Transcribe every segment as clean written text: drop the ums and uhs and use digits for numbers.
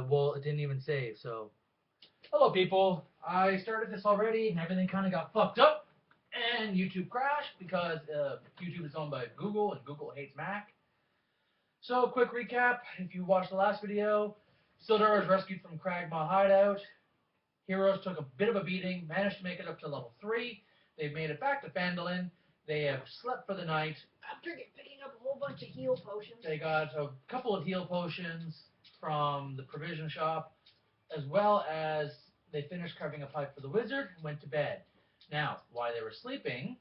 Well, it didn't even save, so. Hello, people. I started this already, and everything kind of got fucked up, and YouTube crashed because YouTube is owned by Google, and Google hates Mac. So, quick recap. If you watched the last video, Sildar was rescued from Kragmaw hideout. Heroes took a bit of a beating, managed to make it up to level 3. They've made it back to Phandelver. They have slept for the night. After picking up a whole bunch of heal potions. They got a couple of heal potions from the provision shop, as well as they finished carving a pipe for the wizard and went to bed. Now, while they were sleeping,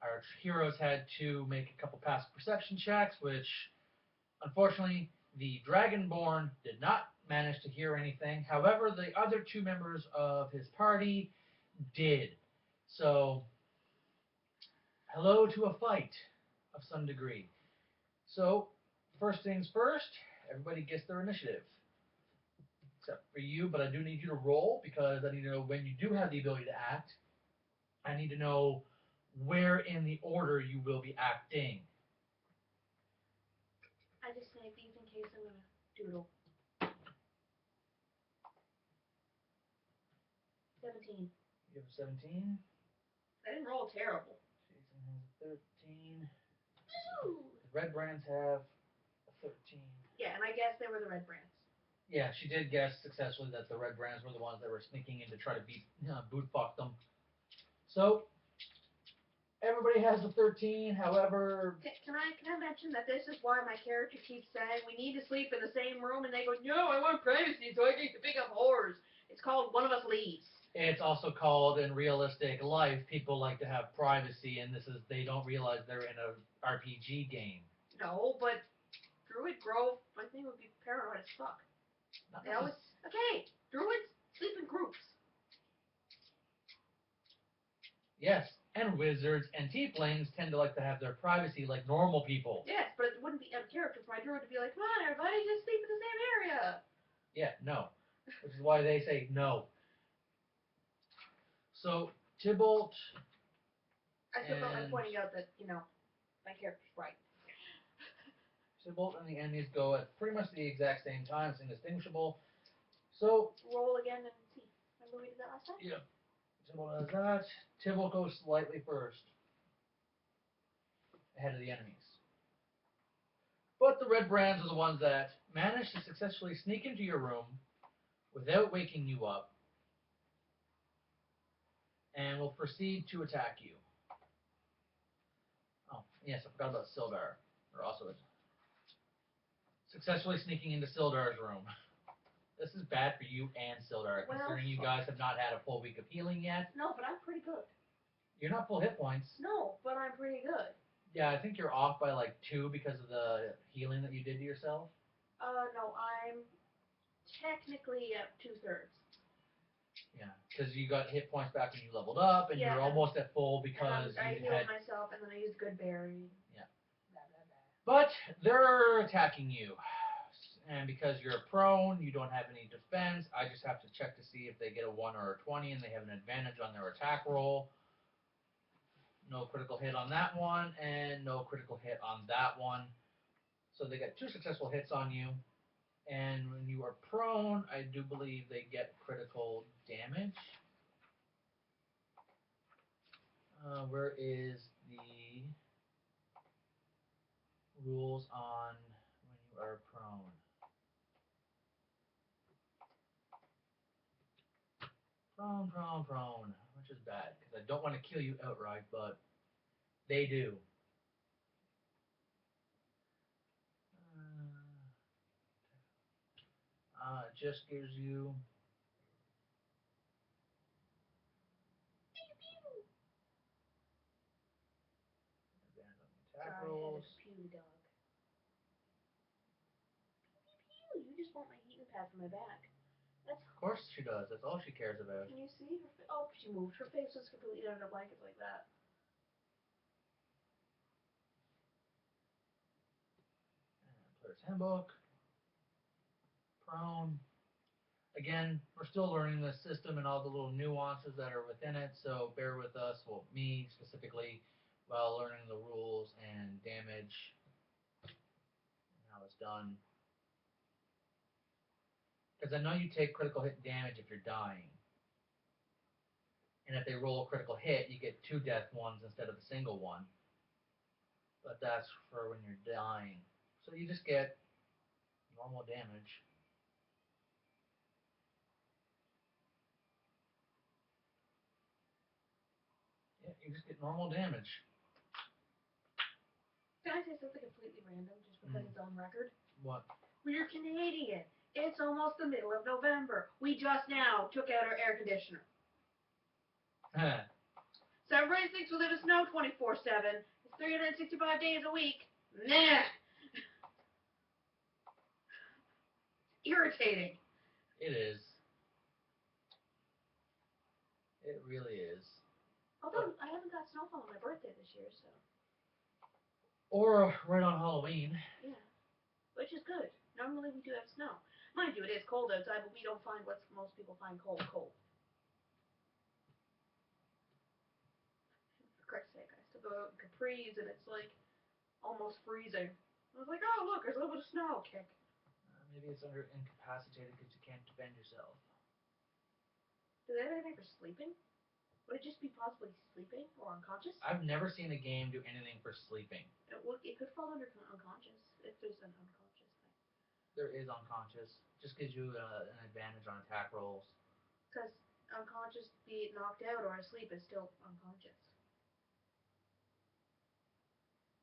our heroes had to make a couple passive perception checks, which, unfortunately, the Dragonborn did not manage to hear anything. However, the other 2 members of his party did. So, hello to a fight of some degree. So, first things first, everybody gets their initiative. Except for you, but I do need you to roll because I need to know when you do have the ability to act. I need to know where in the order you will be acting. I just save these in case I'm going to doodle. 17. You have a 17? I didn't roll terrible. Jason has a 13. Ooh. The red brands have a 13. Yeah, and I guess they were the red brands. Yeah, she did guess successfully that the red brands were the ones that were sneaking in to try to boot fuck them. So, everybody has a 13, however... Can I mention that this is why my character keeps saying we need to sleep in the same room, and they go, no, I want privacy, so I need to pick up whores. It's called One of Us Leaves. It's also called, in realistic life, people like to have privacy, and this is, they don't realize they're in a RPG game. No, but Druid Grove, I think, would be paranoid as fuck. They always, okay, Druids sleep in groups. Yes, and wizards and tieflings tend to like to have their privacy like normal people. Yes, but it wouldn't be out of character for my druid to be like, come on, everybody, just sleep in the same area. Yeah, no. Which is why they say no. So, Tybalt. I feel like I'm pointing out that, my character's right. Tybalt and the enemies go at pretty much the exact same time. It's indistinguishable. So, roll again and see. Remember we did that last time? Yeah. Tybalt does that. Tybalt goes slightly first, ahead of the enemies. But the red brands are the ones that manage to successfully sneak into your room without waking you up and will proceed to attack you. Oh, yes, I forgot about Sildar. Or also successfully sneaking into Sildar's room. This is bad for you and Sildar, considering you guys have not had a full week of healing yet. No, but I'm pretty good. You're not full hit points. No, but I'm pretty good. Yeah, I think you're off by like 2 because of the healing that you did to yourself. No, I'm technically at 2/3. Yeah, because you got hit points back when you leveled up, and you're almost at full because I healed myself, and then I used Good Berry. Yeah. Blah, blah, blah. But they're attacking you, and because you're prone, you don't have any defense. I just have to check to see if they get a 1 or a 20, and they have an advantage on their attack roll. No critical hit on that one, and no critical hit on that one. So they get 2 successful hits on you. And when you are prone, I do believe they get critical damage. Where is the rules on when you are prone? Prone, which is bad, because I don't want to kill you outright, but they do. It just gives you... advantage on the attack rolls. Pew dog. Pew, you just want my heating pad for my back. Of course she does. That's all she cares about. Can you see her? Oh, she moved. Her face was completely under blankets like that. Player's Handbook. Prone. Again, we're still learning this system and all the little nuances that are within it, so bear with us, well, me specifically, while learning the rules and damage and how it's done. Because I know you take critical hit damage if you're dying. And if they roll a critical hit, you get 2 death ones instead of a single one. But that's for when you're dying. So you just get normal damage. Yeah, you just get normal damage. Can I say something completely random just because it's on record? What? We're Canadian. It's almost the middle of November. We just now took out our air conditioner. So everybody thinks we live in snow 24/7. It's 365 days a week. Nah. Irritating. It is. It really is. Although I haven't got snowfall on my birthday this year, so. Or right on Halloween. Yeah. Which is good. Normally we do have snow. Mind you, it is cold outside, but we don't find what most people find cold. For Christ's sake, I still go out in capris and it's like almost freezing. I was like, oh look, there's a little bit of snow. Kick. Maybe it's under incapacitated because you can't defend yourself. Do they have anything for sleeping? Would it just be possibly sleeping or unconscious? I've never seen a game do anything for sleeping. It could fall under unconscious if there's an unconscious thing. There is unconscious. Just gives you an advantage on attack rolls. Because unconscious, be it knocked out or asleep, is still unconscious.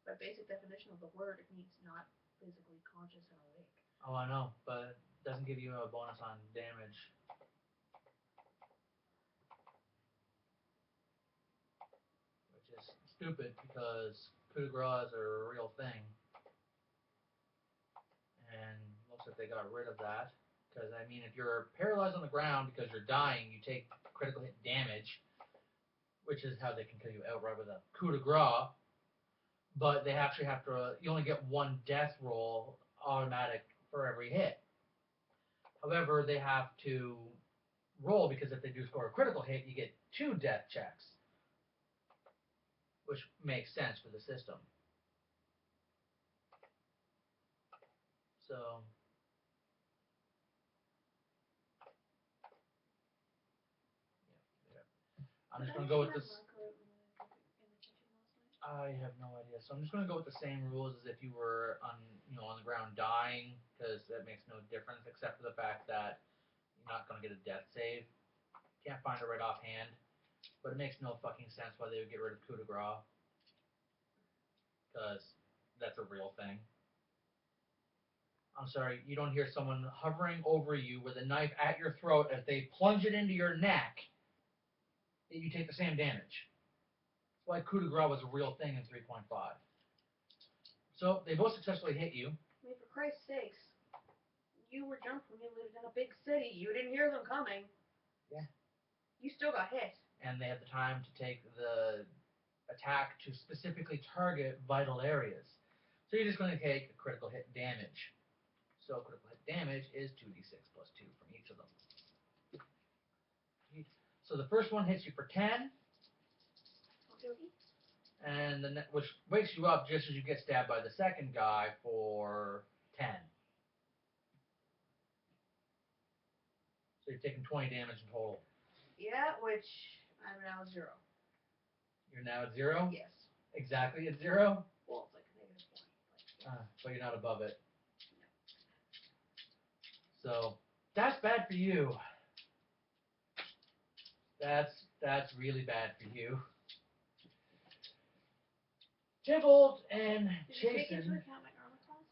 By basic definition of the word, it means not physically conscious and awake. Oh, I know, but it doesn't give you a bonus on damage. Which is stupid because coup de grace are a real thing. And looks like they got rid of that. Because, I mean, if you're paralyzed on the ground because you're dying, you take critical hit damage, which is how they can kill you outright with a coup de grace. But they actually have to, you only get 1 death roll automatic for every hit. However, they have to roll because if they do score a critical hit, you get 2 death checks, which makes sense for the system. So, yeah. I'm just going to go with this. I have no idea. So I'm just going to go with the same rules as if you were on the ground dying, because that makes no difference except for the fact that you're not going to get a death save. Can't find it right offhand, but it makes no fucking sense why they would get rid of coup de grace, because that's a real thing. I'm sorry, you don't hear someone hovering over you with a knife at your throat as they plunge it into your neck, that you take the same damage. That's why coup de grace was a real thing in 3.5. So they both successfully hit you. I mean, for Christ's sakes, you were jumped when you lived in a big city. You didn't hear them coming. Yeah. You still got hit. And they had the time to take the attack to specifically target vital areas. So you're just going to take a critical hit damage. So critical hit damage is 2d6 plus 2 from each of them. So the first one hits you for 10. Okay. And which wakes you up just as you get stabbed by the second guy for 10. So you've taken 20 damage in total. Yeah, which I'm now 0. You're now at 0? Yes. Exactly at 0? Well, it's like a negative 1. But, yeah. So you're not above it. No. So that's bad for you. That's really bad for you. Tybalt and Did you take Chasen, into account my armor class?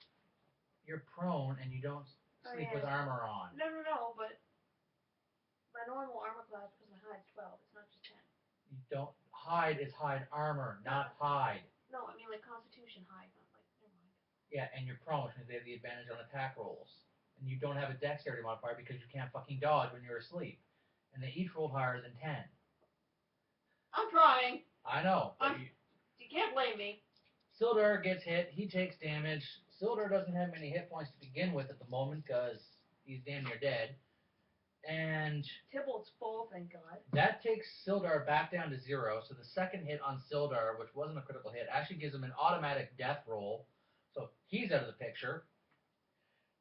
you're prone and you don't sleep with armor on. No, but my normal armor class, because my hide's 12, it's not just 10. You don't, hide is hide armor, not hide. No, I mean like Constitution hide, not like, never mind. Yeah, and you're prone, which means they have the advantage on attack rolls. And you don't have a dexterity modifier because you can't fucking dodge when you're asleep. And they each roll higher than 10. I'm trying. I know. You can't blame me. Sildar gets hit. He takes damage. Sildar doesn't have many hit points to begin with at the moment because he's damn near dead. And Tybalt's full, thank God. that takes Sildar back down to 0. So the second hit on Sildar, which wasn't a critical hit, actually gives him an automatic death roll. So he's out of the picture.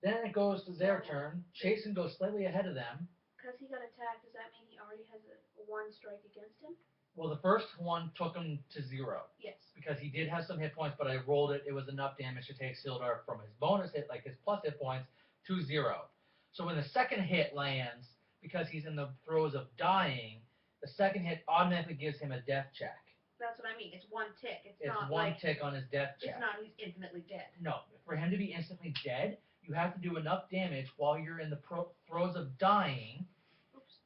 Then it goes to their turn. Chasen goes slightly ahead of them. Because he got attacked, does that mean he already has a one strike against him? Well, the first one took him to 0. Yes. Because he did have some hit points, but I rolled it. It was enough damage to take Sildar from his bonus hit, like his plus hit points, to 0. So when the second hit lands, because he's in the throes of dying, the second hit automatically gives him a death check. That's what I mean. It's one tick. It's It's not one like tick on his death check. it's not he's infinitely dead. No, for him to be instantly dead, you have to do enough damage while you're in the throes of dying,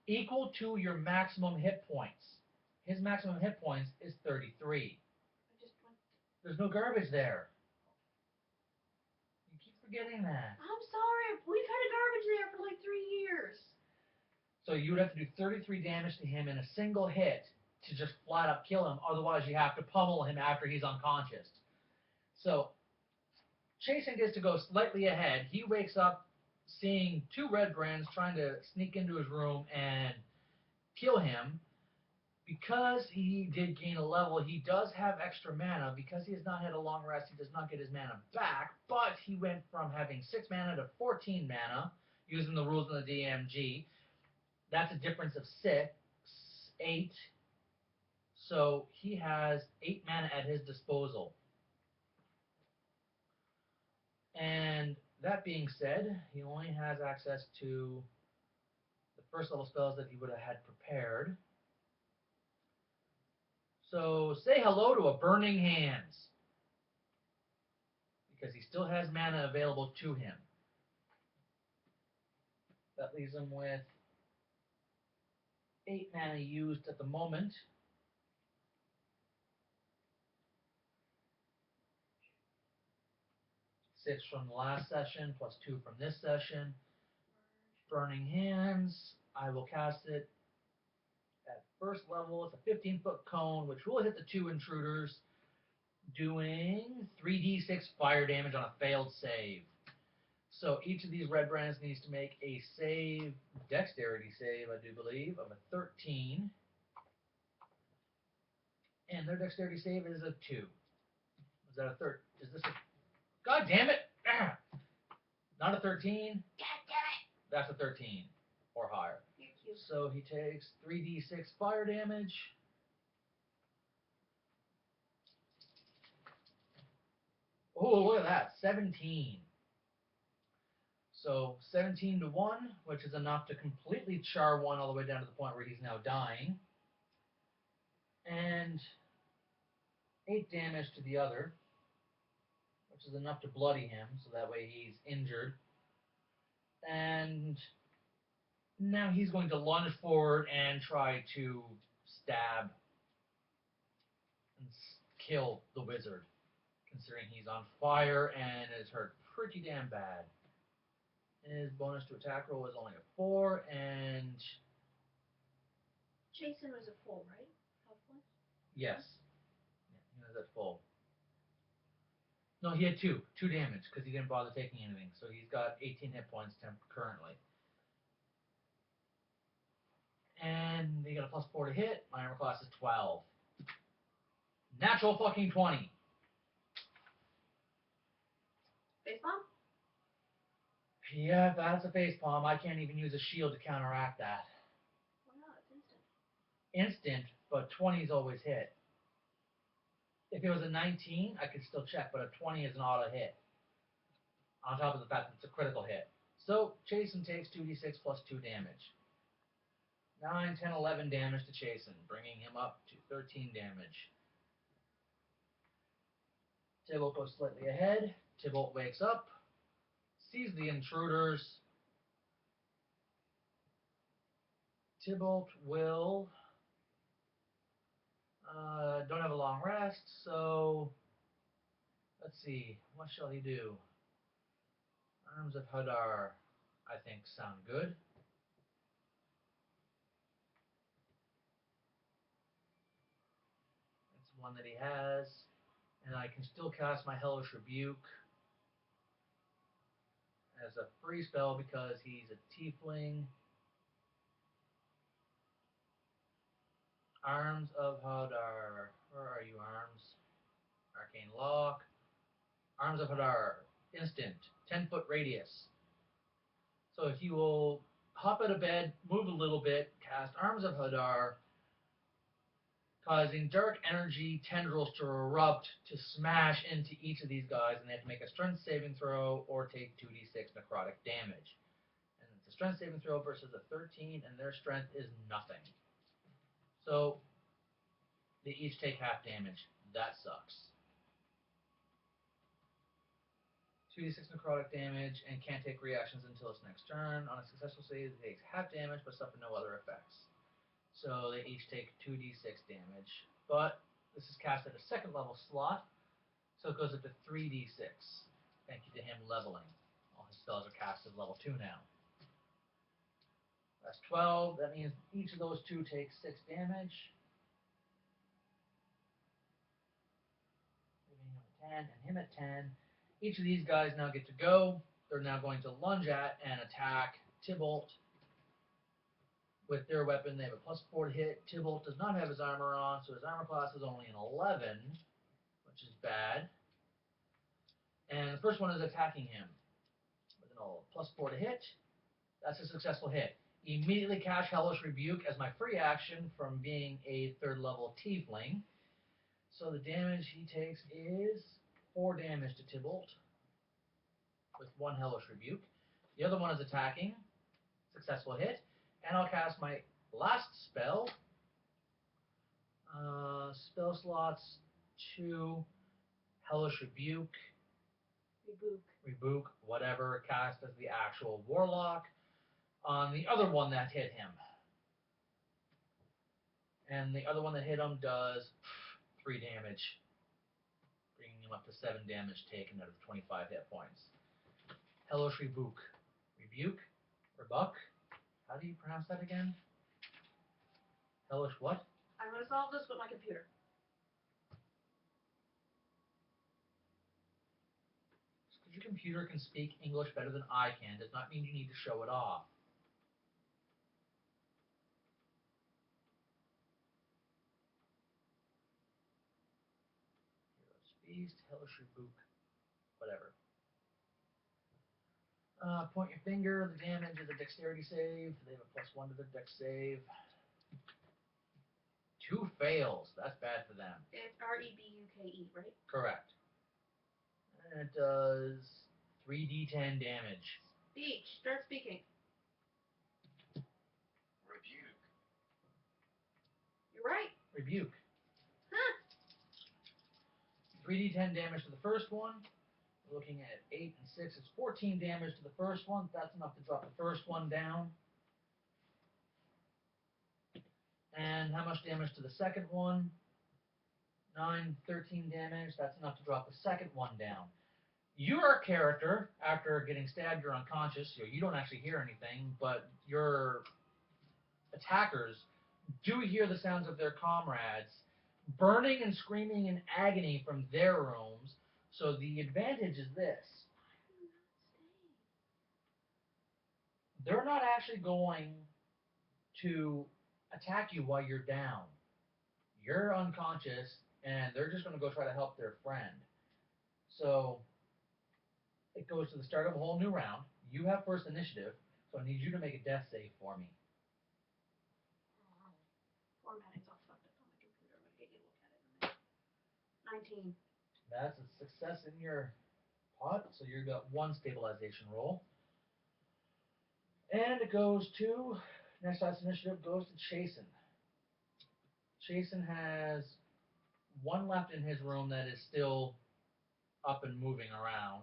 equal to your maximum hit points. His maximum hit points is 33. There's no garbage there. You keep forgetting that. I'm sorry. We've had a garbage there for like 3 years. So you would have to do 33 damage to him in a single hit to just flat up kill him. Otherwise, you have to pummel him after he's unconscious. So Chasen gets to go slightly ahead. He wakes up seeing 2 red brands trying to sneak into his room and kill him. Because he did gain a level, he does have extra mana. Because he has not had a long rest, he does not get his mana back, but he went from having 6 mana to 14 mana, using the rules in the DMG. That's a difference of 8. So he has 8 mana at his disposal. And that being said, he only has access to the first level spells that he would have had prepared. So say hello to a Burning Hands, because he still has mana available to him. That leaves him with 8 mana used at the moment. 6 from the last session, plus 2 from this session. Burning Hands, I will cast it at first level. It's a 15-foot cone, which will hit the 2 intruders, doing 3d6 fire damage on a failed save. So each of these red brands needs to make a save, dexterity save, I do believe, of a 13. And their dexterity save is a 2. Is that a third? Is this a... God damn it! Not a 13. God damn it! That's a 13 or higher. You're cute. So he takes 3d6 fire damage. Oh, look at that. 17. So 17 to 1, which is enough to completely char one all the way down to the point where he's now dying. And 8 damage to the other, which is enough to bloody him, so that way he's injured. And now he's going to lunge forward and try to stab and kill the wizard, considering he's on fire and is hurt pretty damn bad. His bonus to attack roll is only a 4, and... Jason was a full, right? Health points? Yes. Yeah, he was at full. No, he had 2 damage, because he didn't bother taking anything. So he's got 18 hit points currently. And they got a plus 4 to hit. My armor class is 12. Natural fucking 20. Face bomb? Yeah, that's a face palm. I can't even use a shield to counteract that. Why not? It's instant. Instant, but 20's always hit. If it was a 19, I could still check, but a 20 is an auto hit. On top of the fact that it's a critical hit. So, Chasen takes 2d6 plus 2 damage. 9, 10, 11 damage to Chasen, bringing him up to 13 damage. Tybalt goes slightly ahead. Tybalt wakes up, sees the intruders. Tybalt will... don't have a long rest, so... Let's see, what shall he do? Arms of Hadar, I think, sound good. It's one that he has. And I can still cast my Hellish Rebuke as a free spell because he's a tiefling. Arms of Hadar. Where are you, Arms? Arcane Lock. Arms of Hadar. Instant. 10-foot radius. So he will hop out of bed, move a little bit, cast Arms of Hadar, causing dark energy tendrils to erupt to smash into each of these guys, and they have to make a strength saving throw or take 2d6 necrotic damage. And it's a strength saving throw versus a 13, and their strength is nothing. So they each take half damage. That sucks. 2d6 necrotic damage and can't take reactions until its next turn. On a successful save, it takes half damage but suffer no other effects. So they each take 2d6 damage. But this is cast at a second level slot, so it goes up to 3d6. Thank you to him leveling. All his spells are cast at level 2 now. That's 12. That means each of those two takes 6 damage. Leaving him at 10 and him at 10. Each of these guys now get to go. They're now going to lunge at and attack Tybalt with their weapon. They have a +4 to hit. Tybalt does not have his armor on, so his armor class is only an 11, which is bad. And the first one is attacking him with an +4 to hit. That's a successful hit. Immediately cast Hellish Rebuke as my free action from being a 3rd level tiefling. So the damage he takes is 4 damage to Tybalt with 1 Hellish Rebuke. The other one is attacking. Successful hit. And I'll cast my last spell. Spell slots 2, Hellish Rebuke, Rebuke, whatever, cast as the actual Warlock on the other one that hit him. And the other one that hit him does 3 damage, bringing him up to 7 damage taken out of 25 hit points. Hellish Rebuke. Rebuke? Rebuke? How do you pronounce that again? Hellish what? I'm going to solve this with my computer. Just because your computer can speak English better than I can does not mean you need to show it off. Hero's Feast, Hellish Rebuke, whatever. Point your finger. The damage is a dexterity save. They have a +1 to their dex save. 2 fails. That's bad for them. It's Rebuke, right? Correct. And it does 3d10 damage. Speech. Start speaking. Rebuke. You're right. Rebuke. Huh. 3d10 damage to the first one. We're looking at 8 and 6. It's 14 damage to the first one. That's enough to drop the first one down. And how much damage to the second one? 9, 13 damage. That's enough to drop the second one down. Your character, after getting stabbed, you're unconscious. You don't actually hear anything, but your attackers do hear the sounds of their comrades burning and screaming in agony from their rooms. So the advantage is this. They're not actually going to attack you while you're down. You're unconscious, and they're just going to go try to help their friend. So it goes to the start of a whole new round. You have first initiative, so I need you to make a death save for me. Formatting's all fucked up on my computer. I'm going to get you to look at it in a minute. 19. That's a success in your pot, so you've got 1 stabilization roll. And it goes to, next class initiative goes to Chasen. Chasen has 1 left in his room that is still up and moving around.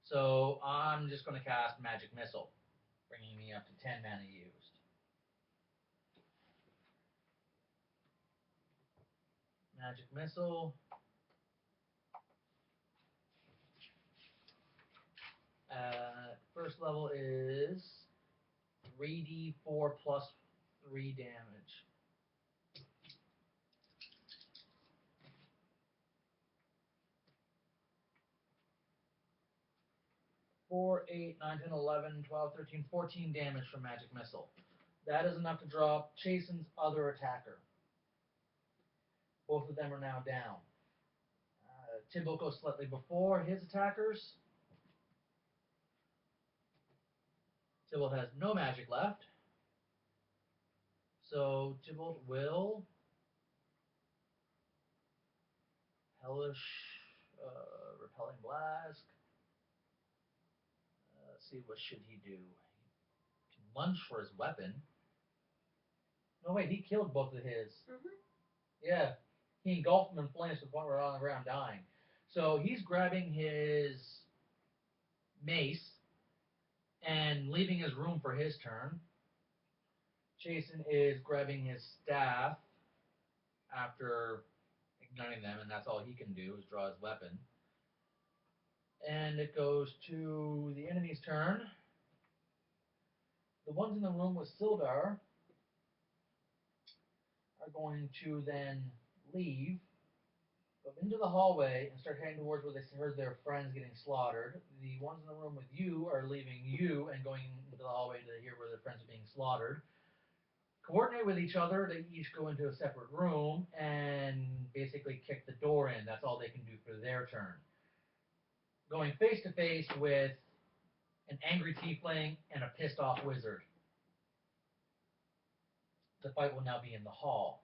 So I'm just going to cast Magic Missile, bringing me up to 10 mana used. Magic Missile. First level is 3d4 plus 3 damage. 4, 8, 9, 10, 11, 12, 13, 14 damage from Magic Missile. That is enough to drop Chasen's other attacker. Both of them are now down. Tybalt goes slightly before his attackers. Tybalt has no magic left. So Tybalt will Hellish Repelling Blast. Let's see, what should he do? He can lunge for his weapon. No, wait, he killed both of his. Mm-hmm. Yeah, he engulfed them in flames to the point where they're on the ground dying. So he's grabbing his mace and leaving his room for his turn. Jason is grabbing his staff after igniting them, and that's all he can do is draw his weapon. And it goes to the enemy's turn. The ones in the room with Sildar are going to then leave, go into the hallway, and start heading towards where they heard their friends getting slaughtered. The ones in the room with you are leaving you and going into the hallway to hear where their friends are being slaughtered. Coordinate with each other to each go into a separate room and basically kick the door in. That's all they can do for their turn. Going face to face with an angry tiefling and a pissed off wizard. The fight will now be in the hall.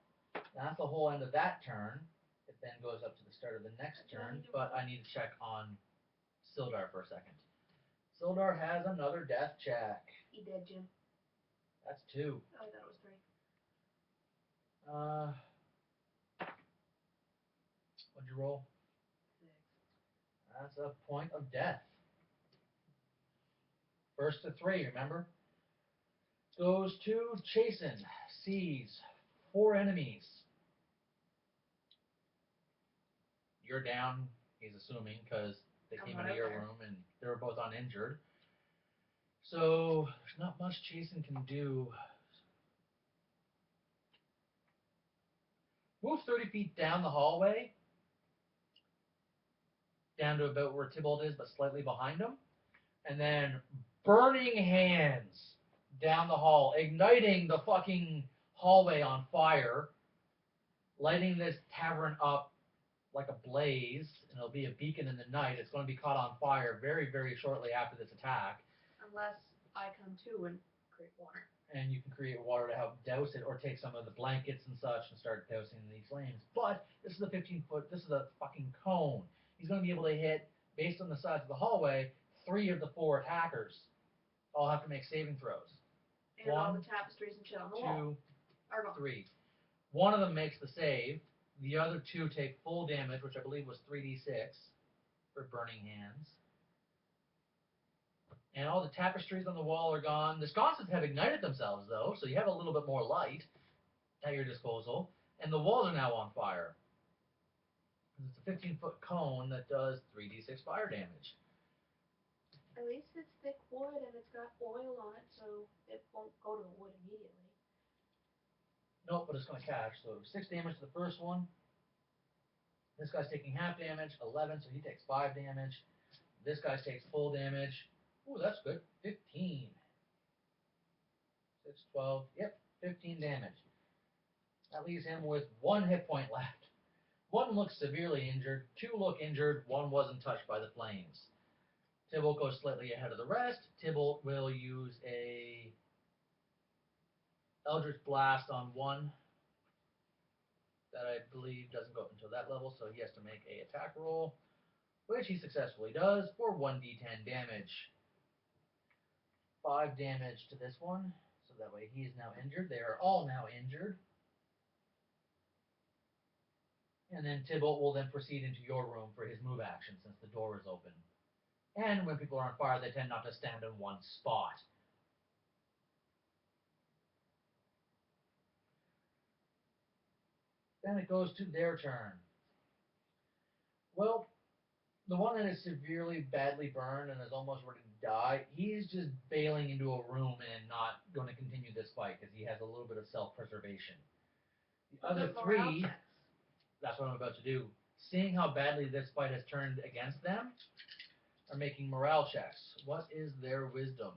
That's the whole end of that turn. It then goes up to the start of the next turn, but I need to check on Sildar for a second. Sildar has another death check. He did, Jim. That's 2. Oh, I thought it was 3. What'd you roll? 6. That's a point of death. First to 3, remember? Goes to Chasen. Sees 4 enemies. You're down, he's assuming, because they came into your room and they were both uninjured. So there's not much Jason can do. Move 30 feet down the hallway, down to about where Tybalt is, but slightly behind him. And then burning hands down the hall, igniting the fucking hallway on fire, lighting this tavern up like a blaze, and it'll be a beacon in the night. It's going to be caught on fire very, very shortly after this attack. Unless I come to and create water. And you can create water to help douse it, or take some of the blankets and such and start dousing these flames. But this is a 15-foot, this is a fucking cone. He's going to be able to hit, based on the size of the hallway, 3 of the 4 attackers. All have to make saving throws. And all the tapestries and shit on the wall. 2, 3. One of them makes the save. The other 2 take full damage, which I believe was 3d6 for burning hands. And all the tapestries on the wall are gone. The sconces have ignited themselves, though, so you have a little bit more light at your disposal. And the walls are now on fire. It's a 15-foot cone that does 3d6 fire damage. At least it's thick wood and it's got oil on it, so it won't go to the wood immediately. Nope, but it's going to catch. So 6 damage to the first one. This guy's taking half damage, 11, so he takes 5 damage. This guy takes full damage. Ooh, that's good. 15. 6, 12. Yep, 15 damage. That leaves him with 1 hit point left. 1 looks severely injured. 2 look injured. 1 wasn't touched by the flames. Tybalt goes slightly ahead of the rest. Tybalt will use a Eldritch Blast on 1 that I believe doesn't go up until that level, so he has to make a attack roll, which he successfully does for 1d10 damage. 5 damage to this one, so that way he is now injured. They are all now injured. And then Tybalt will then proceed into your room for his move action, since the door is open. And when people are on fire, they tend not to stand in one spot. Then it goes to their turn. Well, the one that is severely badly burned and is almost ready to die, he's just bailing into a room and not going to continue this fight because he has a little bit of self-preservation. The other 3, that's what I'm about to do, seeing how badly this fight has turned against them, are making morale checks. What is their wisdom?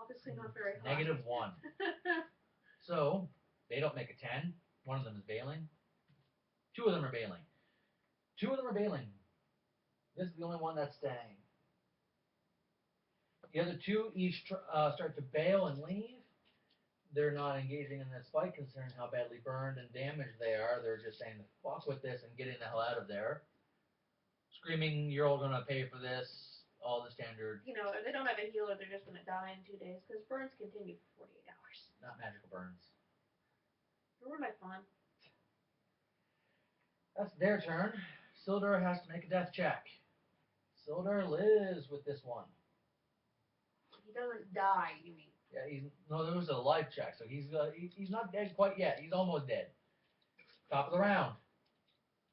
Obviously not very high. -1. So, they don't make a 10. One of them is bailing. 2 of them are bailing. 2 of them are bailing. This is the only one that's staying. The other two each start to bail and leave. They're not engaging in this fight considering how badly burned and damaged they are. They're just saying, fuck with this and getting the hell out of there. Screaming, you're all going to pay for this, all the standard. You know, if they don't have a healer, they're just going to die in 2 days because burns continue for 48 hours. Not magical burns. Ruin my fun. That's their turn. Sildar has to make a death check. Sildar lives with this one. He doesn't die, you mean? Yeah, there was a life check, so he's not dead quite yet. He's almost dead. Top of the round.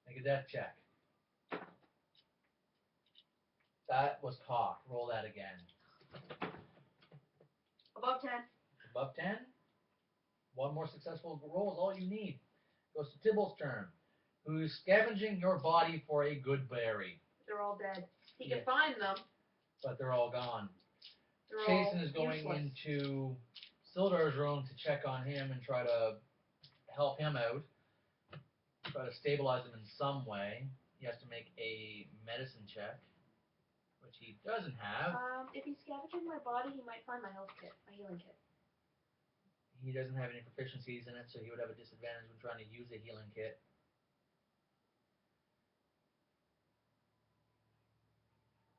Make a death check. That was cocked. Roll that again. Above 10. Above 10. One more successful roll is all you need. Goes to Tybalt's turn, who's scavenging your body for a good berry. They're all dead. He can find them. But they're all gone. They're Jason all is going useless. into Sildar's room to check on him and try to help him out. Try to stabilize him in some way. He has to make a medicine check, which he doesn't have. If he's scavenging my body, he might find my health kit, my healing kit. He doesn't have any proficiencies in it, so he would have a disadvantage when trying to use a healing kit.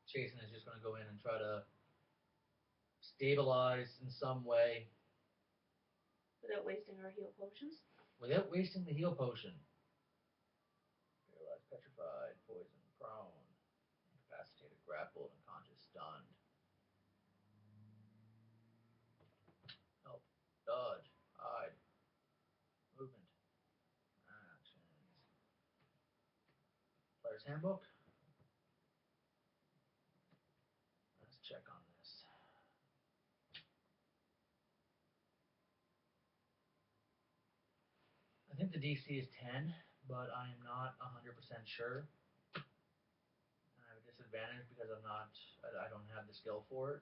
Jason is just going to go in and try to stabilize in some way. Without wasting our heal potions? Without wasting the heal potion. Paralyzed, petrified, poisoned, prone, incapacitated, grappled, unconscious, stunned. Help, dodge, hide, movement, actions. Player's handbook. Let's check on this. I think the DC is 10, but I am not 100% sure. And I have a disadvantage because I don't have the skill for it.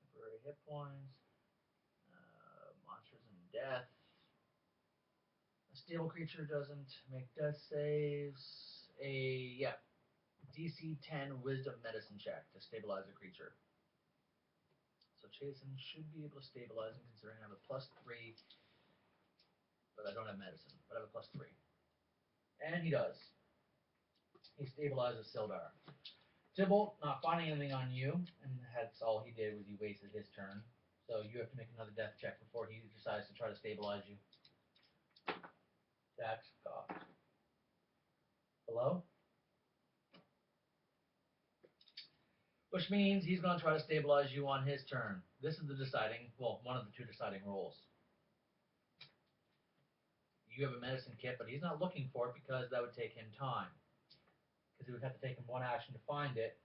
Temporary hit points. Monsters and death. A stable creature doesn't make death saves. DC 10 Wisdom Medicine check to stabilize a creature. So Jason should be able to stabilize him considering I have a +3, but I don't have medicine, but I have a +3. And he does. He stabilizes Sildar. Tybalt, not finding anything on you, and that's all he did was he wasted his turn. So you have to make another death check before he decides to try to stabilize you. That's cocked. Hello? Which means he's going to try to stabilize you on his turn. This is the deciding, well, one of the two deciding rolls. You have a medicine kit, but he's not looking for it because that would take him time. Because it would have to take him one action to find it,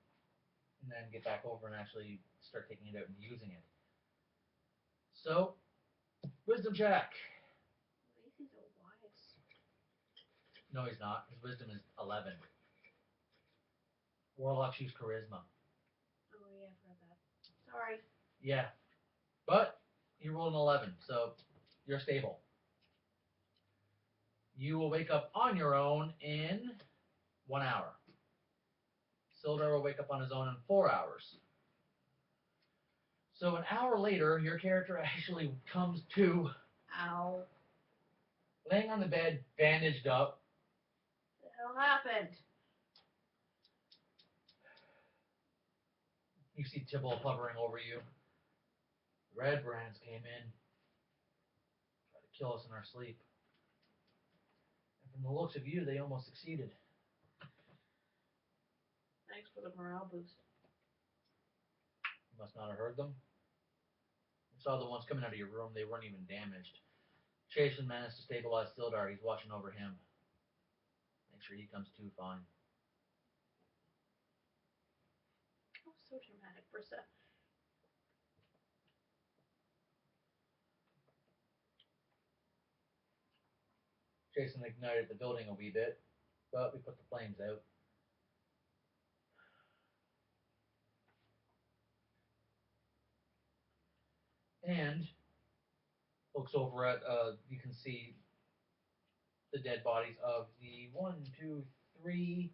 and then get back over and actually start taking it out and using it. So, wisdom check. At least he's a wise. No, he's not. His wisdom is 11. Warlocks use charisma. Oh, yeah, I forgot that. Sorry. Yeah. But he rolled an 11, so you're stable. You will wake up on your own in 1 hour. Sildar will wake up on his own in 4 hours. So an hour later, your character actually comes to. Ow. Laying on the bed, bandaged up. What the hell happened? You see Tybalt hovering over you. The Red Brands came in. Tried to kill us in our sleep. And from the looks of you, they almost succeeded. Thanks for the morale boost. You must not have heard them. You saw the ones coming out of your room. They weren't even damaged. Jason managed to stabilize Sildar. He's watching over him. Make sure he comes to fine. Oh, so dramatic for a sec. Jason ignited the building a wee bit, but we put the flames out. And Looks over at, you can see the dead bodies of the 3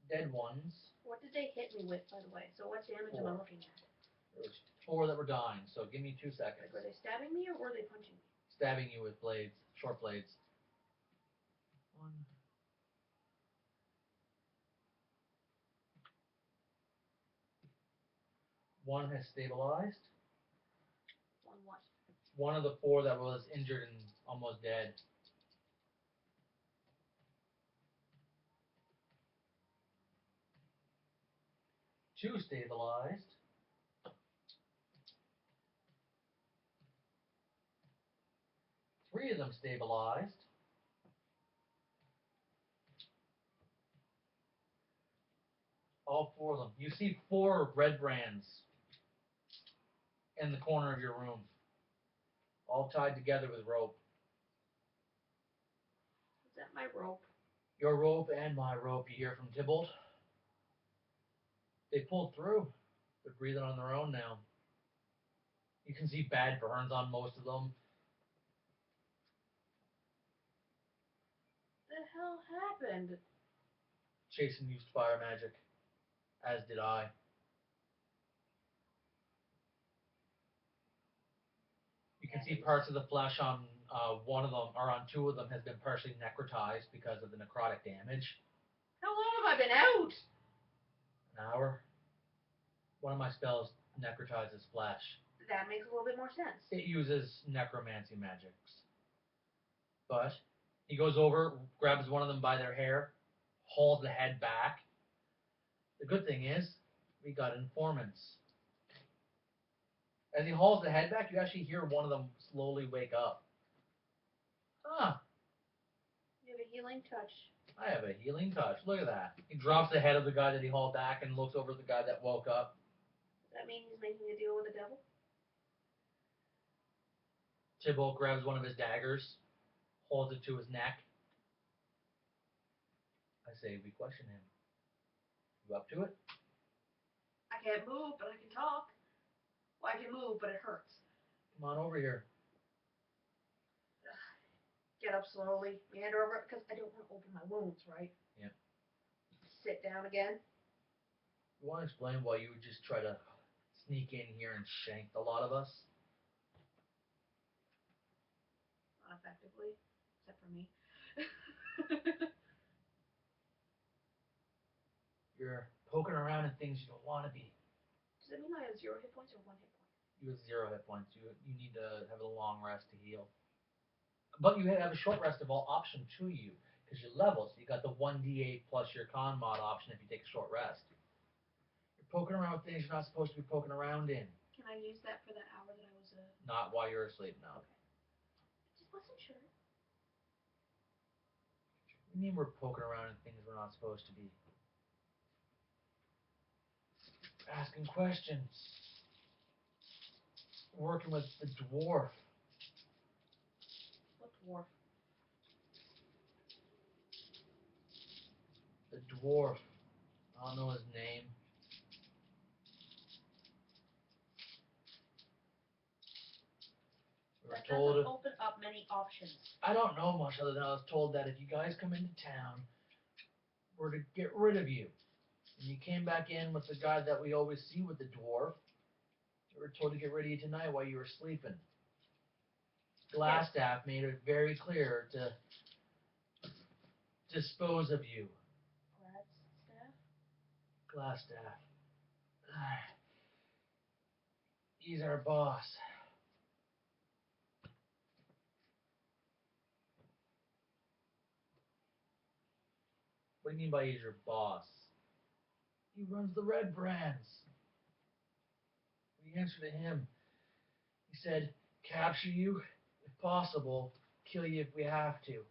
dead ones. What did they hit me with, by the way? So what damage am I 4. looking at? There was 4 that were dying, so give me 2 seconds. Like, were they stabbing me or were they punching me? Stabbing you with blades, short blades. 1. One has stabilized. One what? One of the 4 that was injured and almost dead. 2 stabilized. 3 of them stabilized. All 4 of them. You see 4 red brands in the corner of your room, all tied together with rope. Is that my rope? Your rope and my rope, you hear from Tybalt. They pulled through. They're breathing on their own now. You can see bad burns on most of them. The hell happened? Jason used fire magic, as did I. You can see parts of the flesh on one of them, or on 2 of them, has been partially necrotized because of the necrotic damage. How long have I been out? An hour. One of my spells necrotizes flesh. That makes a little bit more sense. It uses necromancy magics. But he goes over, grabs one of them by their hair, hauls the head back. The good thing is, we got informants. As he hauls the head back, you actually hear one of them slowly wake up. Ah, You have a healing touch. I have a healing touch. Look at that. He drops the head of the guy that he hauled back and looks over at the guy that woke up. Does that mean he's making a deal with the devil? Tybalt grabs one of his daggers, holds it to his neck. I say, we question him. You up to it? I can't move, but I can talk. Well, I can move, but it hurts. Come on over here. Get up slowly, meander over, because I don't want to open my wounds, right? Yeah. Sit down again. You want to explain why you would just try to sneak in here and shank a lot of us? Not effectively, except for me. You're poking around in things you don't want to be. Does that mean I have 0 hit points or 1 hit point? You have 0 hit points. You need to have a long rest to heal. But you have a short rest of all option to you because you're leveled. So you got the 1d8 plus your con mod option if you take a short rest. You're poking around with things you're not supposed to be poking around in. Can I use that for the hour that I was Not while you're asleep, no. Okay. Just wasn't sure. What do you mean we're poking around in things we're not supposed to be? Asking questions. Working with the dwarf. What dwarf? The dwarf. I don't know his name. We were That told doesn't open up many options. I don't know much other than I was told that if you guys come into town, we're to get rid of you. And you came back in with the guy that we always see with the dwarf. We were told to get rid of you tonight while you were sleeping. Glassstaff made it very clear to dispose of you. Glassstaff. He's our boss. What do you mean by he's your boss? He runs the red brands. We answer to him. He said, capture you if possible, kill you if we have to.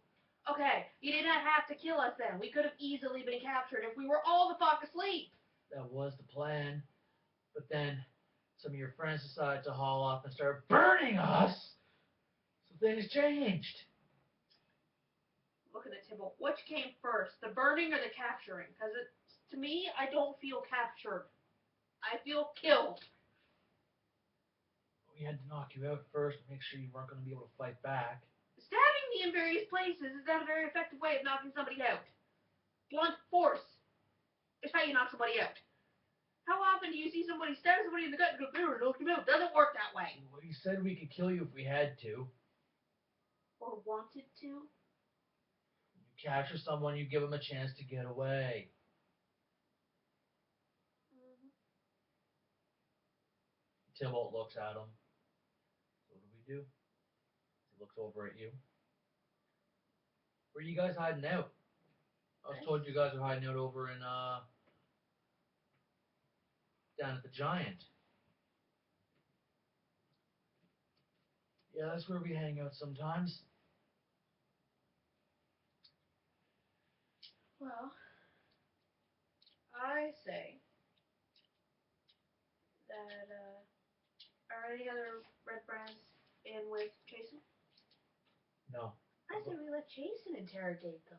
Okay, you did not have to kill us then. We could have easily been captured if we were all the fuck asleep. That was the plan. But then some of your friends decided to haul off and start burning us. So things changed. Looking at Tybalt, which came first, the burning or the capturing? Because to me, I don't feel captured. I feel killed. We had to knock you out first, make sure you weren't going to be able to fight back. Stabbing me in various places is not a very effective way of knocking somebody out. Blunt force is how you knock somebody out. How often do you see somebody stab somebody in the gut and go, there, knock him out? Doesn't work that way. Well, you said we could kill you if we had to. Or wanted to. You capture someone, you give them a chance to get away. Mm-hmm. Tybalt looks at him. So what do we do? He looks over at you. Where are you guys hiding out? I was told you guys were hiding out over in, down at the Giant. Yeah, that's where we hang out sometimes. Well, I say that, are any other Red Brands in with Jason? No. I say we let Jason interrogate them.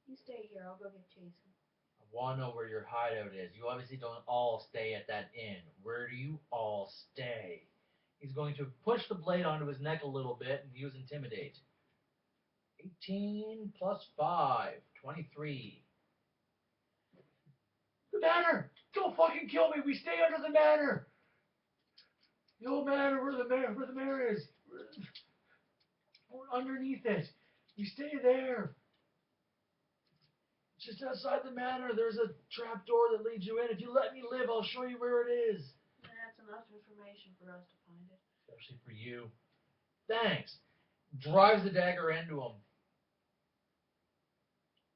You stay here, I'll go get Jason. I want to know where your hideout is. You obviously don't all stay at that inn. Where do you all stay? He's going to push the blade onto his neck a little bit and use Intimidate. 18 plus 5. 23. The manor! Don't fucking kill me! We stay under the manor! The old manor where the manor is. We're underneath it. You stay there. Just outside the manor, there's a trap door that leads you in. If you let me live, I'll show you where it is. That's enough information for us to find it. Especially for you. Thanks. Drives the dagger into him.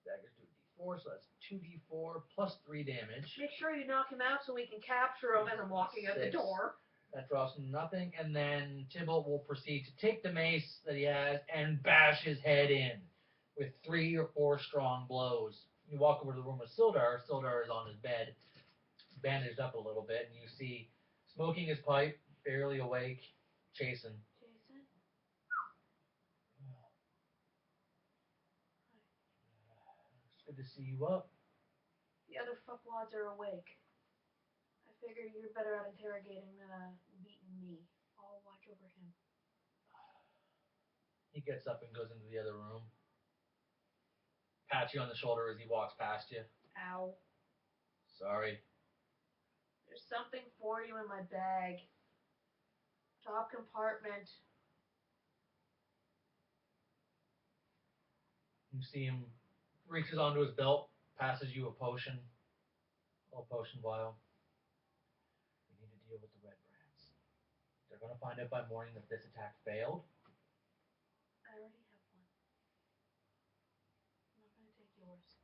Daggers do d4, so that's 2d4 plus 3 damage. Make sure you knock him out so we can capture him as I'm walking out the door. That draws nothing, and then Tybalt will proceed to take the mace that he has and bash his head in with 3 or 4 strong blows. You walk over to the room with Sildar. Sildar is on his bed, bandaged up a little bit, and you see, smoking his pipe, barely awake, Jason. Jason? It's good to see you up. The other fuckwads are awake. I figure you're better at interrogating than beating me. I'll watch over him. He gets up and goes into the other room. Pats you on the shoulder as he walks past you. Ow. Sorry. There's something for you in my bag. Top compartment. You see him reaches onto his belt, passes you a potion. A potion vial. We need to deal with the Red Brands. They're going to find out by morning that this attack failed. I already have one. I'm not going to take yours.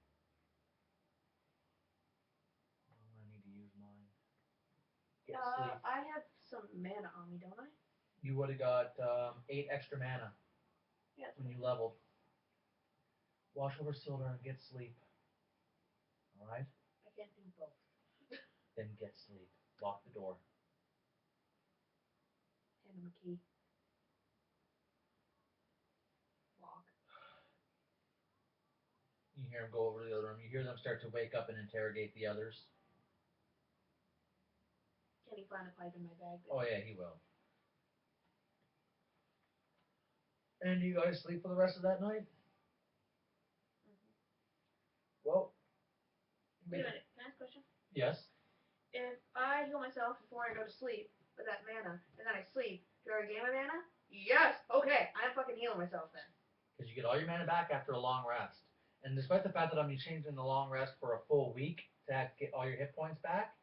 I'm going to need to use mine. Get sleep. I have some mana on me, don't I? You would have got 8 extra mana when you leveled. Wash over Sildar and get sleep. Alright? I can't do both. Then get sleep. Lock the door. Hand him a key. Lock. You hear him go over to the other room. You hear them start to wake up and interrogate the others. Can he find a pipe in my bag? Oh yeah, he will. And you guys sleep for the rest of that night? Mm-hmm. Well. Wait a minute. Can I ask a question? Yes. If I heal myself before I go to sleep with that mana, and then I sleep, do I regain my mana? Yes! Okay, I'm fucking healing myself then. Because you get all your mana back after a long rest. And despite the fact that I'm changing the long rest for a full week to get all your hit points back,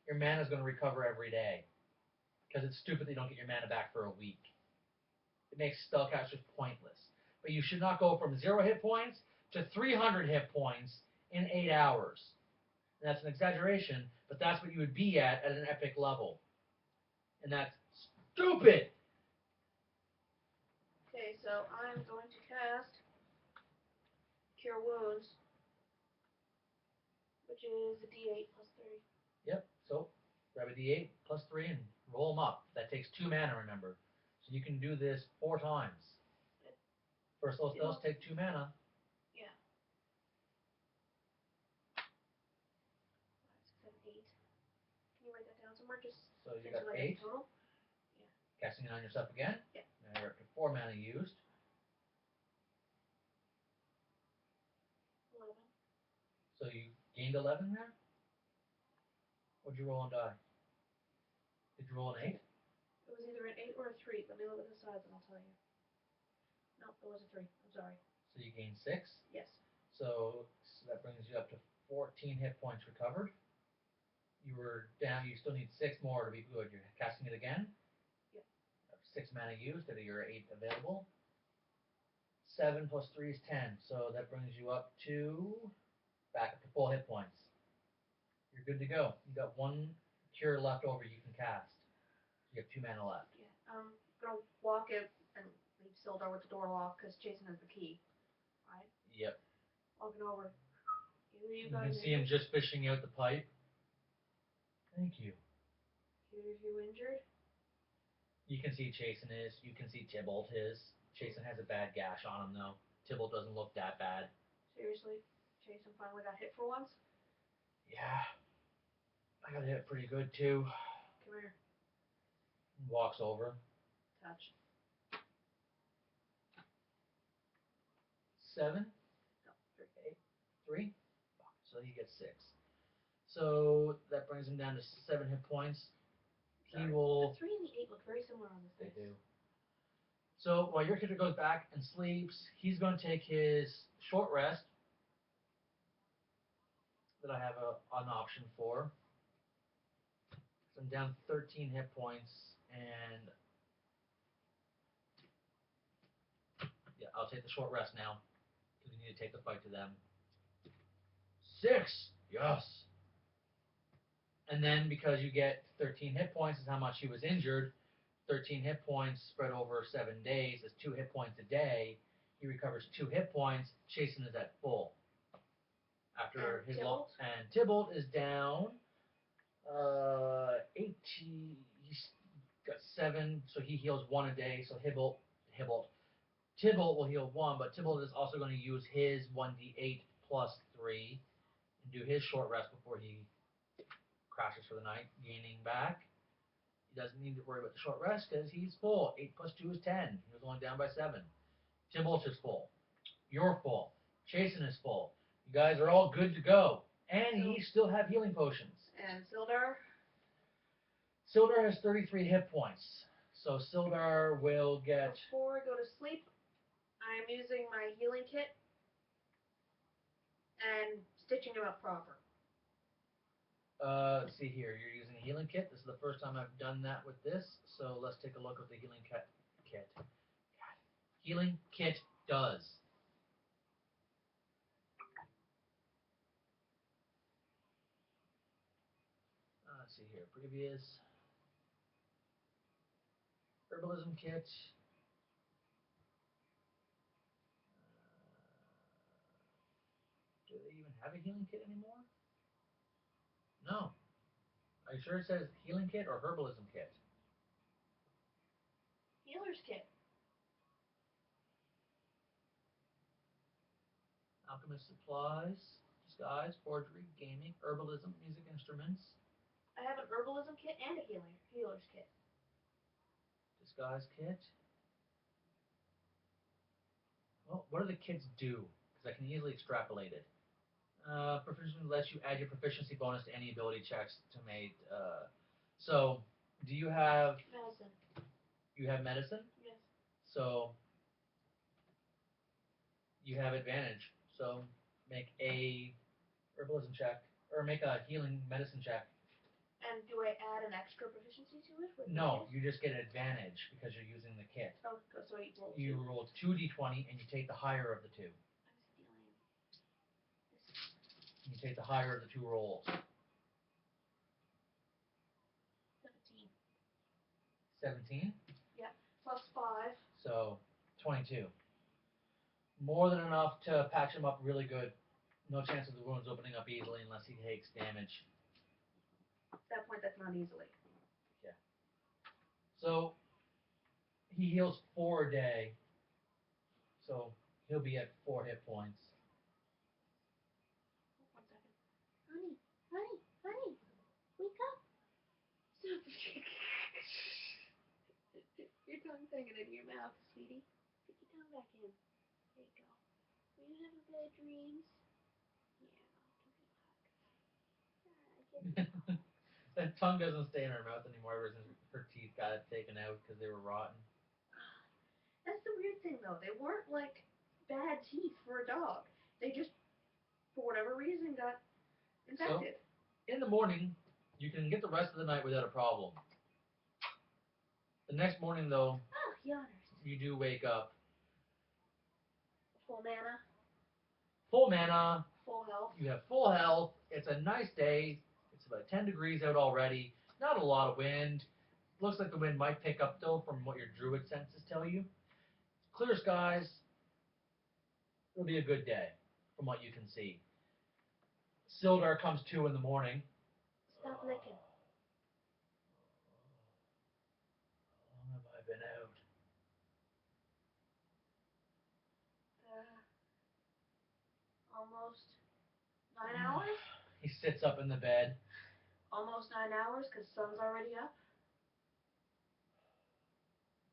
your mana is going to recover every day. Because it's stupid that you don't get your mana back for a week. It makes spellcasters pointless. But you should not go from 0 hit points to 300 hit points in 8 hours. And that's an exaggeration, but that's what you would be at an epic level. And that's stupid! Okay, so I'm going to cast Cure Wounds, which is a d8 plus 3. Yep, so grab a d8 plus 3 and roll them up. That takes 2 mana, remember. So you can do this 4 times. First level spells take 2 mana. Yeah. 5, 6, 7, 8. Can you write that down somewhere? Just so you got 8. Total? Casting it on yourself again. Yeah. Now you're up to 4 mana used. 11. So you gained 11 there? What'd you roll on die? Did you roll an 8? It was either an 8 or a 3. Let me look at the sides and I'll tell you. No, it was a 3. I'm sorry. So you gained 6? Yes. So that brings you up to 14 hit points recovered. You were down, you still need 6 more to be good. You're casting it again? Yep. 6 mana used out of your 8 available. 7 plus 3 is 10. So that brings you up to back up to full hit points. You're good to go. You got 1 cure left over you can cast. You have 2 mana left. Yeah. I'm gonna walk out and leave Sildar with the door locked because Jason has the key. Right? Yep. Walking over. Either you You guys can see him just fishing out the pipe. Thank you. Either of you injured? You can see Chasen is. You can see Tybalt is. Chasen has a bad gash on him though. Tybalt doesn't look that bad. Seriously? Jason finally got hit for once? Yeah. I got hit pretty good too. Come here. Walks over. Touch. 7? No, 3. 8? 3? So he gets 6. So that brings him down to 7 hit points. Sorry. He will. The 3 and the 8 look very similar on this They dice. do. So while your character goes back and sleeps, he's going to take his short rest that I have an option for. So I'm down 13 hit points, and yeah, I'll take the short rest now because we need to take the fight to them. 6, yes. And then because you get 13 hit points is how much he was injured. 13 hit points spread over 7 days is 2 hit points a day. He recovers 2 hit points. Chasen is at full. After And his Tybalt? and Tybalt is down 18. He's got 7, so he heals 1 a day. So Tybalt will heal 1, but Tybalt is also going to use his 1d8 plus 3 and do his short rest before he crashes for the night, gaining back. He doesn't need to worry about the short rest because he's full. 8 plus 2 is 10. He was only down by 7. Tybalt is full. You're full. Chasen is full. You guys are all good to go. And So, you still have healing potions. And Sildar? Sildar has 33 hit points. So Sildar will get... Before I go to sleep, I'm using my healing kit and stitching him up proper. Let's see here. You're using a healing kit. This is the first time I've done that with this. So let's take a look at the healing kit. Healing kit does. Let's see here. Previous herbalism kit. Do they even have a healing kit anymore? No. Are you sure it says healing kit or herbalism kit? Healer's kit. Alchemist supplies, disguise, forgery, gaming, herbalism, music instruments, I have an herbalism kit and a healer's kit. disguise kit. Well, what do the kits do? Because I can easily extrapolate it. Proficiency lets you add your proficiency bonus to any ability checks to make. So, do you have? Medicine. You have medicine. Yes. So you have advantage. So make a herbalism check or make a healing medicine check. And do I add an extra proficiency to it? With No, you just get advantage because you're using the kit. Oh, so I roll You 2. roll 2d20 and you take the higher of the 2. I'm stealing this. You take the higher of the 2 rolls. 17. 17. Yeah. Plus 5. So 22. More than enough to patch him up really good. No chance of the wounds opening up easily unless he takes damage. At that point, that's not easily. Yeah. So he heals 4 a day. So he'll be at 4 hit points. 1 second. Honey, honey, honey, wake up. hanging in your mouth, sweetie. Stick your tongue back in. There you go. Will you have a good dreams? Yeah, give me a hug. That tongue doesn't stay in her mouth anymore ever since her teeth got taken out because they were rotten. That's the weird thing, though. They weren't like bad teeth for a dog. They just, for whatever reason, got infected. So, in the morning, you can get the rest of the night without a problem. The next morning, though, Oh, yawners. you do wake up Full mana. full mana. Full health. You have full health. It's a nice day. It's about 10 degrees out already. Not a lot of wind. Looks like the wind might pick up, though, from what your druid senses tell you. Clear skies. It'll be a good day, from what you can see. Sildar comes to in the morning. Stop licking. How long have I been out? Almost 9 hours? He sits up in the bed. Almost 9 hours because sun's already up.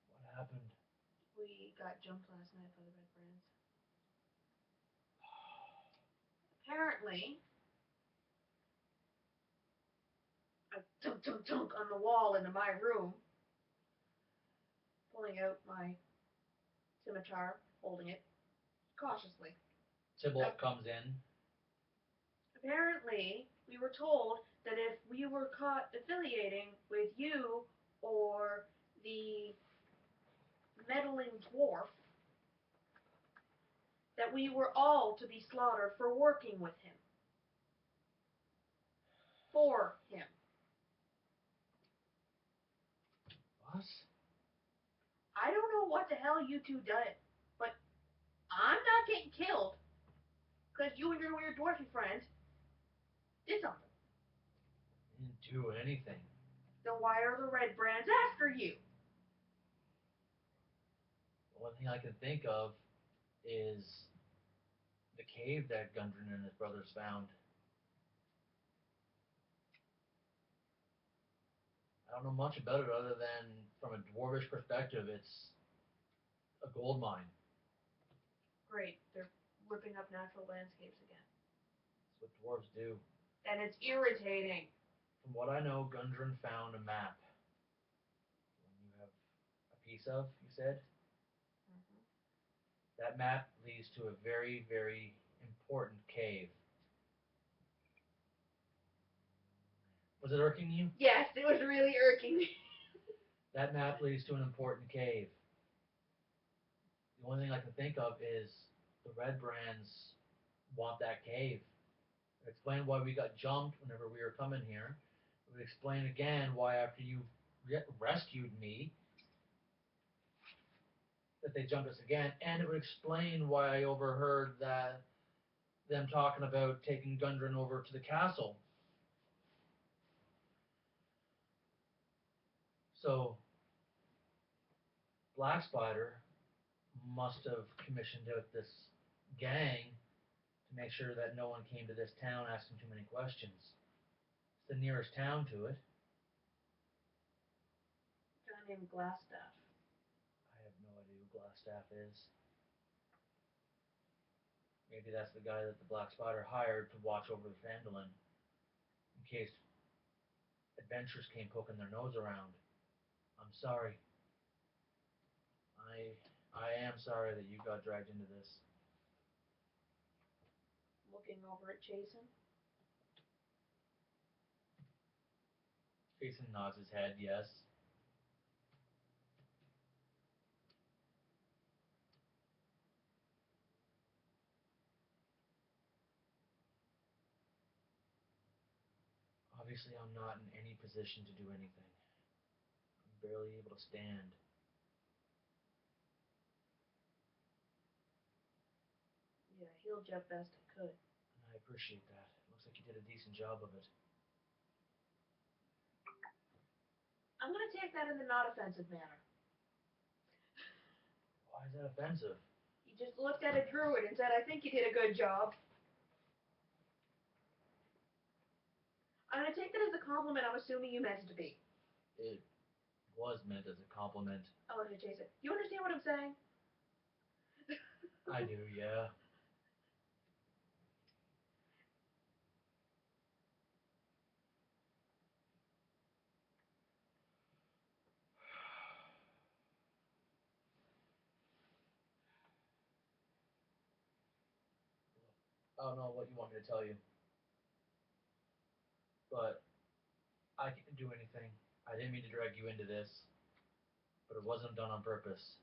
What happened? We got jumped last night by the Red Brands. Apparently, I tunk on the wall into my room, pulling out my scimitar, holding it cautiously. Tybalt comes in. Apparently, we were told that if we were caught affiliating with you or the meddling dwarf, that we were all to be slaughtered for working with him. For him. What? I don't know what the hell you two did, but I'm not getting killed because you and your weird dwarfy friend did something. Didn't do anything. Then why are the Red Brands after you? The one thing I can think of is the cave that Gundren and his brothers found. I don't know much about it other than from a dwarvish perspective, it's a gold mine. Great, they're ripping up natural landscapes again. That's what dwarves do. And it's irritating. From what I know, Gundren found a map. One you have a piece of, you said? Mm-hmm. That map leads to a very, very important cave. Was it irking you? Yes, it was really irking me. That map leads to an important cave. The only thing I can think of is the Red Brands want that cave. It would explain why we got jumped whenever we were coming here. It would explain again why after you rescued me that they jumped us again, and it would explain why I overheard that them talking about taking Gundren over to the castle. So Black Spider must have commissioned out this gang to make sure that no one came to this town asking too many questions. It's the nearest town to it. A guy named Glassstaff. I have no idea who Glassstaff is. Maybe that's the guy that the Black Spider hired to watch over the Phandelver in case adventurers came poking their nose around. I'm sorry. I am sorry that you got dragged into this. Looking over at Jason. Jason nods his head, yes. Obviously, I'm not in any position to do anything. I'm barely able to stand. Yeah, healed you best I could. And I appreciate that. Looks like you did a decent job of it. I'm going to take that in the not offensive manner. Why is that offensive? You just looked at a druid and said, I think you did a good job. I'm going to take that as a compliment I'm assuming you meant it to be. It was meant as a compliment. Oh, okay, Jason. You understand what I'm saying? I do, yeah. I don't know what you want me to tell you, but I can't do anything. I didn't mean to drag you into this, but it wasn't done on purpose.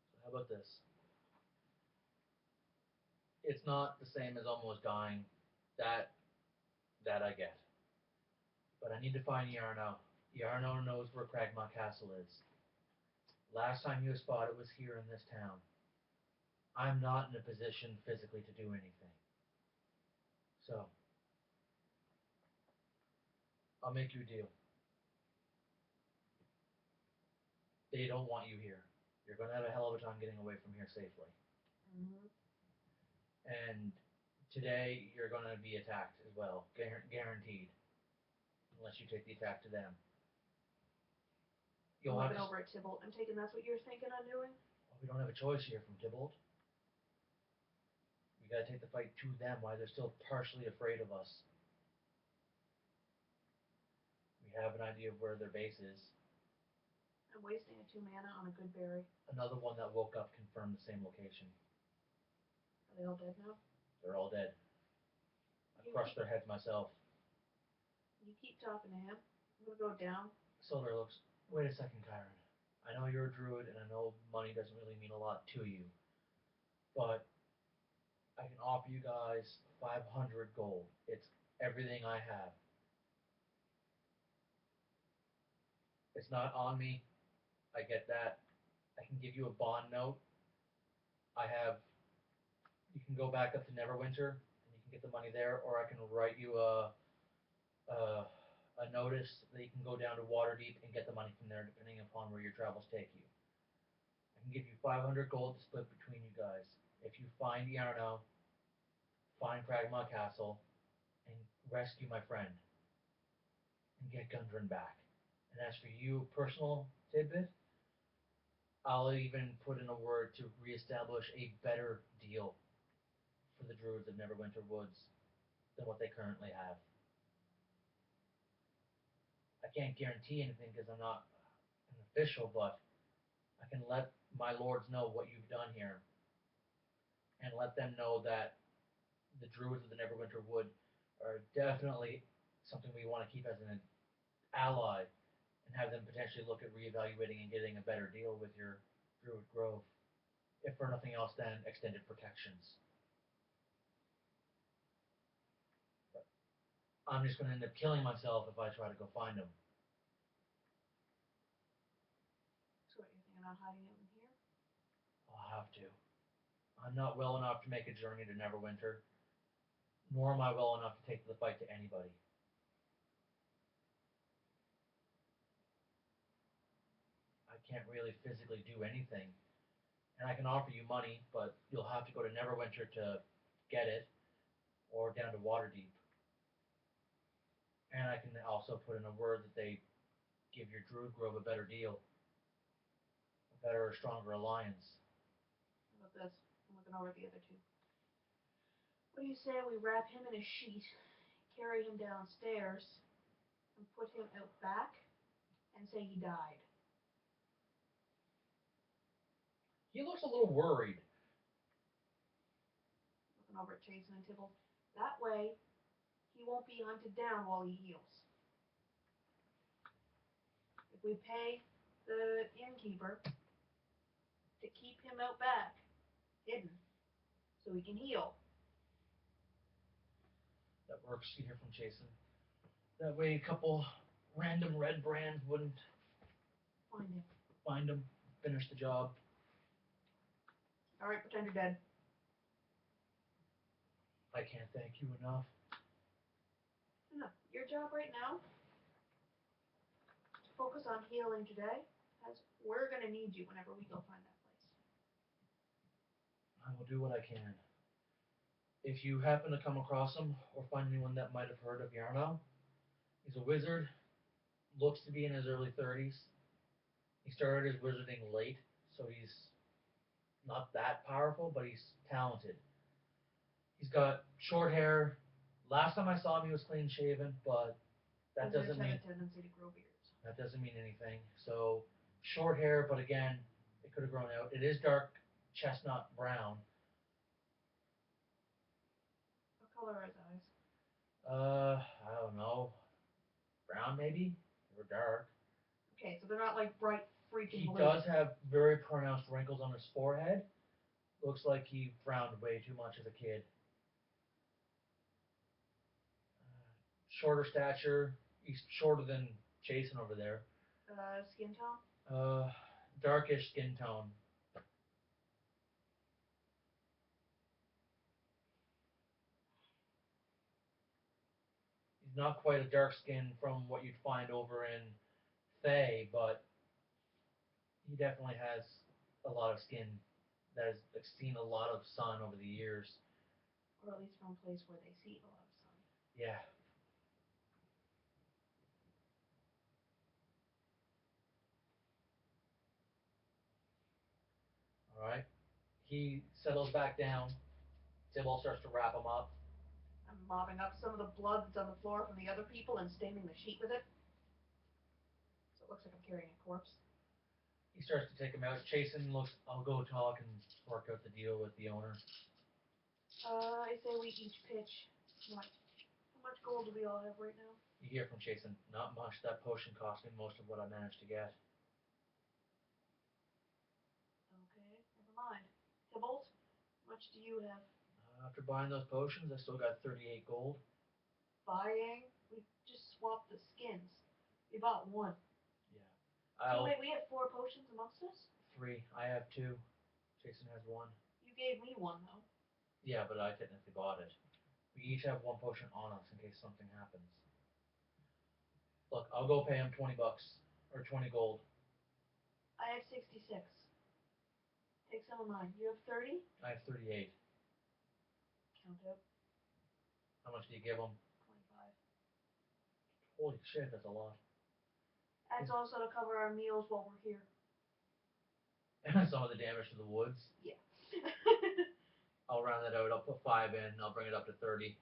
So how about this? It's not the same as almost dying. That that I get. But I need to find Yarno. Yarno knows where Cragmaw Castle is. Last time he was spotted was here in this town. I'm not in a position physically to do anything. So, I'll make you a deal. They don't want you here. You're going to have a hell of a time getting away from here safely. Mm-hmm. And today, you're going to be attacked as well. Guaranteed. Unless you take the attack to them. I'm looking over at Tybalt. I'm taking that's what you're thinking on doing? Well, we don't have a choice here from Tybalt. We got to take the fight to them while they're still partially afraid of us. We have an idea of where their base is. I'm wasting a 2 mana on a good berry. Another one that woke up confirmed the same location. Are they all dead now? They're all dead. I crushed their heads myself. You keep talking to him. I'm going to go down. Soldier looks, wait a second, Kyron. I know you're a druid, and I know money doesn't really mean a lot to you. But I can offer you guys 500 gold. It's everything I have. It's not on me. I get that. I can give you a bond note. You can go back up to Neverwinter, and you can get the money there, or I can write you a notice that you can go down to Waterdeep and get the money from there, depending upon where your travels take you. I can give you 500 gold to split between you guys. If you find Yarno, find Cragmaw Castle, and rescue my friend, and get Gundren back. And as for you, personal tidbit, I'll even put in a word to reestablish a better deal for the Druids of Neverwinter Woods than what they currently have. I can't guarantee anything because I'm not an official, but I can let my lords know what you've done here and let them know that the Druids of the Neverwinter Wood are definitely something we want to keep as an ally and have them potentially look at reevaluating and getting a better deal with your Druid Grove, if for nothing else than extended protections. But I'm just going to end up killing myself if I try to go find them. So what, you're thinking about hiding him in here? I'll have to. I'm not well enough to make a journey to Neverwinter, nor am I well enough to take the fight to anybody. I can't really physically do anything. And I can offer you money, but you'll have to go to Neverwinter to get it, or down to Waterdeep. And I can also put in a word that they give your Druid Grove a better deal, a better or stronger alliance. How about this? I'm looking over at the other two. What do you say we wrap him in a sheet, carry him downstairs, and put him out back, and say he died? He looks a little worried. Looking over at Jason and Tybalt. That way, he won't be hunted down while he heals. If we pay the innkeeper to keep him out back, hidden, so he can heal. That works, you hear from Jason. That way a couple random red brands wouldn't find him, finish the job. Alright, pretend you're dead. I can't thank you enough. No, your job right now is to focus on healing today, as we're going to need you whenever we go find that place. I will do what I can. If you happen to come across him or find anyone that might have heard of Yarno, he's a wizard, looks to be in his early 30s. He started his wizarding late, so he's not that powerful, but he's talented. He's got short hair. Last time I saw him, he was clean shaven, but that Wizards doesn't have mean a tendency to grow beards. that doesn't mean anything. So short hair, but again, it could have grown out. It is dark chestnut brown. What color are his eyes? I don't know, brown maybe or dark. Okay, so they're not like bright freaking He blue. does have very pronounced wrinkles on his forehead. Looks like he frowned way too much as a kid. Shorter stature. He's shorter than Jason over there. Skin tone? Darkish skin tone. He's not quite a dark skin from what you'd find over in Fae, but he definitely has a lot of skin that has seen a lot of sun over the years. Or at least from a place where they see a lot of sun. Yeah. All right. He settles back down. Tybalt starts to wrap him up. I'm mopping up some of the blood that's on the floor from the other people and staining the sheet with it. So it looks like I'm carrying a corpse. He starts to take him out. Chasen looks, I'll go talk and work out the deal with the owner. I say we each pitch. What? How much gold do we all have right now? You hear from Chasen, not much. That potion cost me most of what I managed to get. Okay, never mind. Tybalt, how much do you have? After buying those potions, I still got 38 gold. Buying? We just swapped the skins. We bought one. Yeah. So wait, we have 4 potions amongst us? 3. I have 2. Jason has 1. You gave me one, though. Yeah, but I technically bought it. We each have 1 potion on us in case something happens. Look, I'll go pay him 20 bucks. Or 20 gold. I have 66. Take some of mine. You have 30? I have 38. Count out. How much do you give him? 25. Holy shit, that's a lot. That's also to cover our meals while we're here. Some of the damage to the woods. Yeah. I'll round that out. I'll put 5 in. I'll bring it up to 30.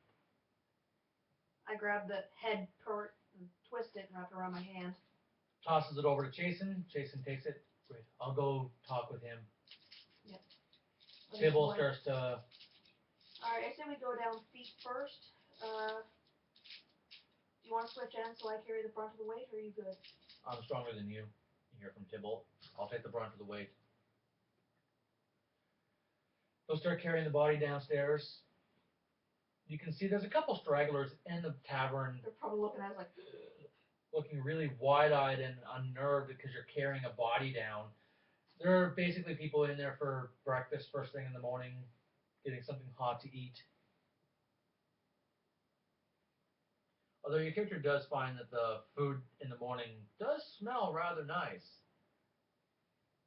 I grab the head part and twist it and wrap it around my hand. Tosses it over to Jason. Jason takes it. Great. I'll go talk with him. Yep. Tybalt starts to... Alright, I say we go down feet first. Do you want to switch ends so I carry the brunt of the weight, or are you good? I'm stronger than you. You hear from Tybalt. I'll take the brunt of the weight. They'll start carrying the body downstairs. You can see there's a couple stragglers in the tavern. They're probably looking at us like... Looking really wide-eyed and unnerved because you're carrying a body down. There are basically people in there for breakfast first thing in the morning, getting something hot to eat. Although your character does find that the food in the morning does smell rather nice.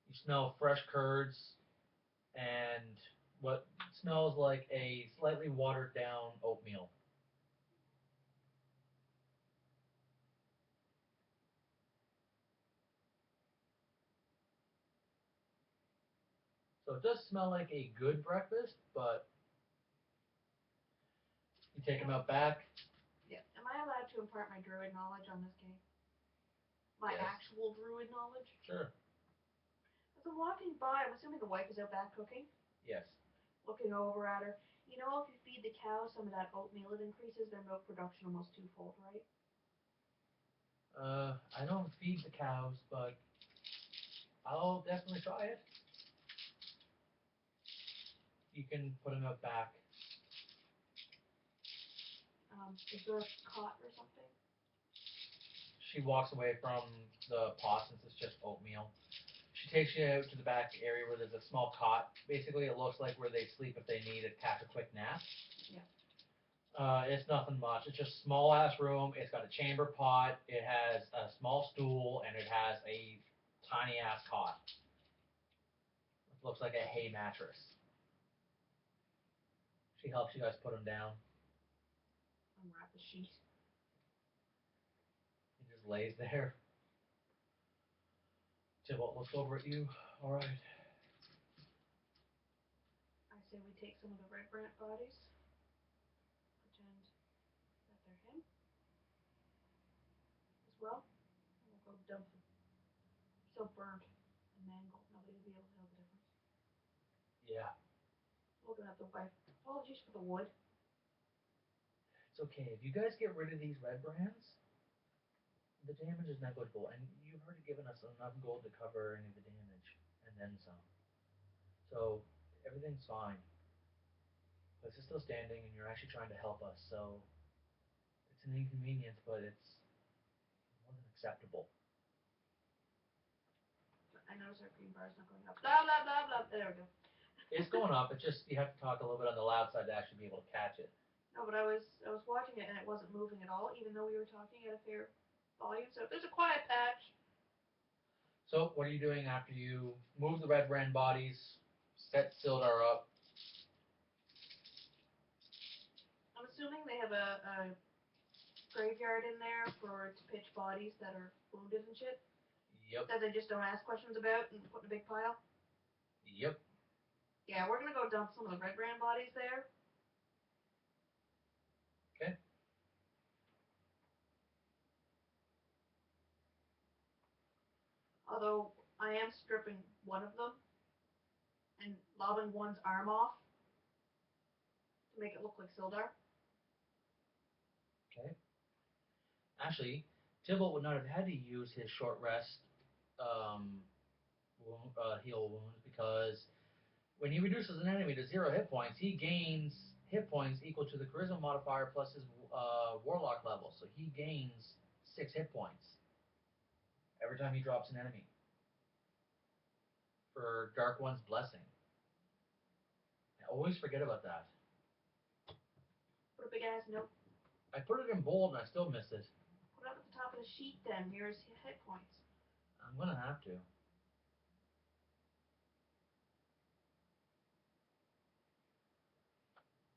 You smell fresh curds and what smells like a slightly watered down oatmeal. So it does smell like a good breakfast, but you take them out back. Yeah. Am I allowed to impart my druid knowledge on this game? My Yes. actual druid knowledge? Sure. As I'm walking by, I'm assuming the wife is out back cooking. Yes. Looking over at her. You know, if you feed the cows some of that oatmeal, it increases their milk production almost 2-fold, right? I don't feed the cows, but I'll definitely try it. You can put them out back. Is there a cot or something? She walks away from the pot since it's just oatmeal. She takes you out to the back area where there's a small cot. Basically, it looks like where they sleep if they need to catch a quick nap. Yeah. It's nothing much. It's just a small ass room. It's got a chamber pot. It has a small stool and it has a tiny ass cot. It looks like a hay mattress. She helps you guys put them down. Unwrap the sheet. He just lays there. Tybalt looks over at you. All right. I say we take some of the red brand bodies, pretend that they're him as well, and we'll go dump them. So burnt and mangled, nobody will be able to tell the difference. Yeah. We're gonna have to wipe. Apologies for the wood. It's okay. If you guys get rid of these red brands, the damage is negligible, and you've already given us enough gold to cover any of the damage, and then some. So everything's fine. Place is still standing, and you're actually trying to help us. So it's an inconvenience, but it's more than acceptable. I notice our green bar's not going up. Blah blah blah blah. There we go. It's going up. It's just you have to talk a little bit on the loud side to actually be able to catch it. No, but I was watching it and it wasn't moving at all, even though we were talking at a fair volume. So there's a quiet patch. So what are you doing after you move the red brand bodies, set Sildar up? I'm assuming they have a graveyard in there for to pitch bodies that are wounded and shit. Yep. That they just don't ask questions about and put in a big pile. Yep. Yeah, we're gonna go dump some of the red brand bodies there. Okay. Although I am stripping one of them and lobbing one's arm off to make it look like Sildar. Okay. Actually, Tybalt would not have had to use his short rest heal wounds because when he reduces an enemy to 0 hit points, he gains hit points equal to the charisma modifier plus his warlock level. So he gains 6 hit points every time he drops an enemy for Dark One's Blessing. I always forget about that. Put a big ass note. I put it in bold and I still miss it. Put it up at the top of the sheet then, near his hit points. I'm going to have to.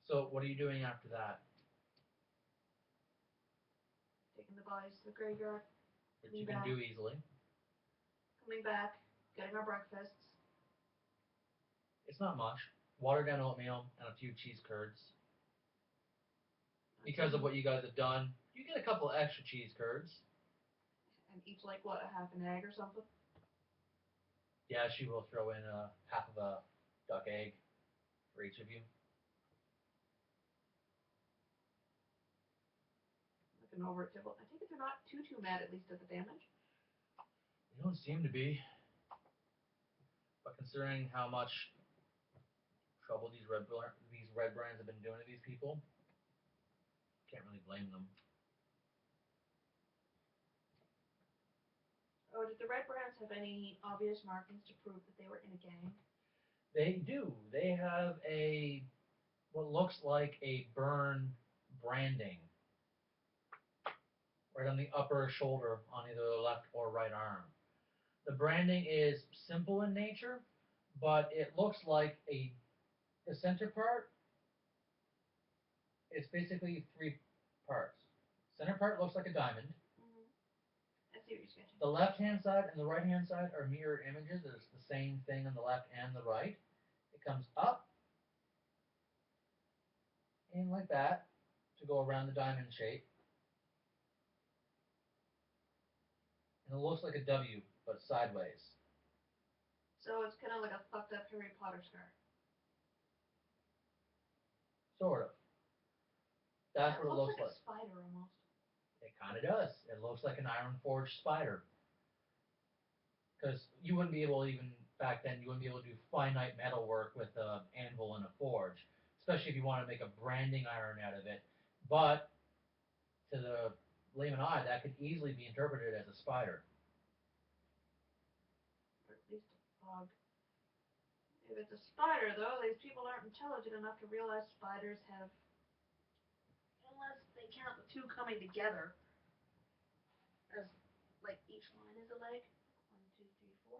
So what are you doing after that? Taking the bodies to the graveyard. Which you can do easily. Coming back, getting our breakfasts. It's not much. Watered down oatmeal and a few cheese curds. Because of what you guys have done, you get a couple of extra cheese curds. And each like what, a half an egg or something? Yeah, she will throw in half of a duck egg for each of you. Looking over at Tybalt. I think if they're not too mad at least at the damage. They don't seem to be. But considering how much trouble these red brands have been doing to these people, can't really blame them. Oh, did the red brands have any obvious markings to prove that they were in a gang? They do. They have what looks like a burn branding right on the upper shoulder on either the left or right arm. The branding is simple in nature, but it looks like the center part. It's basically 3 parts. Center part looks like a diamond. Mm-hmm. I see what you're sketching. The left-hand side and the right-hand side are mirror images. It's the same thing on the left and the right. It comes up and like that to go around the diamond shape. And it looks like a W, but sideways. So it's kind of like a fucked up Harry Potter scar. Sort of. That's what it looks like. It looks like a spider almost. It kind of does. It looks like an iron forged spider. Because you wouldn't be able to even, back then, you wouldn't be able to do finite metal work with an anvil and a forge. Especially if you want to make a branding iron out of it. But to the layman eye, that could easily be interpreted as a spider. Or at least a bug. If it's a spider, though, these people aren't intelligent enough to realize spiders have, unless they count the two coming together, as like each line is a leg. 1, 2, 3, 4.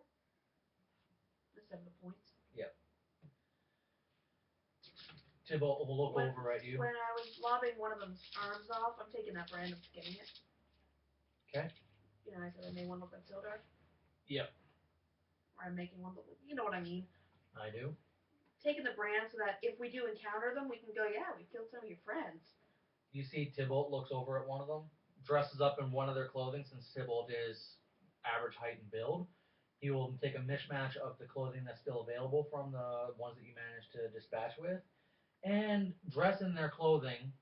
The 7 points. Yep. Tybalt will look over at you. When I was lobbing one of them's arms off, I'm taking that brand and skinning it. Okay. You know, I said I made one look like Sildar. Yep. Or I'm making one look like, you know what I mean. I do. Taking the brand so that if we do encounter them, we can go, yeah, we killed some of your friends. You see Tybalt looks over at one of them, dresses up in one of their clothing since Tybalt is average height and build. He will take a mishmash of the clothing that's still available from the ones that you managed to dispatch with, and dress in their clothing,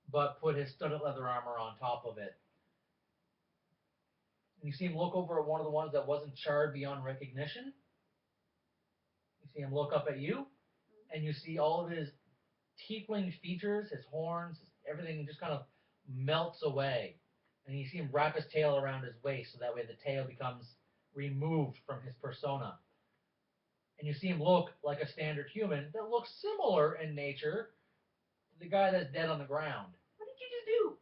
but put his studded leather armor on top of it. You see him look over at one of the ones that wasn't charred beyond recognition. You see him look up at you, and you see all of his tiefling features, his horns, everything just kind of melts away. And you see him wrap his tail around his waist so that way the tail becomes removed from his persona. And you see him look like a standard human that looks similar in nature to the guy that's dead on the ground. What did you just do?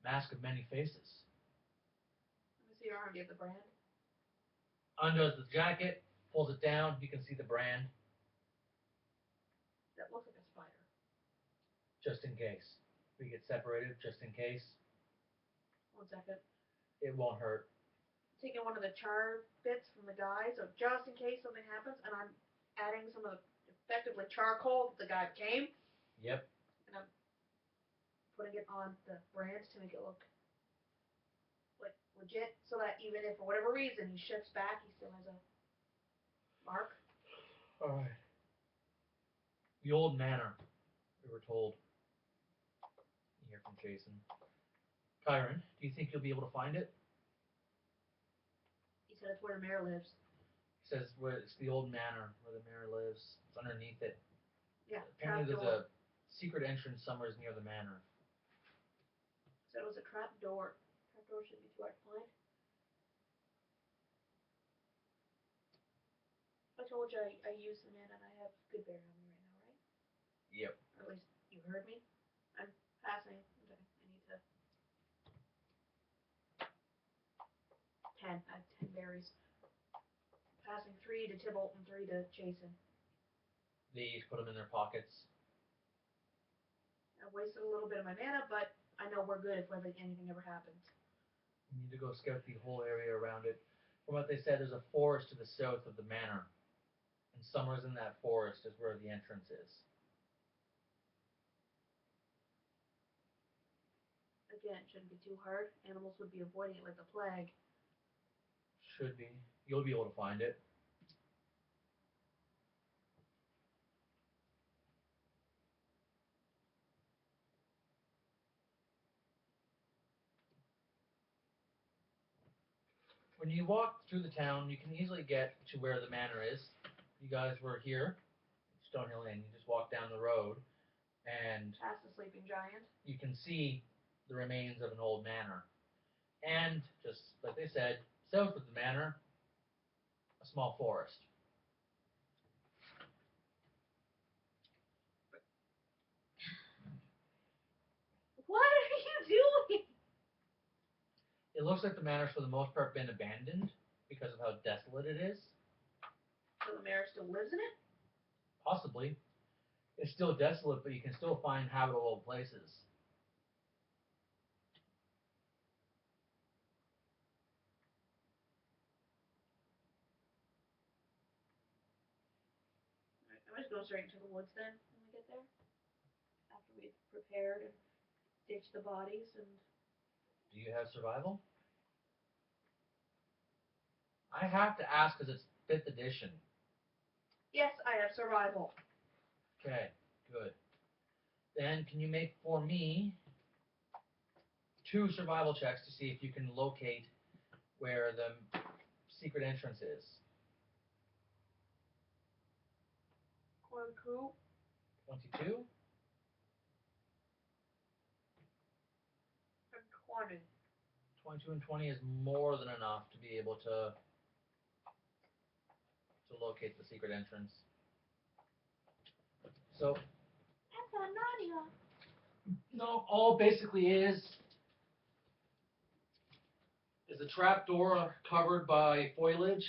Mask of many faces. Let me see your arm. Do you have the brand? Undoes the jacket, pulls it down, you can see the brand. That looks like a spider. Just in case. We get separated, just in case. 1 second. It won't hurt. Taking one of the char bits from the guy, so just in case something happens, and I'm adding some of the effectively charcoal that the guy became. Yep. And I'm putting it on the brand to make it look like legit, so that even if for whatever reason he shifts back, he still has a mark. Alright. The old manor, we were told. You hear from Jason. Kyron, do you think you'll be able to find it? He said it's where the mayor lives. He says where it's the old manor where the mayor lives. It's underneath it. Yeah. Apparently there's a secret entrance somewhere near the manor. Said it was a trap door. Trap door shouldn't be too hard to find. I told you I used the mana and I have good bear on me right now, right? Yep. Or at least you heard me. I'm passing. Okay, I need to. 10. I have 10 berries. Passing 3 to Tybalt and 3 to Jason. They each put them in their pockets. I wasted a little bit of my mana, but I know we're good if anything ever happens. You need to go scout the whole area around it. From what they said, there's a forest to the south of the manor. And somewhere in that forest is where the entrance is. Again, shouldn't be too hard. Animals would be avoiding it like the plague. Should be. You'll be able to find it. When you walk through the town, you can easily get to where the manor is. You guys were here, Stonehill Inn. You just walk down the road, and Past the sleeping giant. you can see the remains of an old manor. And, just like they said, south of the manor, a small forest. What are you doing? It looks like the manor's for the most part been abandoned because of how desolate it is. So the mayor still lives in it? Possibly. It's still desolate, but you can still find habitable places. Alright, I'm just going straight into the woods then when we get there. After we've prepared and ditched the bodies and... Do you have survival? I have to ask because it's 5th edition. Yes, I have survival. Okay, good. Then can you make for me 2 survival checks to see if you can locate where the secret entrance is? Corn coup. 22? And 20. 22 and 20 is more than enough to be able to locate the secret entrance. So, That's a Nadia. no, all it basically is a trapdoor covered by foliage,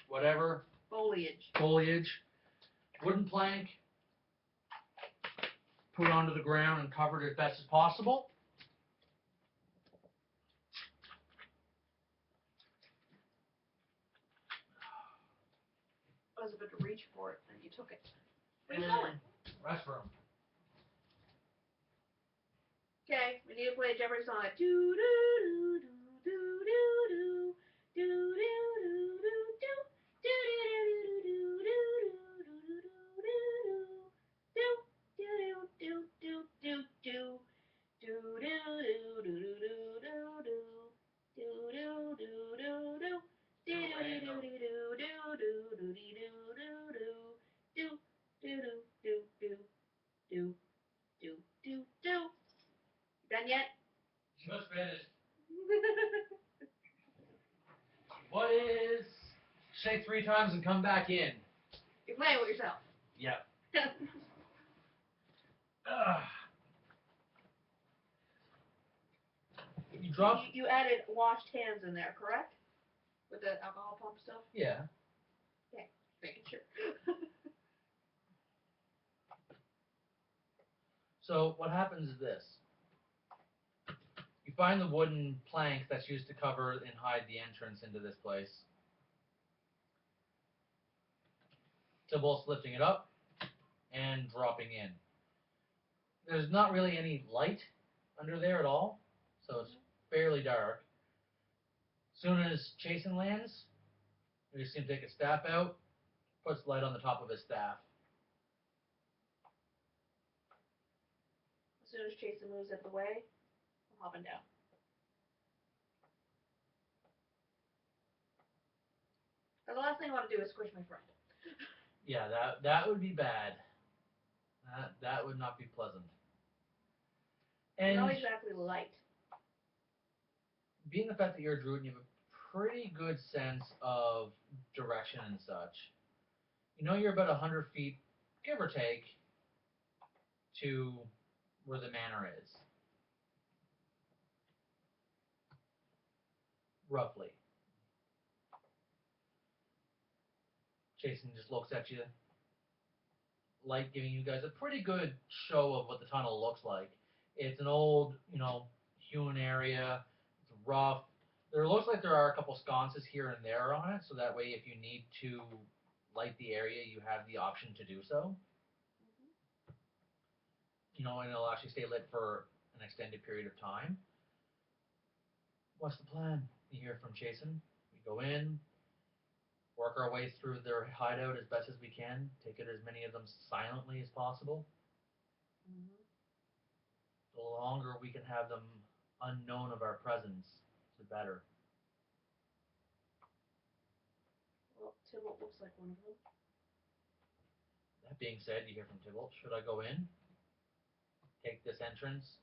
whatever, Foliage. foliage, wooden plank, put it onto the ground and covered it as best as possible. I was about to reach for it, and you took it. Where are you going? Restroom. Okay, we need to play a Jeopardy song. Like, doo doo doo doo doo doo doo doo doo Done yet? Just finished. What is shake 3 times and come back in? You're playing with yourself. Yep. You dropped. You added washed hands in there, correct? With the alcohol pump stuff? Yeah. Okay, making sure. So what happens is this. You find the wooden plank that's used to cover and hide the entrance into this place. Tybalt's lifting it up and dropping in. There's not really any light under there at all, so it's fairly dark. Soon as Chasen lands, you see him take his staff out, puts light on the top of his staff. As soon as Chasen moves out of the way, I'm hopping down. And the last thing I want to do is squish my friend. Yeah, that would be bad. That would not be pleasant. And not exactly light. Being the fact that you're a druid, you have a pretty good sense of direction and such. You know you're about 100 feet, give or take, to where the manor is. Roughly. Jason just looks at you, light giving you guys a pretty good show of what the tunnel looks like. It's an old, hewn area. It's rough. There looks like there are a couple sconces here and there on it, so that way if you need to light the area, you have the option to do so. And it'll actually stay lit for an extended period of time. What's the plan? You hear from Jason. We go in, work our way through their hideout as best as we can, take it as many of them silently as possible. The longer we can have them unknown of our presence, the better. Well, Tybalt looks like one of them. That being said, you hear from Tybalt, should I go in? Take this entrance?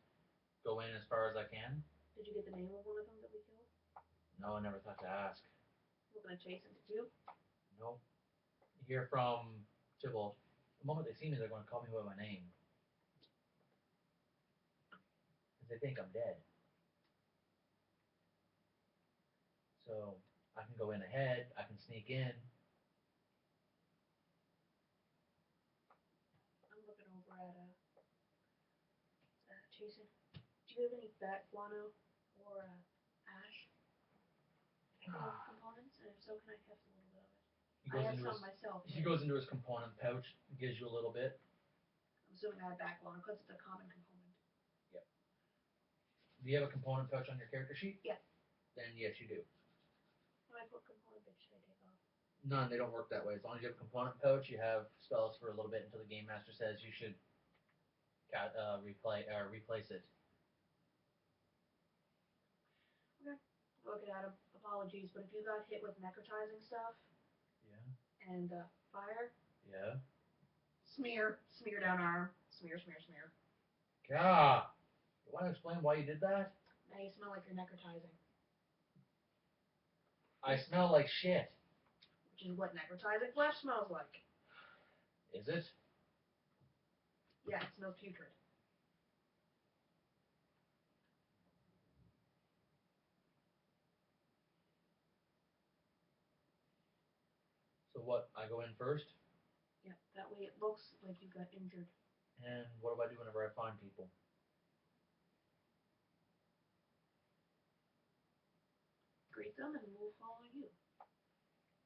Go in as far as I can? Did you get the name of one of them that we killed? No, I never thought to ask. Looking at Jason, did you? No. You hear from Tybalt, the moment they see me, they're going to call me by my name. Because they think I'm dead. So I can go in ahead, I can sneak in. I'm looking over at Jason. Do you have any bat guano or ash components? And if so, can I have a little bit of it? I have some myself. He goes into his component pouch, gives you a little bit. I'm assuming I have bat guano because it's a common component. Yep. Do you have a component pouch on your character sheet? Yeah. Then yes, you do. When I put component bit, should I take off? None, they don't work that way. As long as you have a component pouch, you have spells for a little bit until the game master says you should replace it. Okay. Looking at him. Apologies, but if you got hit with necrotizing stuff. Yeah. And fire. Yeah. Smear down arm. Smear. God. You want to explain why you did that? Now you smell like you're necrotizing. I smell like shit. Which is what necrotizing flesh smells like. Is it? Yeah, it smells putrid. So what? I go in first? Yep, that way it looks like you got injured. And what do I do whenever I find people? Greet them and we'll follow you.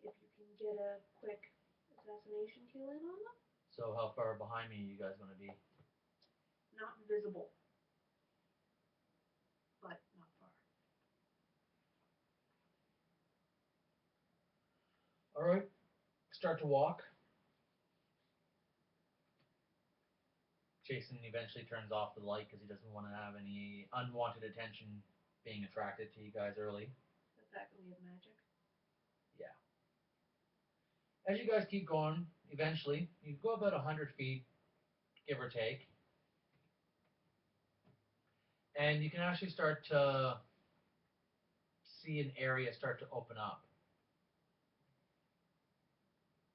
If you can get a quick assassination kill in on them. So how far behind me are you guys going to be? Not visible. But not far. Alright, start to walk. Jason eventually turns off the light because he doesn't want to have any unwanted attention being attracted to you guys early. The fact that we have magic. Yeah. As you guys keep going, eventually, you go about 100 feet, give or take, and you can actually start to see an area start to open up.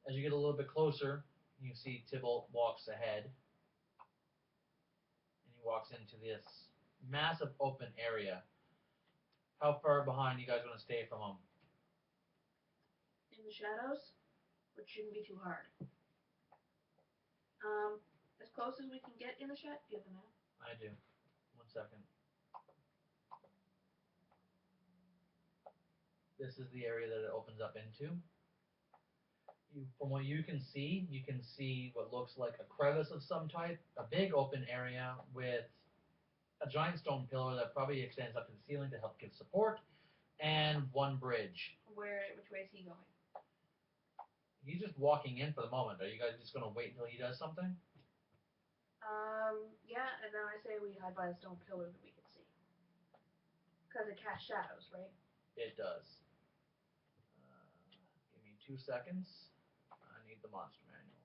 As you get a little bit closer, you see Tybalt walks ahead, and he walks into this massive open area. How far behind you guys want to stay from him? In the shadows, which shouldn't be too hard. As close as we can get in the shadow. Do you have the map? I do. 1 second. This is the area that it opens up into. From what you can see what looks like a crevice of some type, a big open area with a giant stone pillar that probably extends up to the ceiling to help give support, and one bridge. Which way is he going? He's just walking in for the moment. Are you guys just going to wait until he does something? Yeah, and then I say we hide by the stone pillar that we can see. Because it casts shadows, right? It does. Give me 2 seconds. I need the monster manual.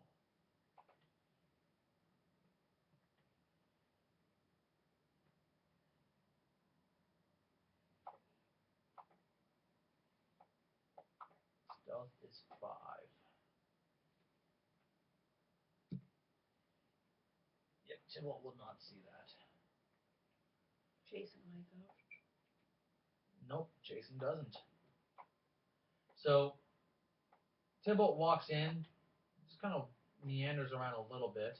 Stealth is 5. Yep, Tybalt will not see that. Jason might though. Nope, Jason doesn't. So, Tybalt walks in, just kind of meanders around a little bit.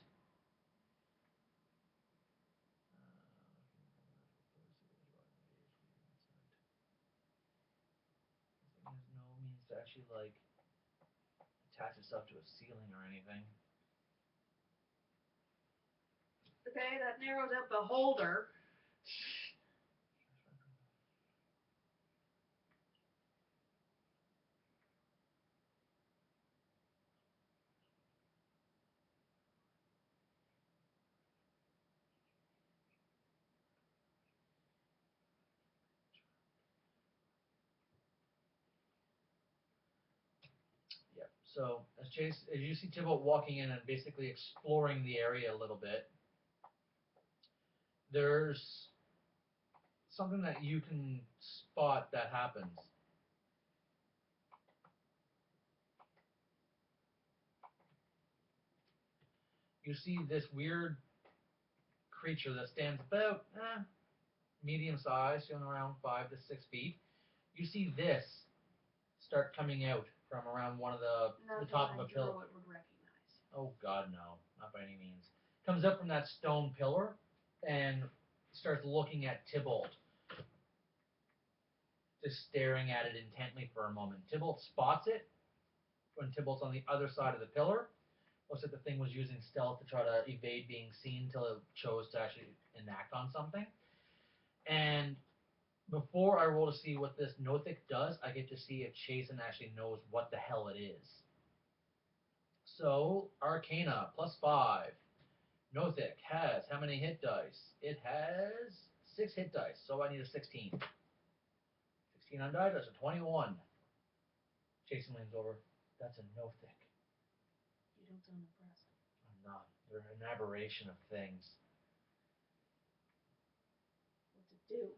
There's no means to actually, like, attach itself to a ceiling or anything. Okay, that narrows out the holder. Yep. So as you see Tybalt walking in and basically exploring the area a little bit, there's something that you can spot that happens. You see this weird creature that stands about medium size, around 5 to 6 feet. You see this start coming out from around one of the top of a pillar. Would recognize. Oh God, no, not by any means. Comes up from that stone pillar and starts looking at Tybalt, just staring at it intently for a moment. Tybalt spots it when Tybalt's on the other side of the pillar. Looks like the thing was using stealth to try to evade being seen until it chose to actually enact on something. And before I roll to see what this Nothic does, I get to see if Chasen actually knows what the hell it is. So, Arcana, +5. Nothic has how many hit dice? It has 6 hit dice, so I need a 16. 16 undied, that's a 21. Jason leans over. That's a Nothic. You don't sound impressed. I'm not. They're an aberration of things. What's it do?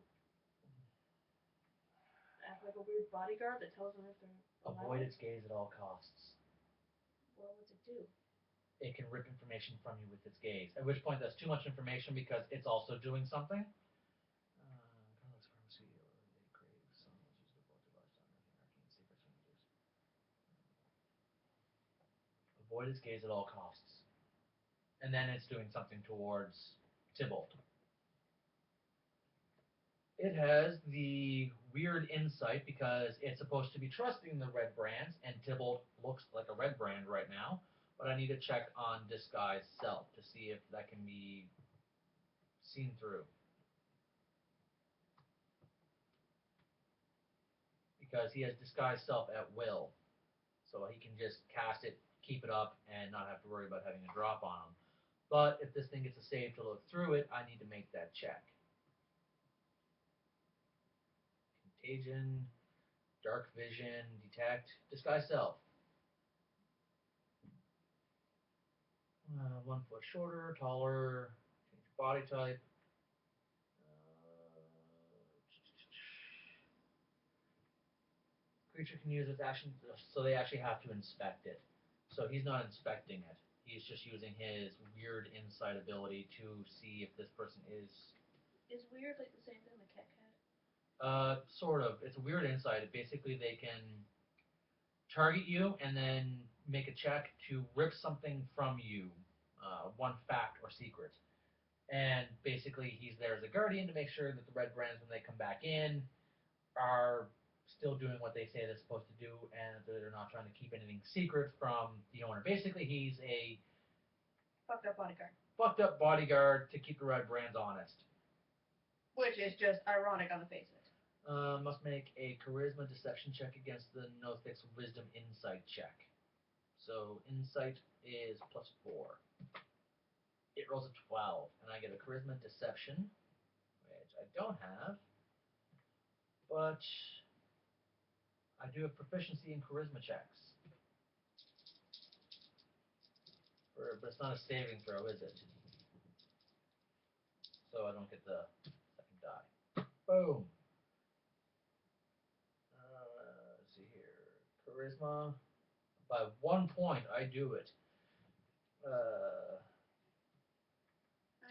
Act like a weird bodyguard that tells them if they're allowed? Avoid its gaze at all costs. Well, what's it do? It can rip information from you with its gaze. At which point, that's too much information because it's also doing something. Colorless pharmacy or they crave some which is devoted to lifestyle, arcane secrets. avoid its gaze at all costs. And then it's doing something towards Tybalt. It has the weird insight because it's supposed to be trusting the red brands, and Tybalt looks like a red brand right now. But I need to check on disguise self to see if that can be seen through. Because he has disguise self at will. So he can just cast it, keep it up, and not have to worry about having a drop on him. But if this thing gets a save to look through it, I need to make that check. Contagion, dark vision, detect, disguise self. 1 foot shorter, taller, change body type. Creature can use its action, so they actually have to inspect it. So he's not inspecting it. He's just using his weird insight ability to see if this person is. Is weird like the same thing the cat had? Sort of. It's a weird insight. Basically, they can target you and then make a check to rip something from you, one fact or secret. And basically, he's there as a guardian to make sure that the red brands, when they come back in, are still doing what they say they're supposed to do, and they're not trying to keep anything secret from the owner. Basically, he's a Fucked up bodyguard. fucked up bodyguard to keep the red brands honest. Which is just ironic on the face of it. Must make a charisma deception check against the Nothic's wisdom insight check. So insight is +4. It rolls a 12, and I get a charisma deception, which I don't have, but I do have proficiency in charisma checks. But it's not a saving throw, is it? So I don't get the second die. Boom. Let's see here. Charisma. By 1 point, I do it. I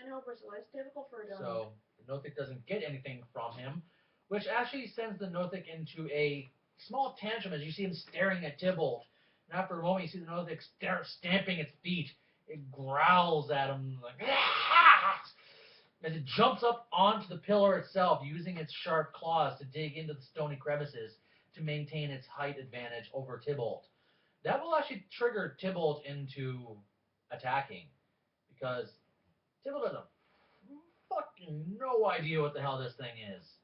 know, Bristle, it's difficult for a dog. So the Nothic doesn't get anything from him, which actually sends the Nothic into a small tantrum as you see him staring at Tybalt. And after a moment, you see the Nothic stamping its feet. It growls at him like, "Ah!" As it jumps up onto the pillar itself, using its sharp claws to dig into the stony crevices to maintain its height advantage over Tybalt. That will actually trigger Tybalt into attacking, because Tybalt has a fucking no idea what the hell this thing is.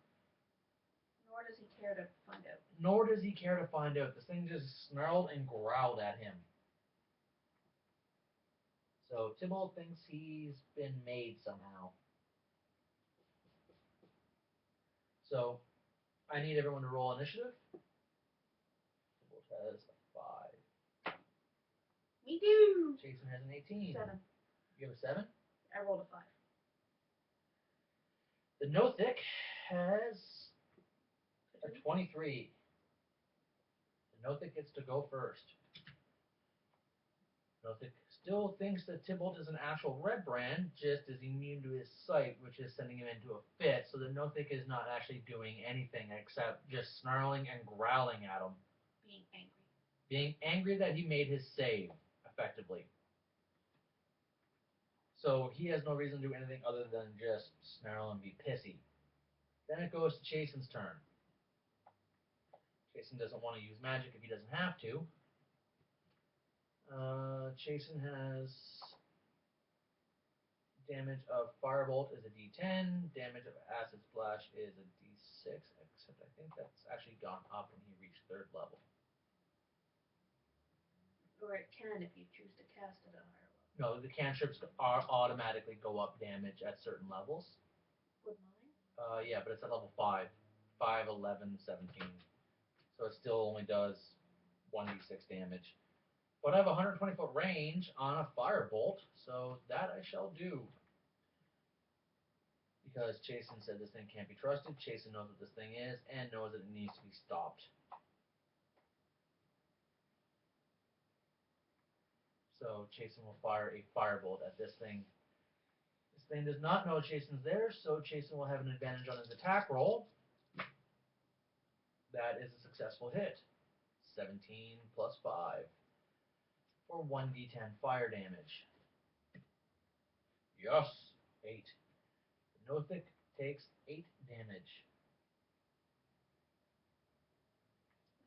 Nor does he care to find out. Nor does he care to find out. This thing just snarled and growled at him. So Tybalt thinks he's been made somehow. So I need everyone to roll initiative. Tybalt has a 5. Me too. Jason has an 18. 7. You have a 7? I rolled a 5. The Nothic has a 23. The Nothic gets to go first. Nothic still thinks that Tybalt is an actual red brand, just as immune to his sight, which is sending him into a fit, so the Nothic is not actually doing anything except just snarling and growling at him. Being angry. Being angry that he made his save, effectively. So he has no reason to do anything other than just snarl and be pissy. Then it goes to Chasen's turn. Chasen doesn't want to use magic if he doesn't have to. Chasen has damage of Firebolt is a D10, damage of Acid Splash is a D6, except I think that's actually gone up when he reached 3rd level. Or it can if you choose to cast it at a higher level. No, the cantrips are automatically go up damage at certain levels. Would mine? Yeah, but it's at level 5. 5, 11, 17. So it still only does 1d6 damage. But I have 120-foot range on a Firebolt, so that I shall do. Because Chasen said this thing can't be trusted, Chasen knows what this thing is, and knows that it needs to be stopped. So Chasen will fire a Firebolt at this thing. This thing does not know Chasen's there, so Chasen will have an advantage on his attack roll. That is a successful hit. 17 plus 5. for 1d10 fire damage. Yes, 8. The Nothic takes 8 damage.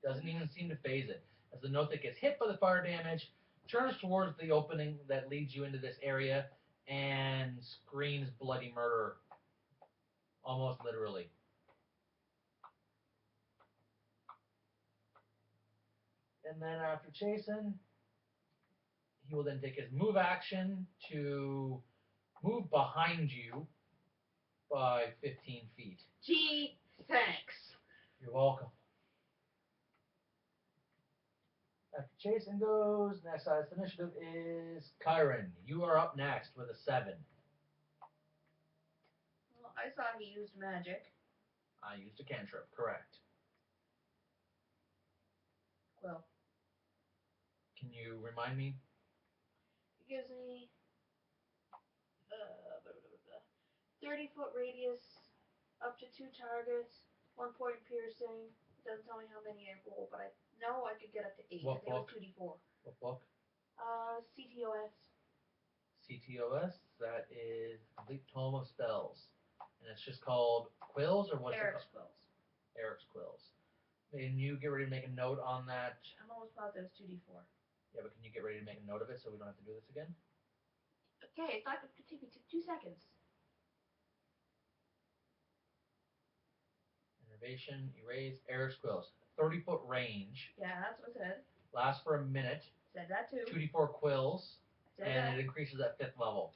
Doesn't even seem to phase it. As the Nothic gets hit by the fire damage, turns towards the opening that leads you into this area and screams bloody murder. Almost literally. And then after Chasen, he will then take his move action to move behind you by 15 feet. Gee, thanks. You're welcome. After Chasen goes, next highest initiative is Kyron. You are up next with a 7. Well, I saw he used magic. I used a cantrip, correct. Well, Can you remind me? it gives me 30-foot radius, up to 2 targets, 1 point piercing. It doesn't tell me how many I roll, but I know I could get up to 8. What I think book? it was 2d4. What book? CTOS. CTOS. That is Complete Tome of Spells. And it's just called Quills, or what's Eric's it called? Quills. Eric's Quills. And you get ready to make a note on that. I'm almost positive it's 2d4. Yeah, but can you get ready to make a note of it so we don't have to do this again? Okay, it's not going to take me 2 seconds. Innovation, erase, Eric's Quills. 30-foot range. Yeah, that's what I said. Lasts for a minute. Said that too. 2d4 quills. Said And that. it increases at 5th level.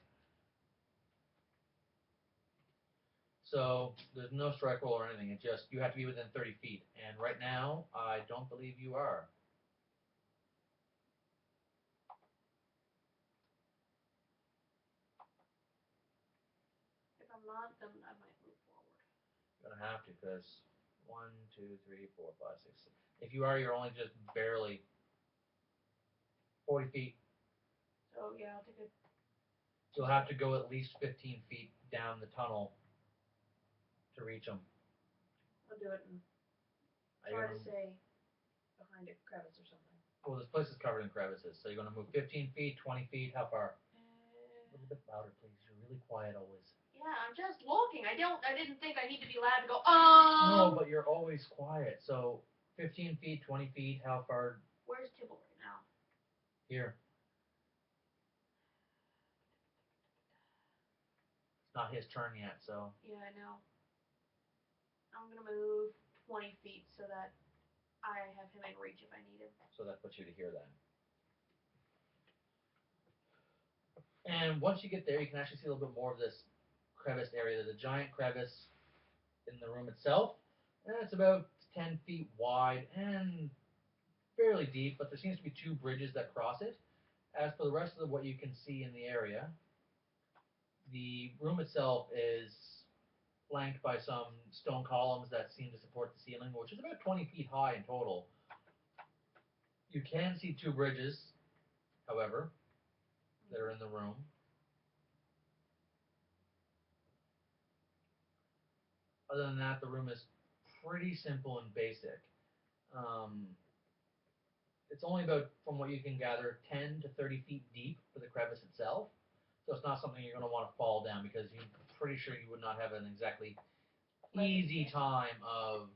So there's no strike roll or anything. It just, you have to be within 30 feet. And right now, I don't believe you are. If I'm not, then I might move forward. You're going to have to, because 1, 2, 3, 4, 5, 6, 7. If you are, you're only just barely 40 feet. So yeah, I'll take it. You'll have to go at least 15 feet down the tunnel to reach them. I'll do it and try to stay behind a crevice or something. Well, this place is covered in crevices, so you're going to move 15 feet, 20 feet. How far? A little bit louder, please. You're really quiet always. Yeah, I'm just looking. I didn't think I need to be loud to go, No, but you're always quiet. So 15 feet, 20 feet, how far? Where's Tibble right now? Here. It's not his turn yet, so. Yeah, I know. I'm going to move 20 feet so that I have him in reach if I need him. So that puts you to here then. And once you get there, you can actually see a little bit more of this crevice area. There's a giant crevice in the room itself, and it's about 10 feet wide and fairly deep, but there seems to be 2 bridges that cross it. As for the rest of what you can see in the area, the room itself is flanked by some stone columns that seem to support the ceiling, which is about 20 feet high in total. You can see 2 bridges, however, that are in the room. Other than that, the room is pretty simple and basic. It's only about, from what you can gather, 10 to 30 feet deep for the crevice itself. So it's not something you're going to want to fall down, because you're pretty sure you would not have an exactly easy time of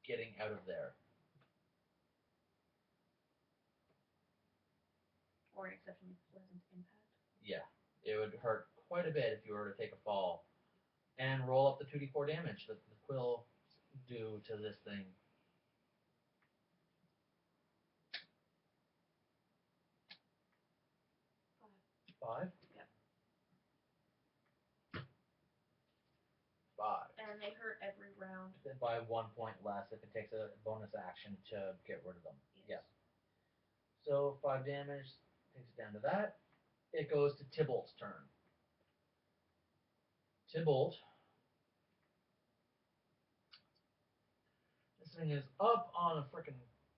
getting out of there. Or an exceptionally pleasant impact. Yeah, it would hurt quite a bit if you were to take a fall. And roll up the 2d4 damage that the quill do to this thing. 5? Yep. 5. And they hurt every round. By 1 point less if it takes a bonus action to get rid of them. Yes. Yeah. So 5 damage takes it down to that. It goes to Tybalt's turn. Tybalt. This thing is up on a freaking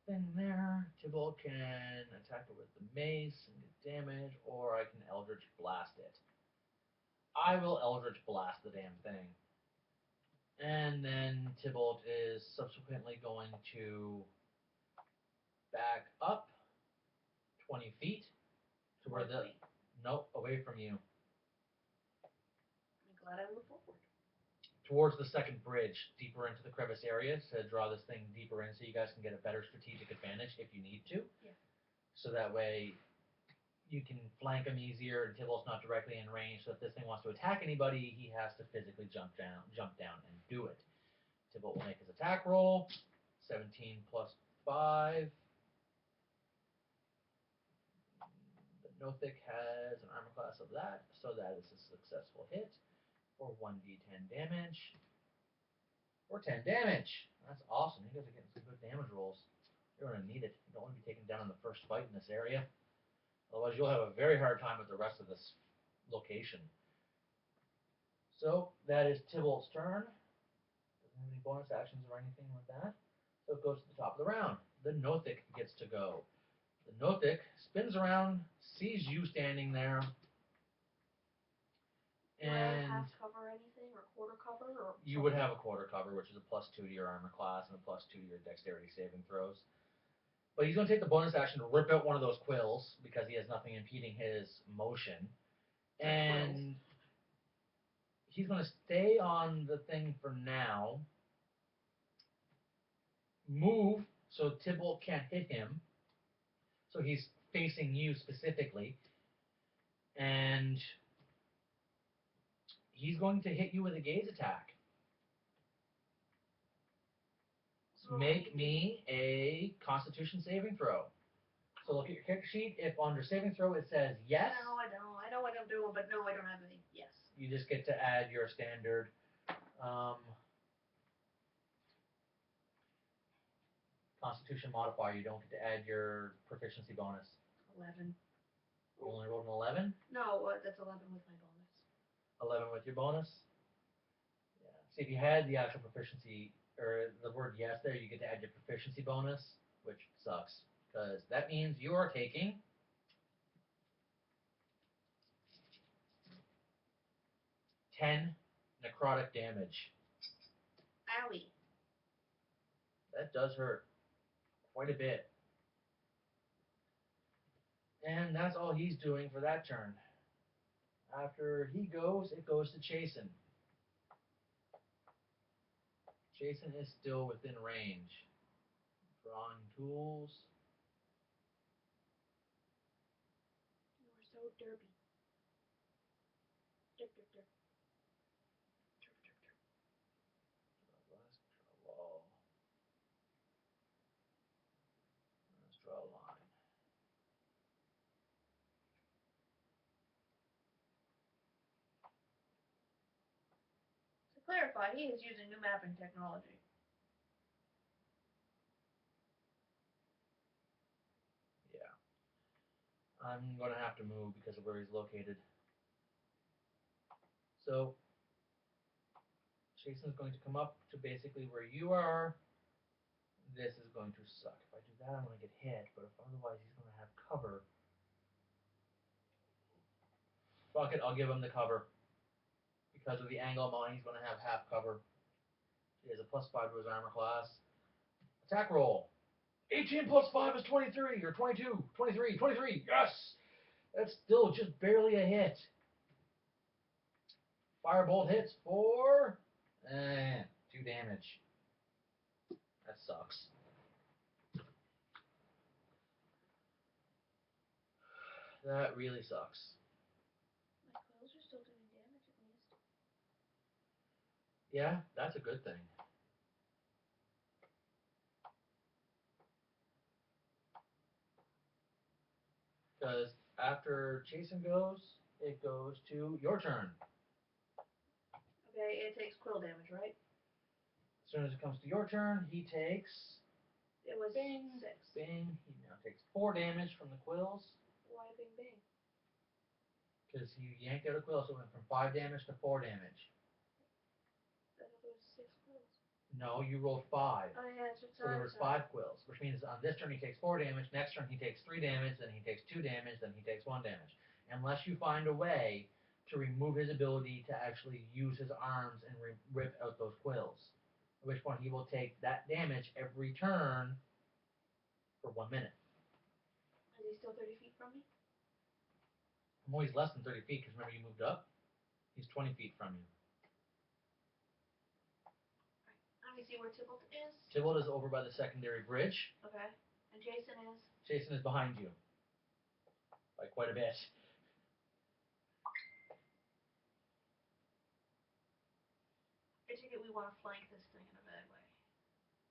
thing there. Tybalt can attack it with the mace and get damage, or I can Eldritch Blast it. I will Eldritch Blast the damn thing. And then Tybalt is subsequently going to back up 20 feet To where Towards me. Nope, away from you. I'm glad I moved forward. Towards the second bridge, deeper into the crevice area to draw this thing deeper in so you guys can get a better strategic advantage if you need to. Yeah. So that way you can flank him easier and Tybalt's not directly in range, so if this thing wants to attack anybody, he has to physically jump down and do it. Tybalt will make his attack roll. 17 plus 5. The Nothic has an armor class of that, so that is a successful hit for 1d10 damage. For 10 damage. That's awesome. You guys are getting some good damage rolls. You're going to need it. You don't want to be taken down in the first fight in this area. Otherwise, you'll have a very hard time with the rest of this location. So, that is Tybalt's turn. Doesn't have any bonus actions or anything like that. So it goes to the top of the round. The Nothic gets to go. The Nothic spins around, sees you standing there, Do I and have cover or anything, or quarter cover, or you would have a quarter cover, which is a +2 to your armor class and a +2 to your dexterity saving throws. But he's going to take the bonus action to rip out one of those quills because he has nothing impeding his motion. And he's going to stay on the thing for now. Move so Tybalt can't hit him. So he's facing you specifically. And he's going to hit you with a gaze attack. Make me a Constitution saving throw. So look at your character sheet. If under saving throw it says yes, No, I don't. I know what I'm doing, but no, I don't have any yes. you just get to add your standard Constitution modifier. You don't get to add your proficiency bonus. 11. You only rolled an 11? No, that's 11 with my bonus. 11 with your bonus? Yeah. See, if you had the actual proficiency, or the word yes there, you get to add your proficiency bonus, which sucks. Because that means you are taking 10 necrotic damage. Owie. That does hurt quite a bit. And that's all he's doing for that turn. After he goes, it goes to Chasen. Chasen is still within range. Drawing tools. You are so derpy. Derp, derp, derp. Derp, derp, derp. Let's draw a wall. Let's draw a line. To clarify, he is using new mapping technology. Yeah. I'm going to have to move because of where he's located. So, Jason's going to come up to basically where you are. This is going to suck. If I do that, I'm going to get hit, but if otherwise he's going to have cover. Fuck it, I'll give him the cover. Because of the angle I'm on, he's going to have half cover. He has a +5 to his armor class. Attack roll. 18 plus 5 is 23, or 22, 23, 23. Yes! That's still just barely a hit. Firebolt hits for 2 damage. That sucks. That really sucks. My quills are still doing damage at least. Yeah, that's a good thing. Because after Jason goes, it goes to your turn. Okay, it takes quill damage, right? As soon as it comes to your turn, he takes... It was Bing, 6. bing. He now takes 4 damage from the quills. Why bing bing? Because he yanked out a quill, so it went from 5 damage to 4 damage. I thought there was 6 quills. No, you rolled 5. Oh yeah, it's just So there was 5 quills, which means on this turn he takes 4 damage, next turn he takes 3 damage, then he takes 2 damage, then he takes 1 damage. Unless you find a way to remove his ability to actually use his arms and rip out those quills. At which point he will take that damage every turn for 1 minute. Is he still 30 feet from me? Well, he's less than 30 feet because remember you moved up? He's 20 feet from you. Let me see where Tybalt is. Tybalt is over by the secondary bridge. Okay. And Jason is? Jason is behind you. By quite a bit. I take it we want to flank this thing in a bad way.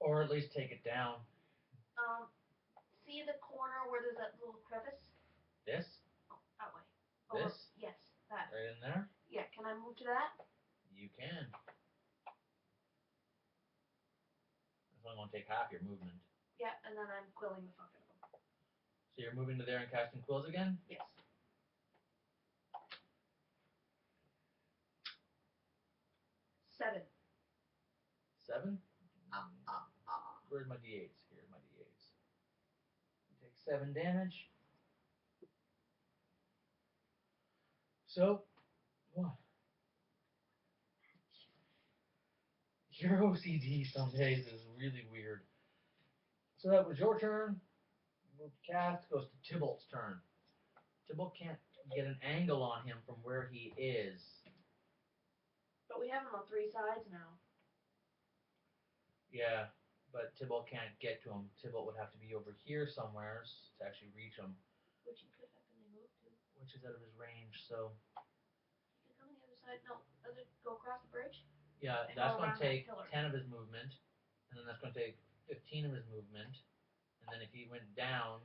Or at least take it down. See the corner where there's that little crevice? This? Oh, that way. This? Yes, that. Right in there? Yeah, can I move to that? You can. That's only going to take half your movement. Yeah, and then I'm quilling the fuck out of them. So you're moving to there and casting quills again? Yes. Seven. Where's my d8s? Here's my d8s. You take 7 damage. So, what? Your OCD some days is really weird. So that was your turn. Move to cast, goes to Tybalt's turn. Tybalt can't get an angle on him from where he is. But we have him on 3 sides now. Yeah, but Tybalt can't get to him. Tybalt would have to be over here somewhere to actually reach him. Which he could happily move to. Which is out of his range, so. He can come on the other side. No, does it go across the bridge? Yeah, that's going to take 10 of his movement, and then that's going to take 15 of his movement, and then if he went down,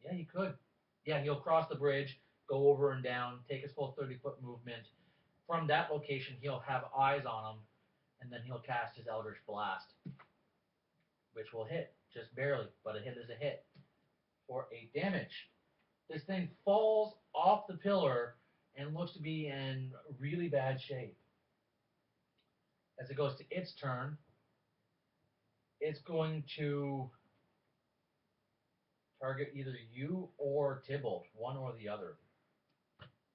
yeah, he could. Yeah, he'll cross the bridge, go over and down, take his full 30-foot movement. From that location, he'll have eyes on him, and then he'll cast his Eldritch Blast, which will hit, just barely, but a hit is a hit, for 8 damage. This thing falls off the pillar and looks to be in really bad shape. As it goes to its turn, it's going to target either you or Tybalt, one or the other.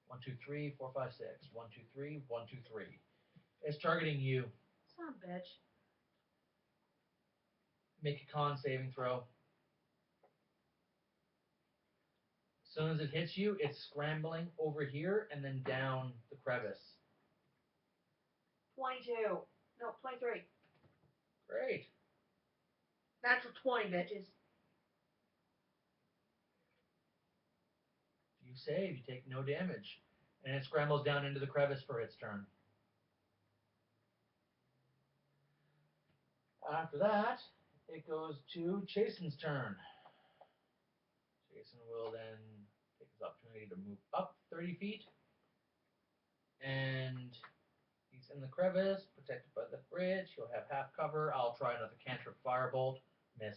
1, 2, 3, 4, 5, 6. 1, 2, 3, 1, 2, 3. It's targeting you. Son of a bitch. Make a con saving throw. As soon as it hits you, it's scrambling over here and then down the crevice. 22. No, 23. Great. Natural 20, bitches. You save, you take no damage. And it scrambles down into the crevice for its turn. After that, it goes to Jason's turn. Jason will then take his opportunity to move up 30 feet. And he's in the crevice, protected by the bridge. He'll have half cover. I'll try another cantrip firebolt. Miss.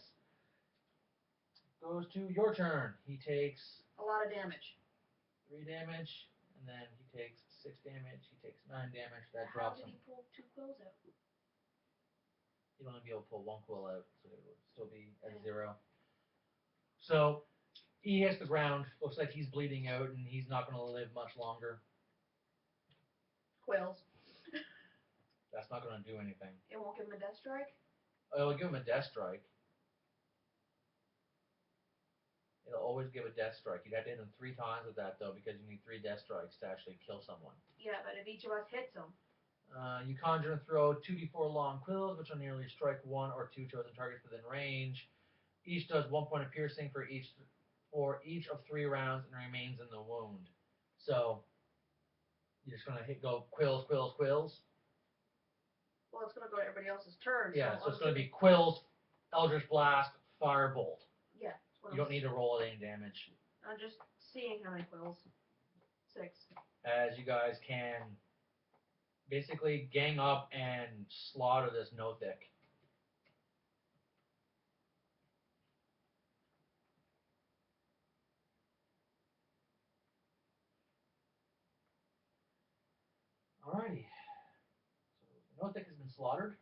Goes to your turn. He takes a lot of damage. 3 damage, and then he takes 6 damage. He takes 9 damage. That drops him. How did he pull 2 quills out? He'd only be able to pull 1 quill out, so it would still be at 0. So he hits the ground. Looks like he's bleeding out, and he's not going to live much longer. Quills. That's not going to do anything. It won't give him a death strike? It'll give him a death strike. It'll always give a death strike. You'd have to hit him 3 times with that, though, because you need 3 death strikes to actually kill someone. Yeah, but if each of us hits him. You conjure and throw 2d4 long quills, which will nearly strike 1 or 2 chosen targets within range. Each does 1 point of piercing for each of 3 rounds and remains in the wound. So you're just gonna go quills, quills, quills. Well, it's gonna go to everybody else's turn. Yeah, so it's gonna be quills, Eldritch Blast, Firebolt. Yeah. You don't need to roll any damage. I'm just seeing how many quills. 6. As you guys can basically gang up and slaughter this Nothic. Alrighty. So Nothic has been slaughtered.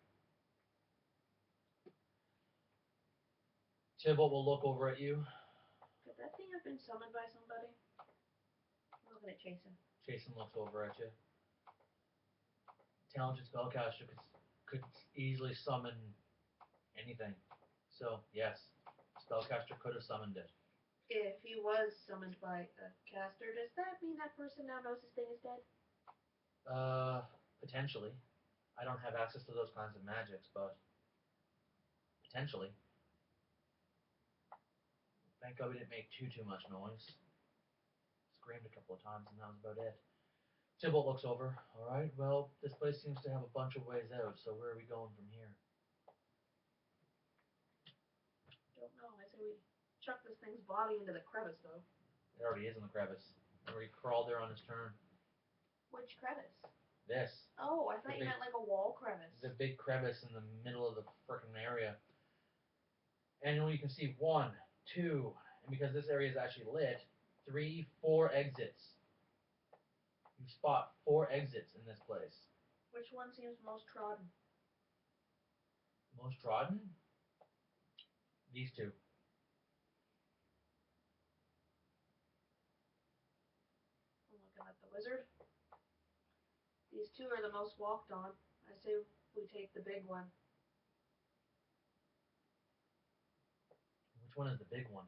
Tybalt will look over at you. Could that thing have been summoned by somebody? I'm looking at Jason. Jason looks over at you. Talented spellcaster could easily summon anything. So, yes, spellcaster could have summoned it. If he was summoned by a caster, does that mean that person now knows his thing is dead? Potentially. I don't have access to those kinds of magics, but potentially. Thank God we didn't make too much noise. Screamed a couple of times and that was about it. Tybalt looks over. Alright, well, this place seems to have a bunch of ways out, so where are we going from here? Don't know. I say we chuck this thing's body into the crevice, though. It already is in the crevice. It already crawled there on his turn. Which crevice? This. Oh, I thought you meant like a wall crevice. The big crevice in the middle of the frickin' area. And you can see 1, 2, and because this area is actually lit, 3, 4 exits. You spot 4 exits in this place. Which one seems most trodden? Most trodden? These 2. I'm looking at the wizard. These 2 are the most walked on. I say we take the big one. Which one is the big one?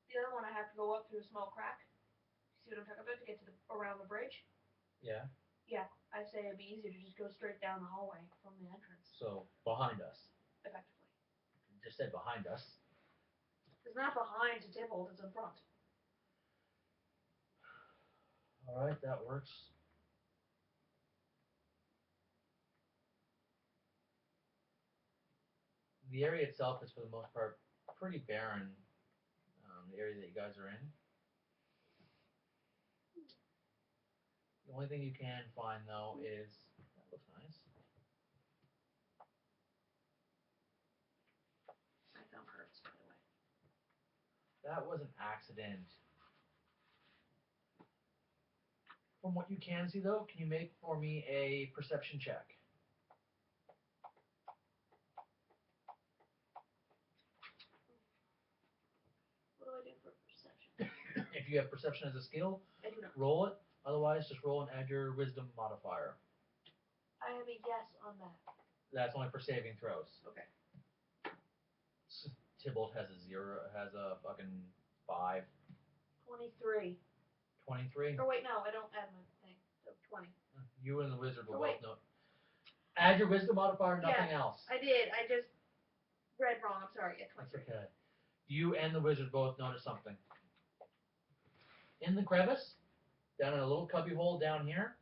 The other one I have to go up through a small crack. See what I'm talking about to get to around the bridge? Yeah. Yeah, I say it'd be easier to just go straight down the hallway from the entrance. So, behind us. Effectively. You just said behind us. It's not behind Tybalt, it's in front. Alright, that works. The area itself is, for the most part, pretty barren. The area that you guys are in. The only thing you can find, though, is... That looks nice. My thumb hurts, by the way. That was an accident. From what you can see, though, can you make for me a perception check? What do I do for perception? If you have perception as a skill, I do not. roll it. Otherwise, just roll and add your wisdom modifier. I have a yes on that. That's only for saving throws. Okay. Tybalt has a fucking 5. 23. 23? Or wait, no, I don't add my thing. So 20. You and the wizard will wait. both know. Add your wisdom modifier, nothing else. I did. I just read wrong. I'm sorry. At 23. That's okay. You and the wizard both notice something. In the crevice, down in a little cubby hole down here,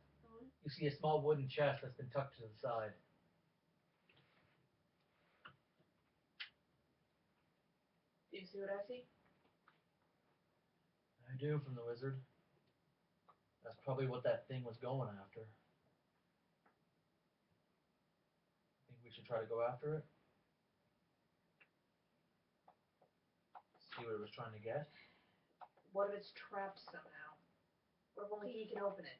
you see a small wooden chest that's been tucked to the side. Do you see what I see? I do, from the wizard. That's probably what that thing was going after. Think we should try to go after it? See what it was trying to get? What if it's trapped somehow? What if only he can open it?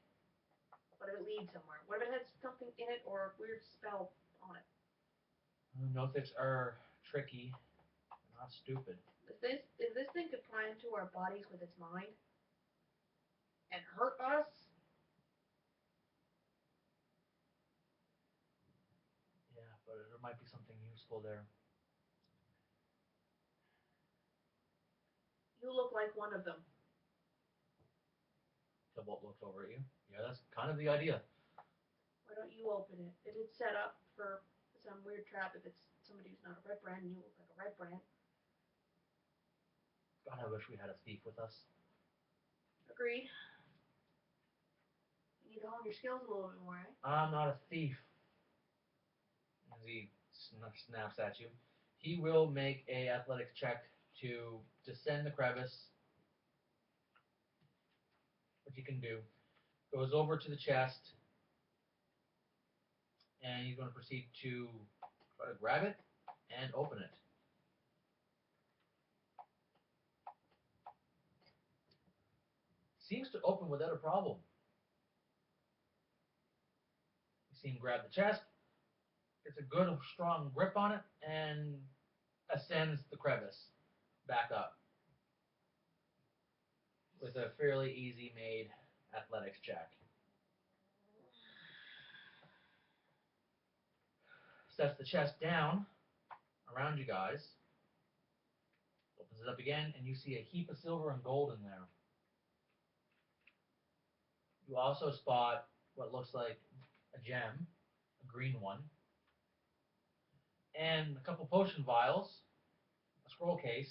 What if it leads somewhere? What if it has something in it or a weird spell on it? Nothics are tricky. They're not stupid. Is this thing could pry into our bodies with its mind and hurt us? Yeah, but there might be something useful there. You look like one of them. Tybalt looks over at you. Yeah, that's kind of the idea. Why don't you open it? It is set up for some weird trap if it's somebody who's not a red brand and you look like a red brand. God, I wish we had a thief with us. Agreed. You need to hone your skills a little bit more, eh? I'm not a thief. As he snaps at you. He will make a athletics check to descend the crevice, which he can do. Goes over to the chest, and he's going to proceed to try to grab it and open it. Seems to open without a problem. You see him grab the chest, gets a good strong grip on it, and ascends the crevice back up with a fairly easy made athletics check. Sets the chest down around you guys. Opens it up again, and you see a heap of silver and gold in there. You also spot what looks like a gem, a green one, and a couple potion vials, a scroll case,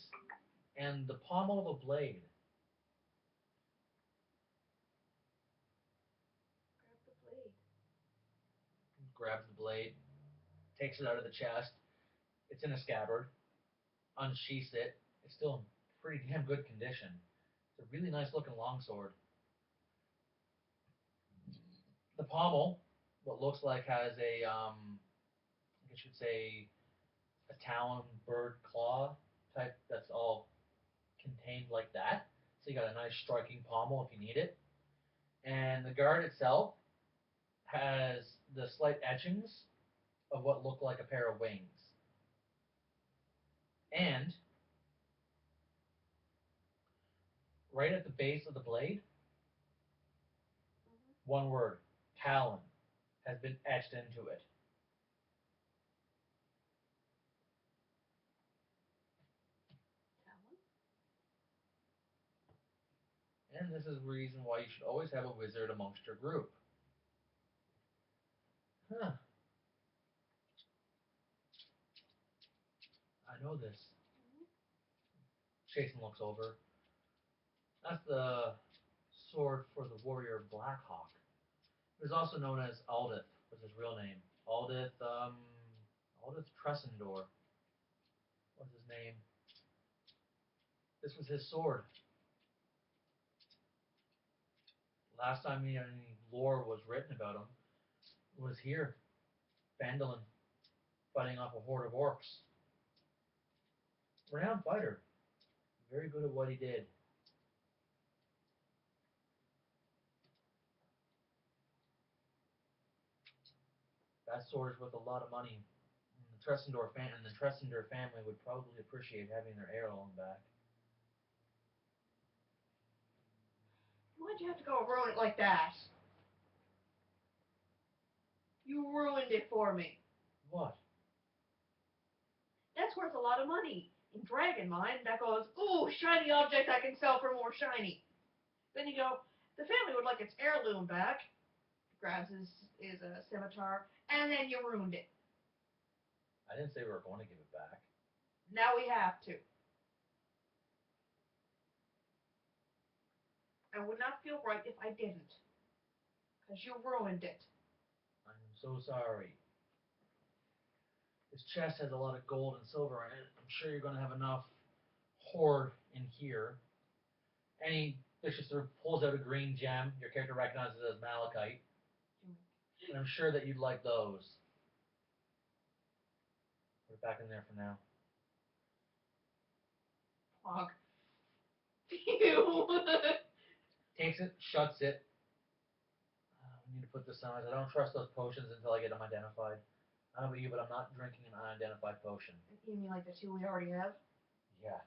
and the pommel of a blade. Grab the blade. Grabs the blade, takes it out of the chest. It's in a scabbard. Unsheaths it. It's still in pretty damn good condition. It's a really nice looking longsword. The pommel, what looks like has a, I guess you'd say, a talon bird claw type that's all contained like that. So you got a nice striking pommel if you need it. And the guard itself has the slight etchings of what look like a pair of wings. And right at the base of the blade, one word, talon, has been etched into it. Talon? And this is the reason why you should always have a wizard amongst your group. Huh. I know this. Jason looks over. That's the sword for the warrior Blackhawk. He was also known as Aldith, was his real name. Aldith Tressendor was his name. This was his sword. Last time any lore was written about him was here, Phandelver, fighting off a horde of orcs. Renowned fighter. Very good at what he did. That sword is worth a lot of money. And the Tressendor family would probably appreciate having their heirloom back. Why'd you have to go ruin it like that? You ruined it for me. What? That's worth a lot of money. In Dragon Mine, that goes, ooh, shiny object I can sell for more shiny. Then you go, the family would like its heirloom back. Grabs his scimitar, and then you ruined it. I didn't say we were going to give it back. Now we have to. I would not feel right if I didn't. Because you ruined it. I'm so sorry. This chest has a lot of gold and silver in it. I'm sure you're going to have enough hoard in here. And he just sort of pulls out a green gem. Your character recognizes it as malachite. And I'm sure that you'd like those. Put it back in there for now. Fuck. Ew. Takes it, shuts it. We need to put this on. I don't trust those potions until I get them identified. I don't know about you, but I'm not drinking an unidentified potion. You mean like the two we already have? Yeah.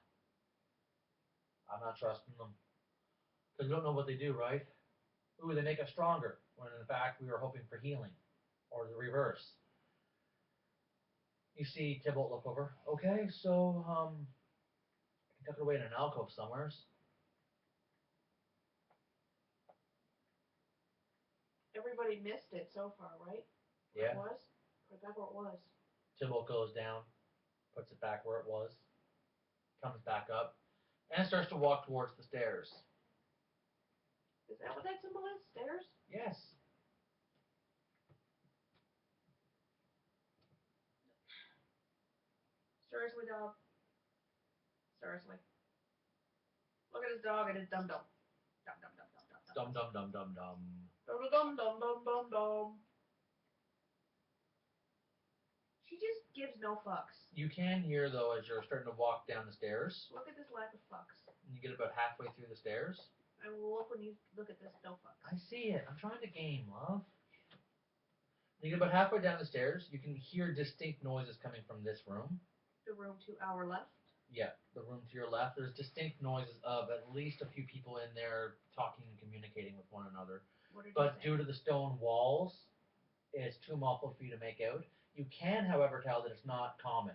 I'm not trusting them. Because we don't know what they do, right? Ooh, they make us stronger, when in fact we were hoping for healing. Or the reverse. You see Tybalt look over. Okay, so, I can tuck it away in an alcove somewheres. Everybody missed it so far, right? Where Yeah. it was? Put it back where it was. Tybalt goes down, puts it back where it was, comes back up, and starts to walk towards the stairs. Is that what that symbol is? Stairs? Yes. Seriously, dog. Seriously. Look at his dog and his dum-dum. Dum-dum-dum-dum-dum. Dum dum dum dum dum. Dum-dum-dum-dum-dum-dum. She just gives no fucks. You can hear, though, as you're starting to walk down the stairs, Look at this lack of fucks. and you get about halfway through the stairs. I will look when you look at this no fucks. I see it. I'm trying to game, love. You get about halfway down the stairs, you can hear distinct noises coming from this room. The room to our left? Yeah, the room to your left. There's distinct noises of at least a few people in there talking and communicating with one another. But due to the stone walls, it's too muffled for you to make out. You can, however, tell that it's not common.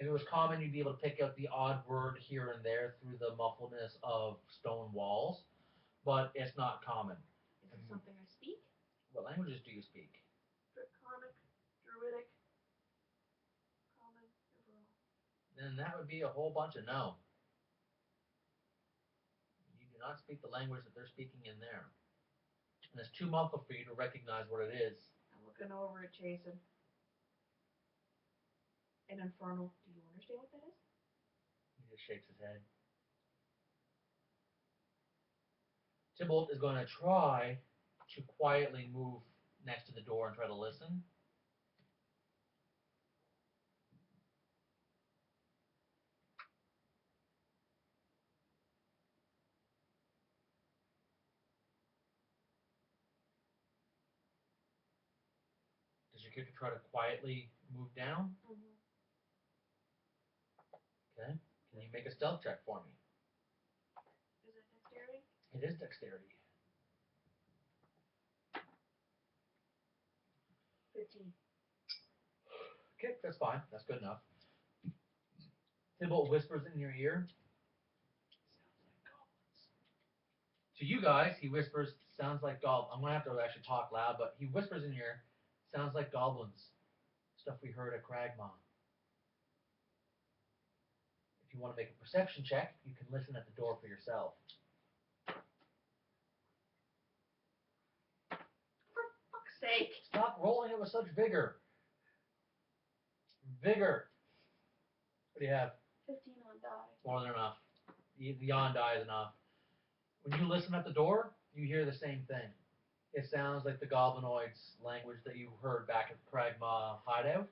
If it was common, you'd be able to pick out the odd word here and there through the muffledness of stone walls, but it's not common. Is it something I speak? What languages do you speak? Draconic, Druidic, Common, Infernal. Then that would be a whole bunch of no. You do not speak the language that they're speaking in there. And it's too muffled for you to recognize what it is. I'm looking over at Jason. An Infernal. Do you understand what that is? He just shakes his head. Tybalt is going to try to quietly move next to the door and try to listen. Does your character try to quietly move down? Mm-hmm. Okay. Can you make a stealth check for me? Is it dexterity? It is dexterity. 15. Okay, that's fine. That's good enough. Tybalt whispers in your ear. Sounds like goblins. To you guys, he whispers, sounds like goblins. I'm going to have to actually talk loud, but he whispers in your ear, sounds like goblins. Stuff we heard at Cragmaw. If you want to make a perception check, you can listen at the door for yourself. For fuck's sake. Stop rolling it with such vigor. Vigor. What do you have? 15 on die. More than enough. The on die is enough. When you listen at the door, you hear the same thing. It sounds like the goblinoids' language that you heard back at the Cragmaw hideout.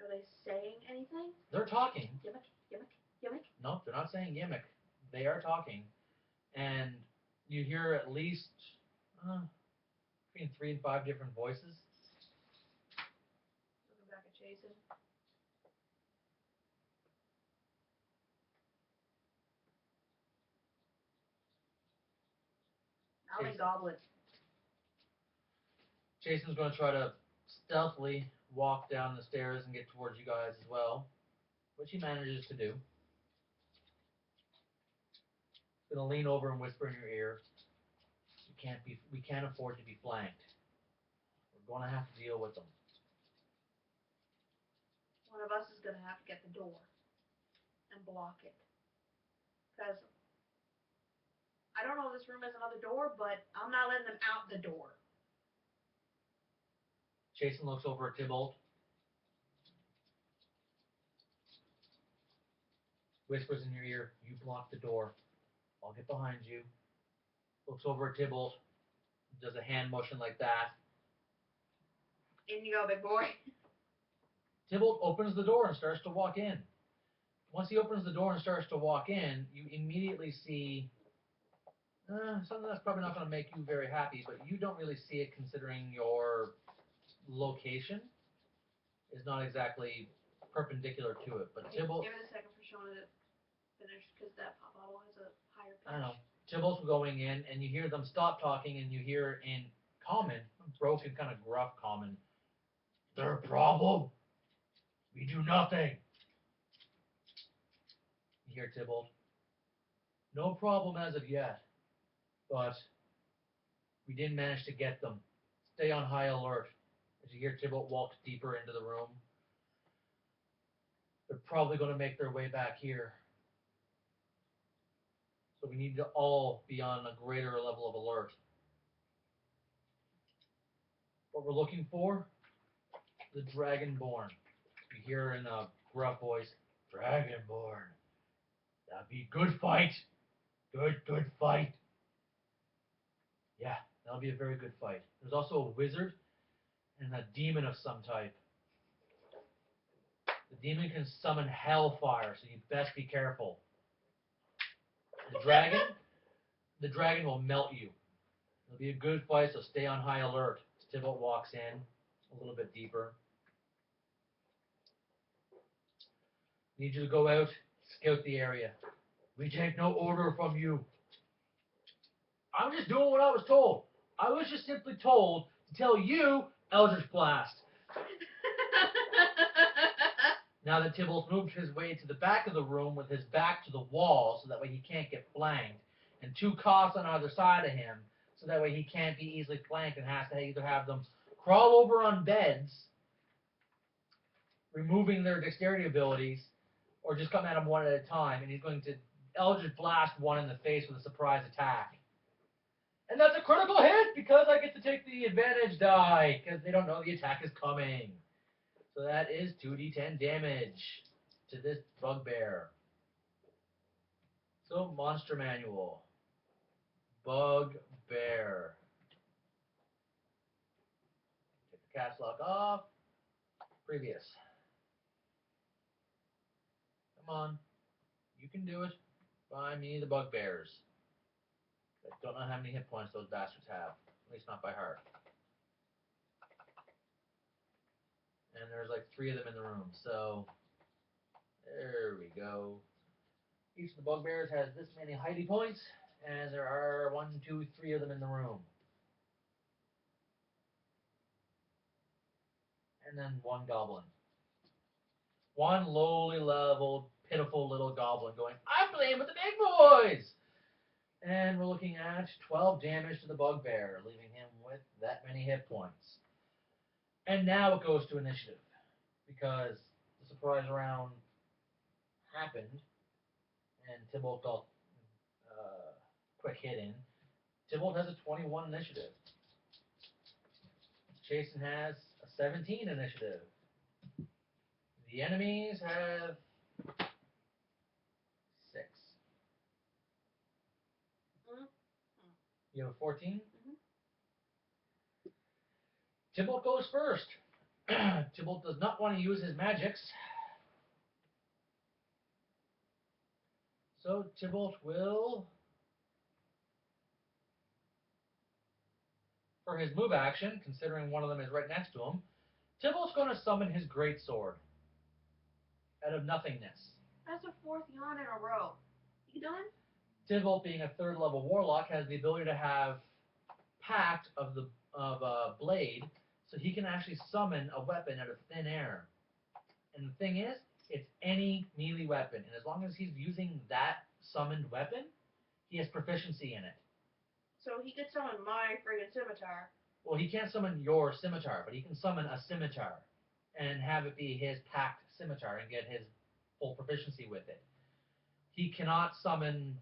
Are they saying anything? They're talking. Yimmick, yimmick, yimmick. Nope, they're not saying gimmick. They are talking. And you hear at least between 3 and 5 different voices. Looking back at Jason. Now they goblin. Jason's going to try to stealthily walk down the stairs and get towards you guys as well, which he manages to do. He's going to lean over and whisper in your ear, we can't afford to be flanked. We're going to have to deal with them. One of us is going to have to get the door and block it. Because I don't know if this room has another door, but I'm not letting them out the door. Jason looks over at Tybalt. Whispers in your ear, you block the door. I'll get behind you. Looks over at Tybalt. Does a hand motion like that. In you go, big boy. Tybalt opens the door and starts to walk in. Once he opens the door and starts to walk in, you immediately see something that's probably not going to make you very happy, but you don't really see it considering your location is not exactly perpendicular to it. But Tybalt... Give it a second for Shona to finish, because that pop bottle has a higher pitch. I don't know. Tybalt's going in, and you hear them stop talking, and you hear in common, broken, kind of gruff common, "Their problem? We do nothing." You hear Tybalt, "No problem as of yet, but we didn't manage to get them. Stay on high alert." As you hear Tybalt walks deeper into the room, they're probably going to make their way back here. So we need to all be on a greater level of alert. What we're looking for, the Dragonborn. You hear in a gruff voice, "Dragonborn. That'd be good fight. Good fight." Yeah, that'll be a very good fight. There's also a wizard and a demon of some type. The demon can summon hellfire, so you best be careful. The dragon will melt you. It'll be a good fight, so stay on high alert. As Tybalt walks in a little bit deeper. Need you to go out, scout the area. We take no order from you. I'm just doing what I was told. I was just simply told to tell you Eldritch Blast. Now that Tybalt moved his way to the back of the room with his back to the wall, so that way he can't get flanked, and two cops on either side of him, so that way he can't be easily flanked and has to either have them crawl over on beds, removing their dexterity abilities, or just come at him one at a time, and he's going to Eldritch Blast one in the face with a surprise attack. And that's a critical hit because I get to take the advantage die because they don't know the attack is coming. So that is 2d10 damage to this bugbear. So monster manual. Bugbear. Take the caps lock off. Previous. Come on. You can do it. Buy me the bugbears. I don't know how many hit points those bastards have. At least not by heart. And there's like 3 of them in the room. So there we go. Each of the bugbears has this many Heidi points, and there are 1, 2, 3 of them in the room. And then 1 goblin. 1 lowly leveled, pitiful little goblin going, I'm playing with the big boys! And we're looking at 12 damage to the bugbear, leaving him with that many hit points. And now it goes to initiative, because the surprise round happened, and Tybalt got quick hit in. Tybalt has a 21 initiative. Jason has a 17 initiative. The enemies have 6. Mm-hmm. You have a 14? Mm-hmm. Tybalt goes first. Tybalt does not want to use his magics. So Tybalt will, for his move action, considering one of them is right next to him, Tybalt's going to summon his greatsword out of nothingness. That's the 4th yawn in a row. You done? Tybalt, being a 3rd level warlock, has the ability to have Pact of Blade, so he can actually summon a weapon out of thin air. And the thing is, it's any melee weapon, and as long as he's using that summoned weapon, he has proficiency in it. So he could summon my friggin' scimitar. Well, he can't summon your scimitar, but he can summon a scimitar and have it be his packed scimitar and get his full proficiency with it. He cannot summon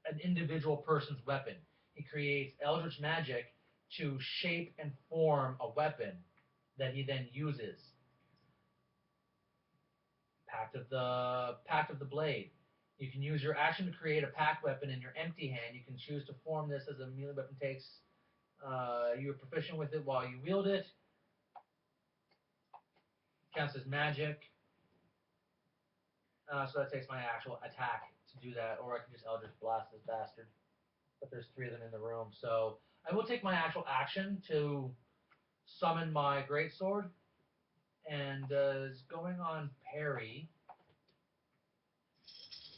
an individual person's weapon. He creates eldritch magic to shape and form a weapon that he then uses. Pact of the Blade. You can use your action to create a pact weapon in your empty hand. You can choose to form this as a melee weapon. You're proficient with it while you wield it. Counts as magic. So that takes my actual attack to do that, or I can just Eldritch Blast this bastard. But there's 3 of them in the room, so I will take my actual action to summon my greatsword, and is going on parry.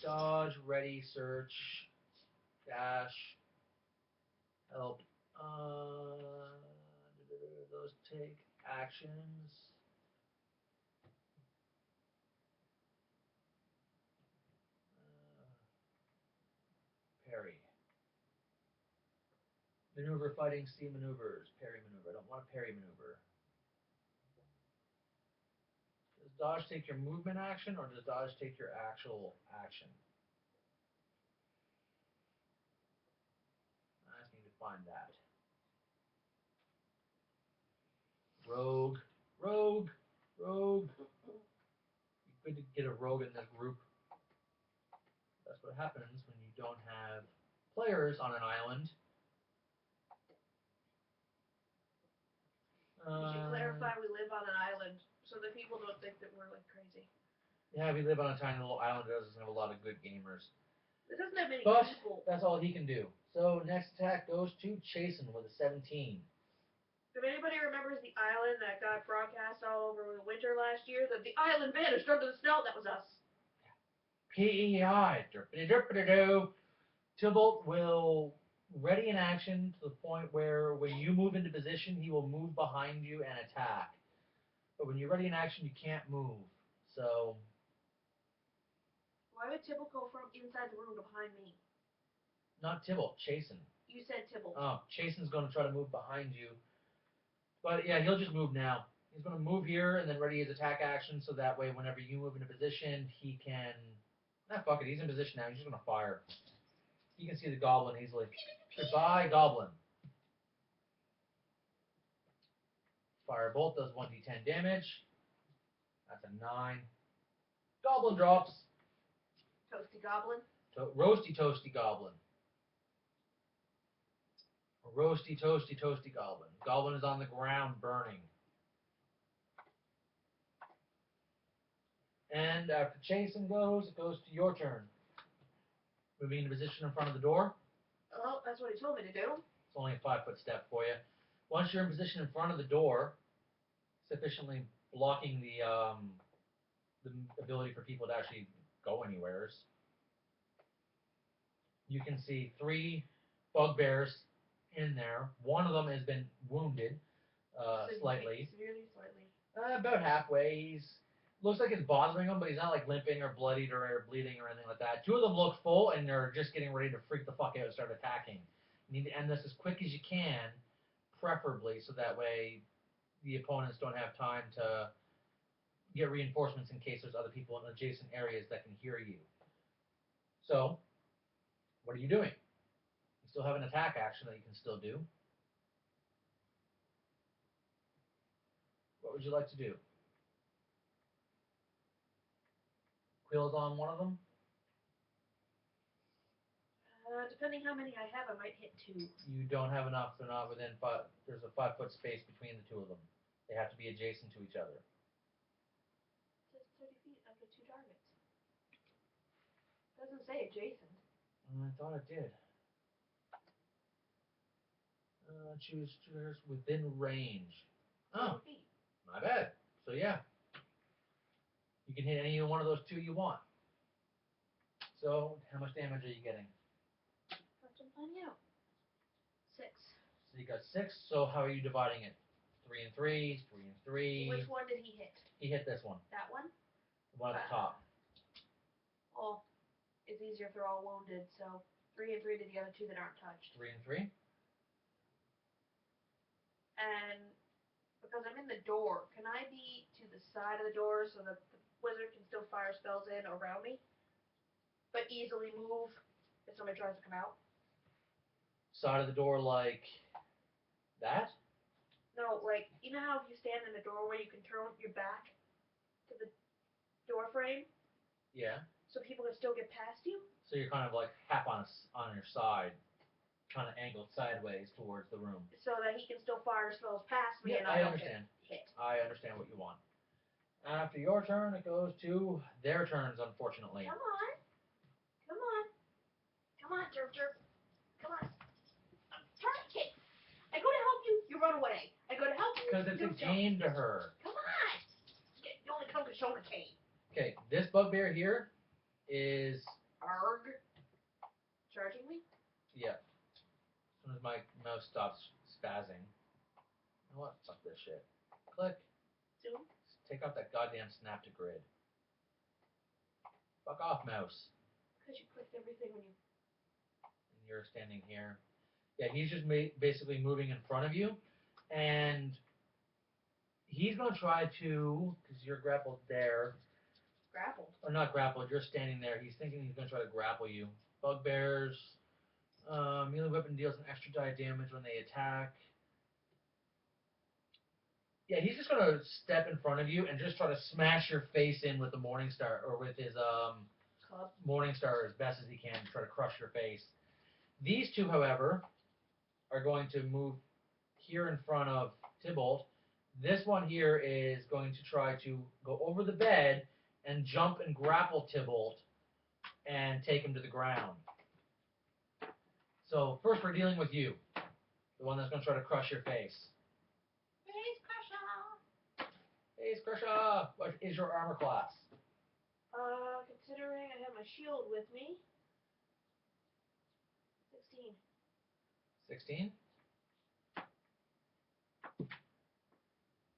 Dodge, ready, search, dash, help. Those take actions. Parry. Maneuver, fighting, C maneuvers, parry maneuver. I don't want a parry maneuver. Does dodge take your movement action, or does dodge take your actual action? I just need to find that. Rogue, rogue, rogue. Good to get a rogue in this group. That's what happens when you don't have players on an island. You should clarify we live on an island so that people don't think that we're like crazy. Yeah, we live on a tiny little island that doesn't have a lot of good gamers. It doesn't have many But people. that's all he can do. So next attack goes to Chasen with a 17. If anybody remembers the island that got broadcast all over the winter last year, that the island vanished under the snow, that was us. PEI. Derpity-derpity-doo. Tybalt will ready in action to the point where when you move into position, he will move behind you and attack. But when you're ready in action, you can't move. So, Why would Tybalt go from inside the room to behind me? not Tybalt, Chasen. You said Tybalt. Oh, Chasen's going to try to move behind you. But yeah, he'll just move now. He's going to move here and then ready his attack action so that way whenever you move into position, he can... fuck it, he's in position now. He's just going to fire. He can see the goblin easily. Goodbye, goblin. Firebolt does 1d10 damage. That's a 9. Goblin drops. Toasty goblin. Roasty toasty goblin. Roasty toasty toasty goblin. Goblin is on the ground burning. And after Chasen goes, it goes to your turn. Moving into position in front of the door. Oh, that's what he told me to do. It's only a 5-foot step for you. Once you're in position in front of the door, sufficiently blocking the ability for people to actually go anywheres, you can see 3 bugbears in there. One of them has been wounded slightly. Severely, slightly. About halfway. He's looks like it's bothering him, but he's not like limping or bloodied or bleeding or anything like that. 2 of them look full and they're just getting ready to freak the fuck out and start attacking. You need to end this as quick as you can, preferably, so that way the opponents don't have time to get reinforcements in case there's other people in adjacent areas that can hear you. So, what are you doing? You still have an attack action that you can still do. What would you like to do? Quill's on one of them? Depending how many I have, I might hit 2. You don't have enough. They're not within 5. There's a 5-foot space between the 2 of them. They have to be adjacent to each other. It says 30 feet up to 2 targets. Doesn't say adjacent. I thought it did. Choose within range. Oh, feet. my bad. So yeah, you can hit any one of those 2 you want. So how much damage are you getting? That's what I'm finding out. 6. So you got 6. So how are you dividing it? 3 and 3, 3 and 3. Which one did he hit? He hit this one. That one? The one at the top. Well, it's easier if they're all wounded, so 3 and 3 to the other 2 that aren't touched. 3 and 3. And because I'm in the door, can I be to the side of the door so that the wizard can still fire spells in around me, but easily move if somebody tries to come out? Side of the door like that? No, like, you know how if you stand in a doorway, you can turn your back to the door frame? Yeah. So people can still get past you? So you're kind of like half on your side, kind of angled sideways towards the room. So that he can still fire spells past me and I I don't understand. get hit. I understand what you want. After your turn, it goes to their turns, unfortunately. Come on. Come on. Come on, Derp Derp. Come on. I'm trying to kick. I go to help you, you run away. I go to help you, Because it's a game to her. Come on. You only come to show the cane. Okay, this bugbear here is... Arg. Charging me? Yeah. As soon as my mouse stops spazzing. You know what? Fuck this shit. Click. Zoom. Take out that goddamn snap to grid. Fuck off, mouse. Because you clicked everything when you... And you're standing here. Yeah, he's just basically moving in front of you. And he's going to try to, because you're grappled there. Grappled? Or not grappled, you're standing there. He's thinking he's going to try to grapple you. Bugbears. Melee weapon deals an extra die damage when they attack. Yeah, he's just going to step in front of you and just try to smash your face in with the Morningstar, or with his Club. Morningstar as best as he can to try to crush your face. These 2, however, are going to move here in front of Tybalt. This one here is going to try to go over the bed and jump and grapple Tybalt and take him to the ground. So first we're dealing with you, the one that's going to try to crush your face. Face crusher! Face crusher! What is your armor class? Considering I have my shield with me, 16. 16?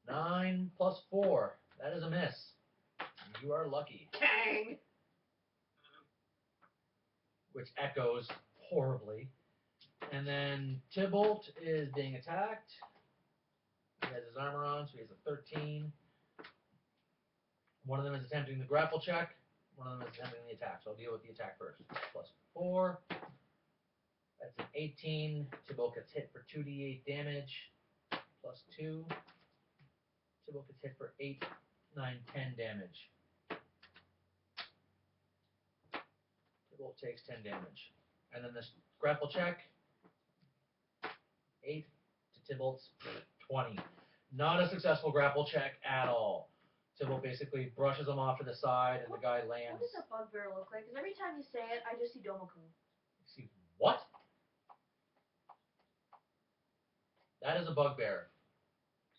9 plus 4. That is a miss. You are lucky. Dang. Which echoes horribly. And then Tybalt is being attacked. He has his armor on, so he has a 13. One of them is attempting the grapple check. One of them is attempting the attack. So I'll deal with the attack first. Plus 4. That's an 18. Tybalt gets hit for 2d8 damage. Plus 2. Tybalt gets hit for 8, 9, 10 damage. Tybalt takes 10 damage. And then this grapple check. 8 to Tybalt's 20. Not a successful grapple check at all. Tybalt basically brushes him off to the side, and the guy lands. What does a bugbear look like? Because every time you say it, I just see Domokun. See what? That is a bugbear.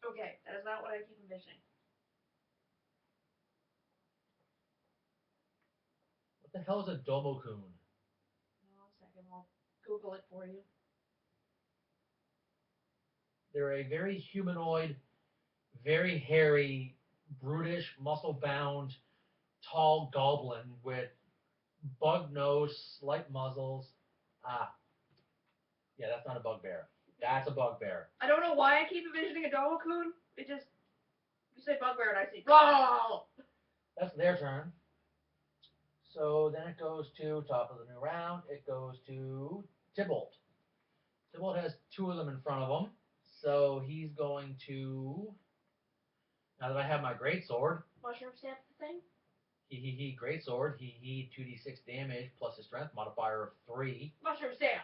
Okay, that is not what I keep envisioning. What the hell is a Domokun? No, a second, I'll Google it for you. They're a very humanoid, very hairy, brutish, muscle-bound, tall goblin with bug nose, slight muzzles. Yeah, that's not a bugbear. That's a bugbear. I don't know why I keep envisioning a Domokun. It just, you say bugbear and I see, blah! That's their turn. So then it goes to top of the new round. It goes to Tybalt. Tybalt has 2 of them in front of him. So he's going to, now that I have my greatsword, Mushroom stamp the thing? he, greatsword, he 2d6 damage plus his strength modifier of 3. Mushroom stamp!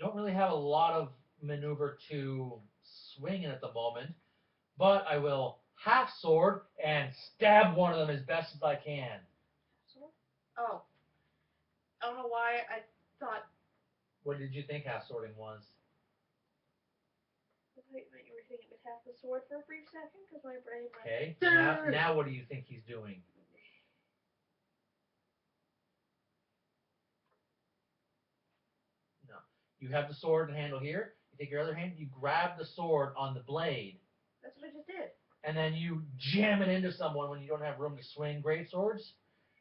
Don't really have a lot of maneuver to swing in at the moment, but I will half sword and stab one of them as best as I can. Sword? Oh. I don't know why I thought. What did you think half swording was? I thought you were hitting it with half the sword for a brief second, because my brain went. Okay, now what do you think he's doing? No. You have the sword and handle here. You take your other hand, you grab the sword on the blade. That's what I just did. And then you jam it into someone when you don't have room to swing great swords.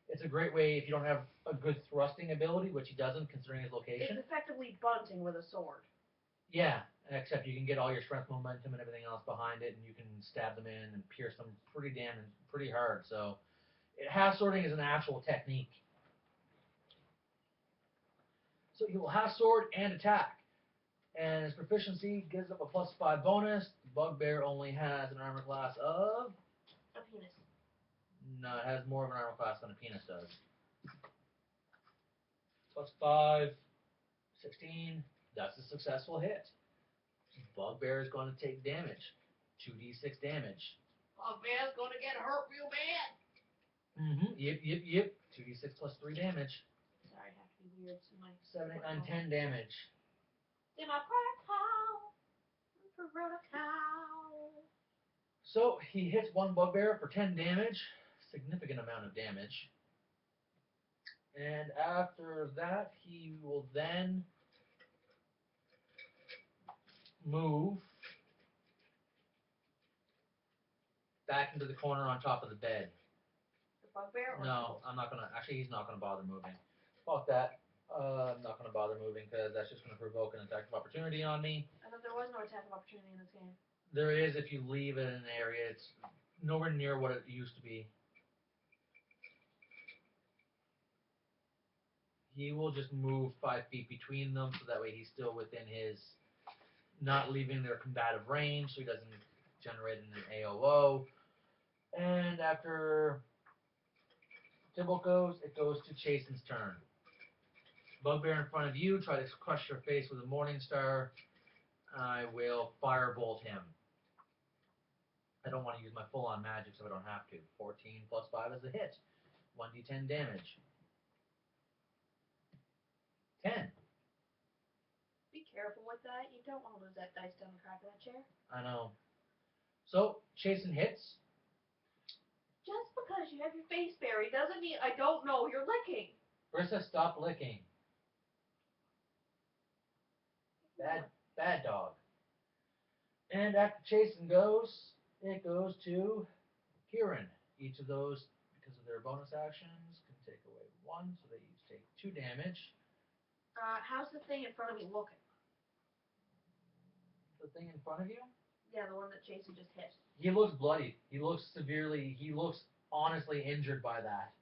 It's a great way if you don't have a good thrusting ability, which he doesn't considering his location. It's effectively bunting with a sword. Yeah, except you can get all your strength, momentum, and everything else behind it, and you can stab them in and pierce them pretty hard. So, half swording is an actual technique. So he will half sword and attack, and his proficiency gives up a +5 bonus. The bugbear only has an armor class of A penis. no, it has more of an armor class than a penis does. +5, 16. That's a successful hit. Bugbear is going to take damage. 2d6 damage. Bugbear's gonna get hurt real bad. Yep. 2d6 plus 3 damage. Sorry, I have to be weird. So my 7, 8, 9, 10 damage. in my cow. Cow. So he hits one bugbear for 10 damage. Significant amount of damage. And after that, he will then move back into the corner on top of the bed. The bugbear? Or No, I'm not gonna. Actually, he's not gonna bother moving. Fuck that. I'm not gonna bother moving because that's just gonna provoke an attack of opportunity on me. I thought there was no attack of opportunity in this game. There is if you leave it in an area. It's nowhere near what it used to be. He will just move 5 feet between them, so that way he's still within his, not leaving their combative range, so he doesn't generate an AOO. And after Tybalt goes, it goes to Chasen's turn. Bugbear in front of you, try to crush your face with a Morning Star. I will firebolt him. I don't want to use my full-on magic, so I don't have to. 14 plus 5 is a hit. 1d10 damage. 10. Be careful with that. You don't want to lose that dice down the crack of that chair. I know. So, Chasen hits. Just because you have your face buried doesn't mean I don't know you're licking. Brissa, stop licking. Bad dog. And after Chasen goes, it goes to Kieran. Each of those, because of their bonus actions, can take away 1, so they each take 2 damage. How's the thing in front of me looking? The thing in front of you? Yeah, the one that Jason just hit. He looks bloody. He looks honestly injured by that.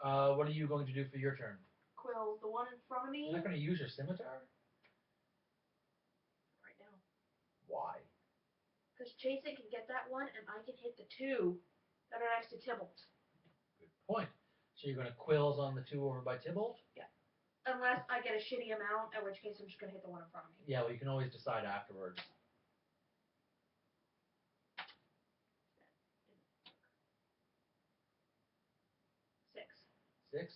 What are you going to do for your turn? Quill, the one in front of me. You're not going to use your scimitar? Right now. Why? Because Jason can get that one, and I can hit the 2 that are next to Tybalt. Good point. So you're going to quills on the 2 over by Tybalt? Yeah. Unless I get a shitty amount, in which case I'm just going to hit the one in front of me. Yeah, well, you can always decide afterwards. Six.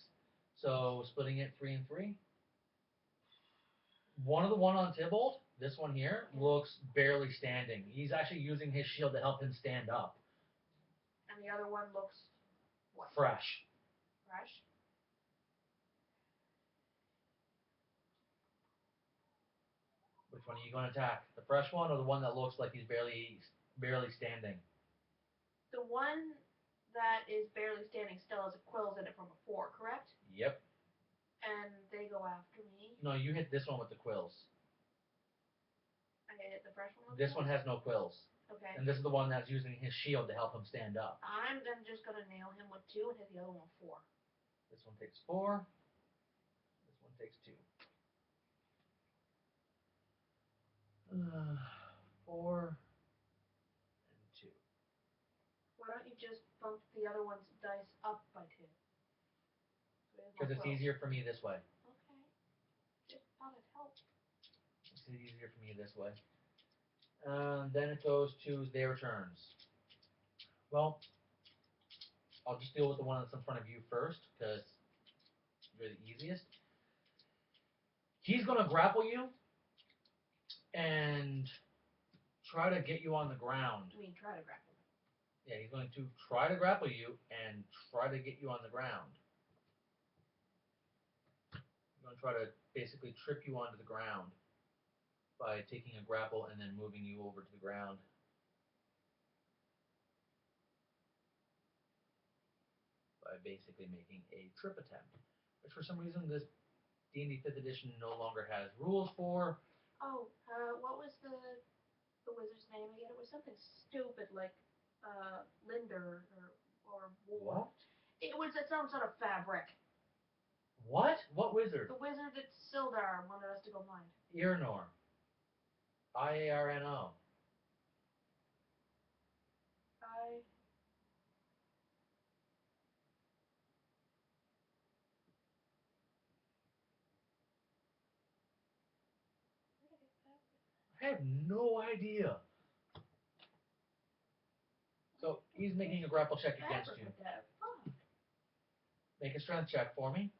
So splitting it 3 and 3. One on Tybalt, this one here, looks barely standing. He's actually using his shield to help him stand up. And the other one looks what? Fresh. Fresh? Which one are you going to attack? The fresh one or the one that looks like he's barely standing? The one that is barely standing still has a quills in it from before, correct? Yep. And they go after me. No, you hit this one with the quills. I hit the fresh one with This quills? one has no quills. Okay. And this is the one that's using his shield to help him stand up. I'm then just going to nail him with 2 and hit the other one with 4. This one takes 4. This one takes 2. 4 and 2. Why don't you just bump the other one's dice up by 2? Because it's easier for me this way. Okay. Just thought it'd help. It's easier for me this way. Then it goes to their turns. Well, I'll just deal with the one that's in front of you first, because you're the easiest. He's going to grapple you and try to get you on the ground. I mean, try to grapple me. Yeah, he's going to try to grapple you and try to get you on the ground. He's going to try to basically trip you onto the ground by taking a grapple and then moving you over to the ground. By basically making a trip attempt, which for some reason this D&D 5th edition no longer has rules for. Oh, what was the wizard's name again? It was something stupid like Linder or War. What? It was some sort of fabric. What? What wizard? The wizard that Sildar wanted us to go find. Irnor. IARNO. I have no idea. So he's making a grapple check against you. Make a strength check for me.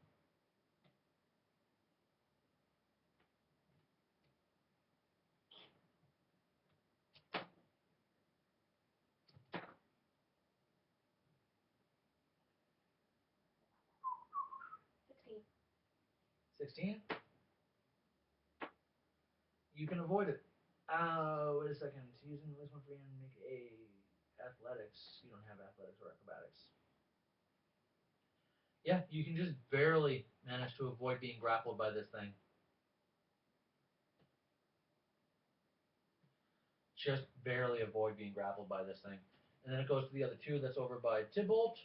$16. 16. You can avoid it. Wait a second. Using this one for you and make a athletics. You don't have athletics or acrobatics. Yeah, you can just barely manage to avoid being grappled by this thing. Just barely avoid being grappled by this thing. And then it goes to the other 2 that's over by Tybalt.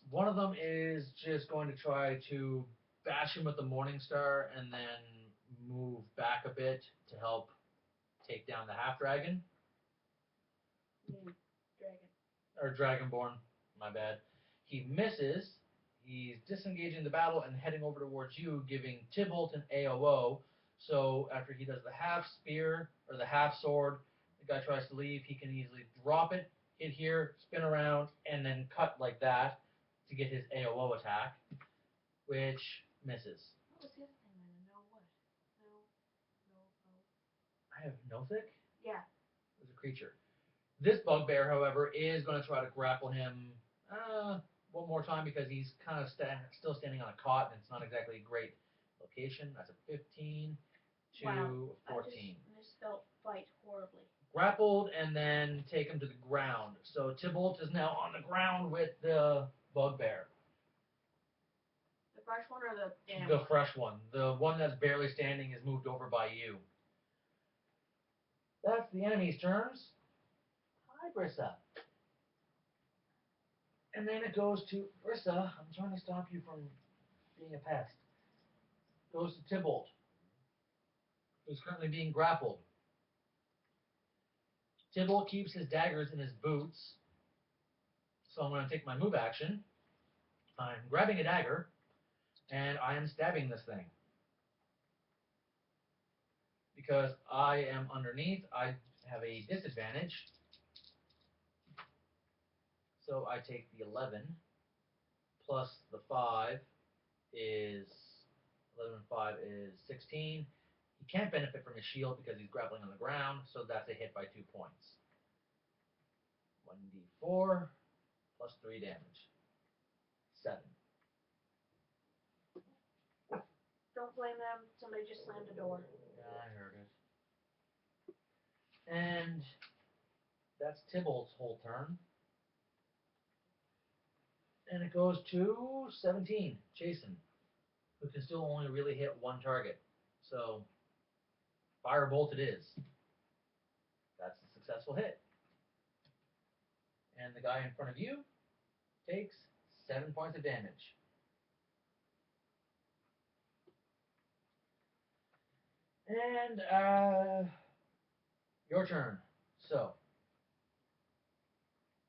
One of them is just going to try to bash him with the Morning Star and then move back a bit to help take down the half-dragon. Dragon. Or Dragonborn, my bad. He misses. He's disengaging the battle and heading over towards you, giving Tybalt an AOO. So after he does the half spear or the half sword, the guy tries to leave, he can easily drop it, hit here, spin around, and then cut like that to get his AOO attack, which misses. What was his name then? No what? No. I have Nothic? Yeah. As a creature. This bugbear, however, is going to try to grapple him one more time because he's kind of still standing on a cot, and it's not exactly a great location. That's a 15 to 14. I just misspelled fight horribly. grappled and then take him to the ground. So Tybalt is now on the ground with the bugbear. The fresh one or the damn The one? fresh one. The one that's barely standing is moved over by you. That's the enemy's turns. Hi, Brissa. And then it goes to Brissa. I'm trying to stop you from being a pest. Goes to Tybalt, who's currently being grappled. Tybalt keeps his daggers in his boots. So I'm going to take my move action. I'm grabbing a dagger, and I am stabbing this thing. Because I am underneath, I have a disadvantage. So I take the 11 plus the 5 is 11 and 5 is 16. He can't benefit from his shield because he's grappling on the ground, so that's a hit by 2 points. 1d4 plus 3 damage. 7. Don't blame them. Somebody just slammed a door. Yeah, I heard it. And that's Tybalt's whole turn. And it goes to 17, Jason, who can still only really hit one target. So, firebolt it is. That's a successful hit. And the guy in front of you takes 7 points of damage. And, your turn. So,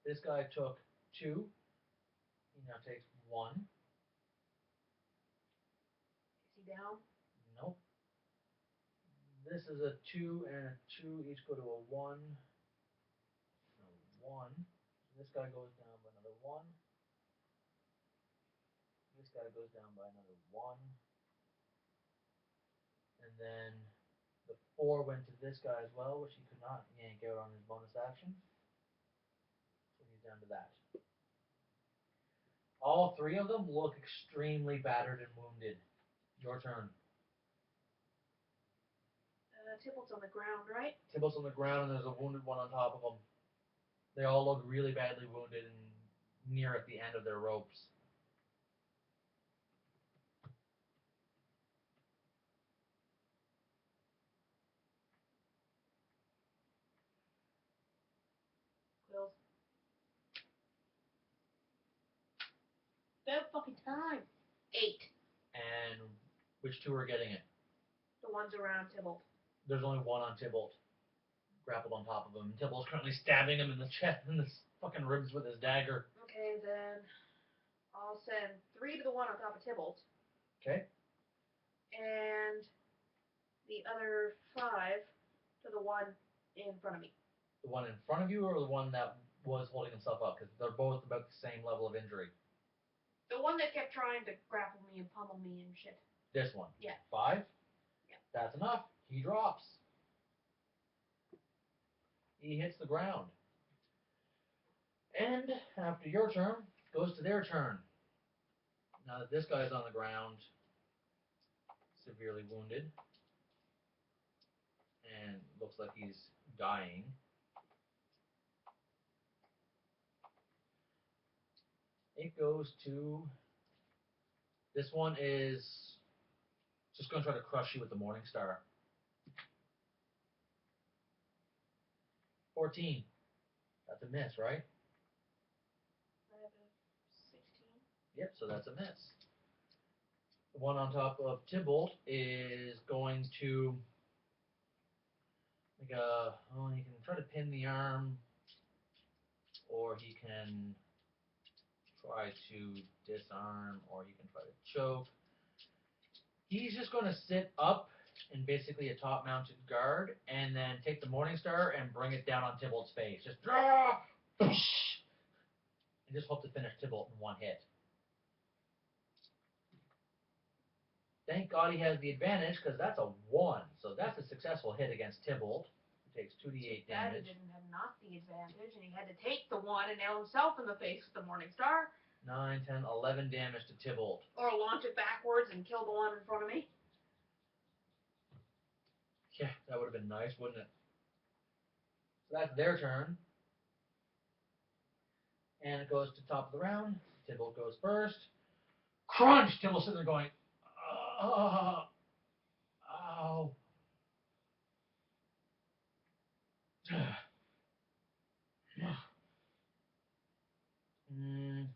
this guy took 2. He now takes 1. Is he down? Nope. This is a 2 and a 2. Each go to a 1. A 1. This guy goes down by another 1. This guy goes down by another 1. And then the 4 went to this guy as well, which he could not yank out on his bonus action. So he's down to that. All 3 of them look extremely battered and wounded. Your turn. Tybalt's on the ground, right? Tybalt's on the ground and there's a wounded one on top of him. They all look really badly wounded and near at the end of their ropes. Quills. About fucking time. 8. And which 2 are getting it? The ones around Tybalt. There's only 1 on Tybalt. Grappled on top of him. Tybalt's currently stabbing him in the chest and the fucking ribs with his dagger. Okay, then I'll send 3 to the one on top of Tybalt. Okay. And the other 5 to the one in front of me. The one in front of you or the one that was holding himself up? Because they're both about the same level of injury. The one that kept trying to grapple me and pummel me and shit. This one? Yeah. 5? Yeah. That's enough. He drops. He hits the ground. And after your turn, goes to their turn. Now that this guy's on the ground, severely wounded, and looks like he's dying. It goes to... This one is just going to try to crush you with the Morning Star. 14. That's a miss, right? I have a 16. Yep, so that's a miss. The one on top of Tybalt is going to make a... Oh, he can try to pin the arm, or he can try to disarm, or he can try to choke. He's just going to sit up in basically a top-mounted guard, and then take the Morning Star and bring it down on Tybalt's face. Just draw, and just hope to finish Tybalt in one hit. Thank God he has the advantage, because that's a 1. So that's a successful hit against Tybalt. He takes 2d8 damage. He didn't have not the advantage, and he had to take the 1 and nail himself in the face with the Morning Star. 9, 10, 11 damage to Tybalt. Or launch it backwards and kill the one in front of me. Yeah, that would have been nice, wouldn't it? So that's their turn. And it goes to top of the round. Tybalt goes first. Crunch! Tybalt's sitting there going, oh, ow. Mm,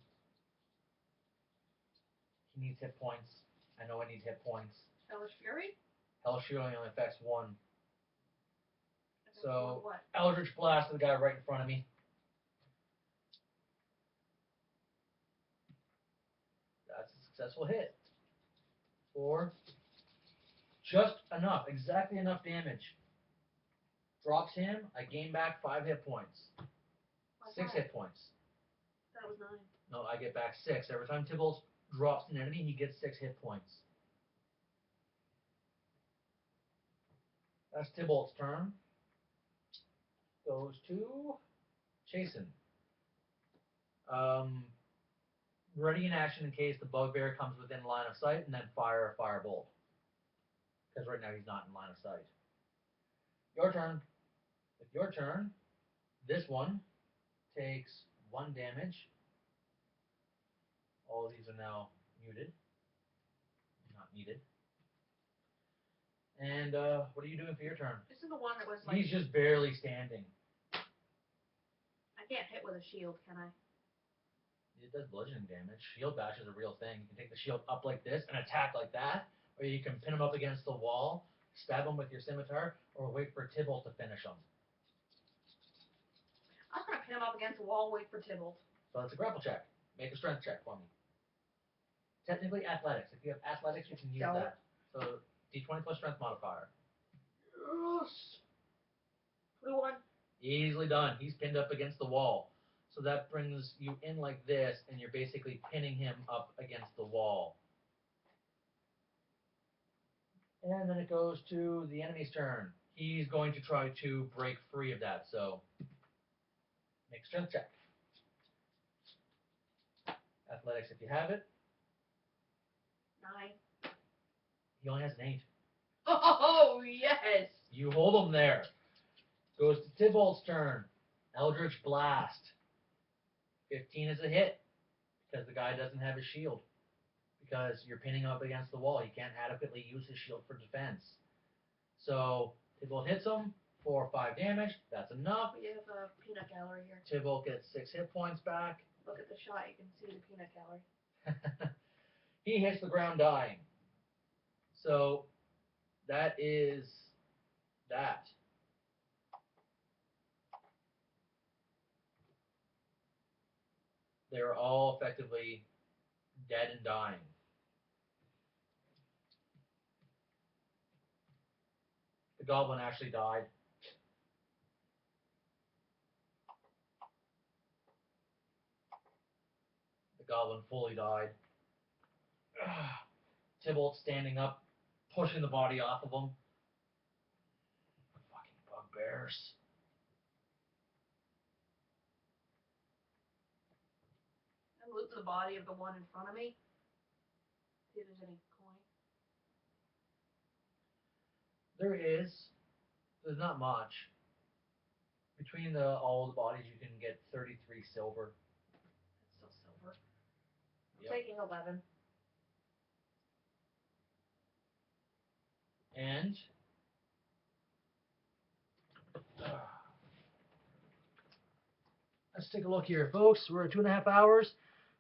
he needs hit points. I know I need hit points. Harried-Cherie? Harried-Cherie only affects one. So, what? Eldritch Blast to the guy right in front of me. That's a successful hit. For just enough, exactly enough damage. Drops him, I gain back 5 hit points. 6 hit points. That was 9. No, I get back 6. Every time Tybalt drops an enemy, he gets 6 hit points. That's Tybalt's turn. Goes to Chasen. Ready in action in case the bugbear comes within line of sight, and then fire a firebolt. Because right now he's not in line of sight. Your turn. With your turn, this one takes 1 damage. All of these are now muted. Not needed. And what are you doing for your turn? This is the one that was like... He's just barely standing. I can't hit with a shield, can I? It does bludgeoning damage. Shield bash is a real thing. You can take the shield up like this and attack like that, or you can pin him up against the wall, stab him with your scimitar, or wait for Tybalt to finish him. I'm going to pin him up against the wall and wait for Tybalt. So that's a grapple check. Make a strength check for me. Technically athletics. If you have athletics, you can use that. So d20 plus strength modifier. Yes! 21. Easily done. He's pinned up against the wall. So that brings you in like this, and you're basically pinning him up against the wall. And then it goes to the enemy's turn. He's going to try to break free of that, so make a strength check. Athletics if you have it. 9. He only has an 8. Oh, yes! You hold him there. Goes to Tybalt's turn. Eldritch Blast. 15 is a hit, because the guy doesn't have his shield. Because you're pinning him up against the wall. He can't adequately use his shield for defense. So Tybalt hits him for 5 damage. That's enough. We have a peanut gallery here. Tybalt gets 6 hit points back. Look at the shot. You can see the peanut gallery. He hits the ground dying. So that is that. They're all effectively dead and dying. The goblin actually died. The goblin fully died. Tybalt standing up, pushing the body off of him. Fucking bugbears. And loot the body of the one in front of me. See if there's any coin. There is. There's not much. Between all the bodies, you can get 33 silver. That's still silver. Yep. Taking 11. And let's take a look here, folks. We're at 2.5 hours.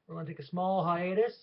We're going to take a small hiatus.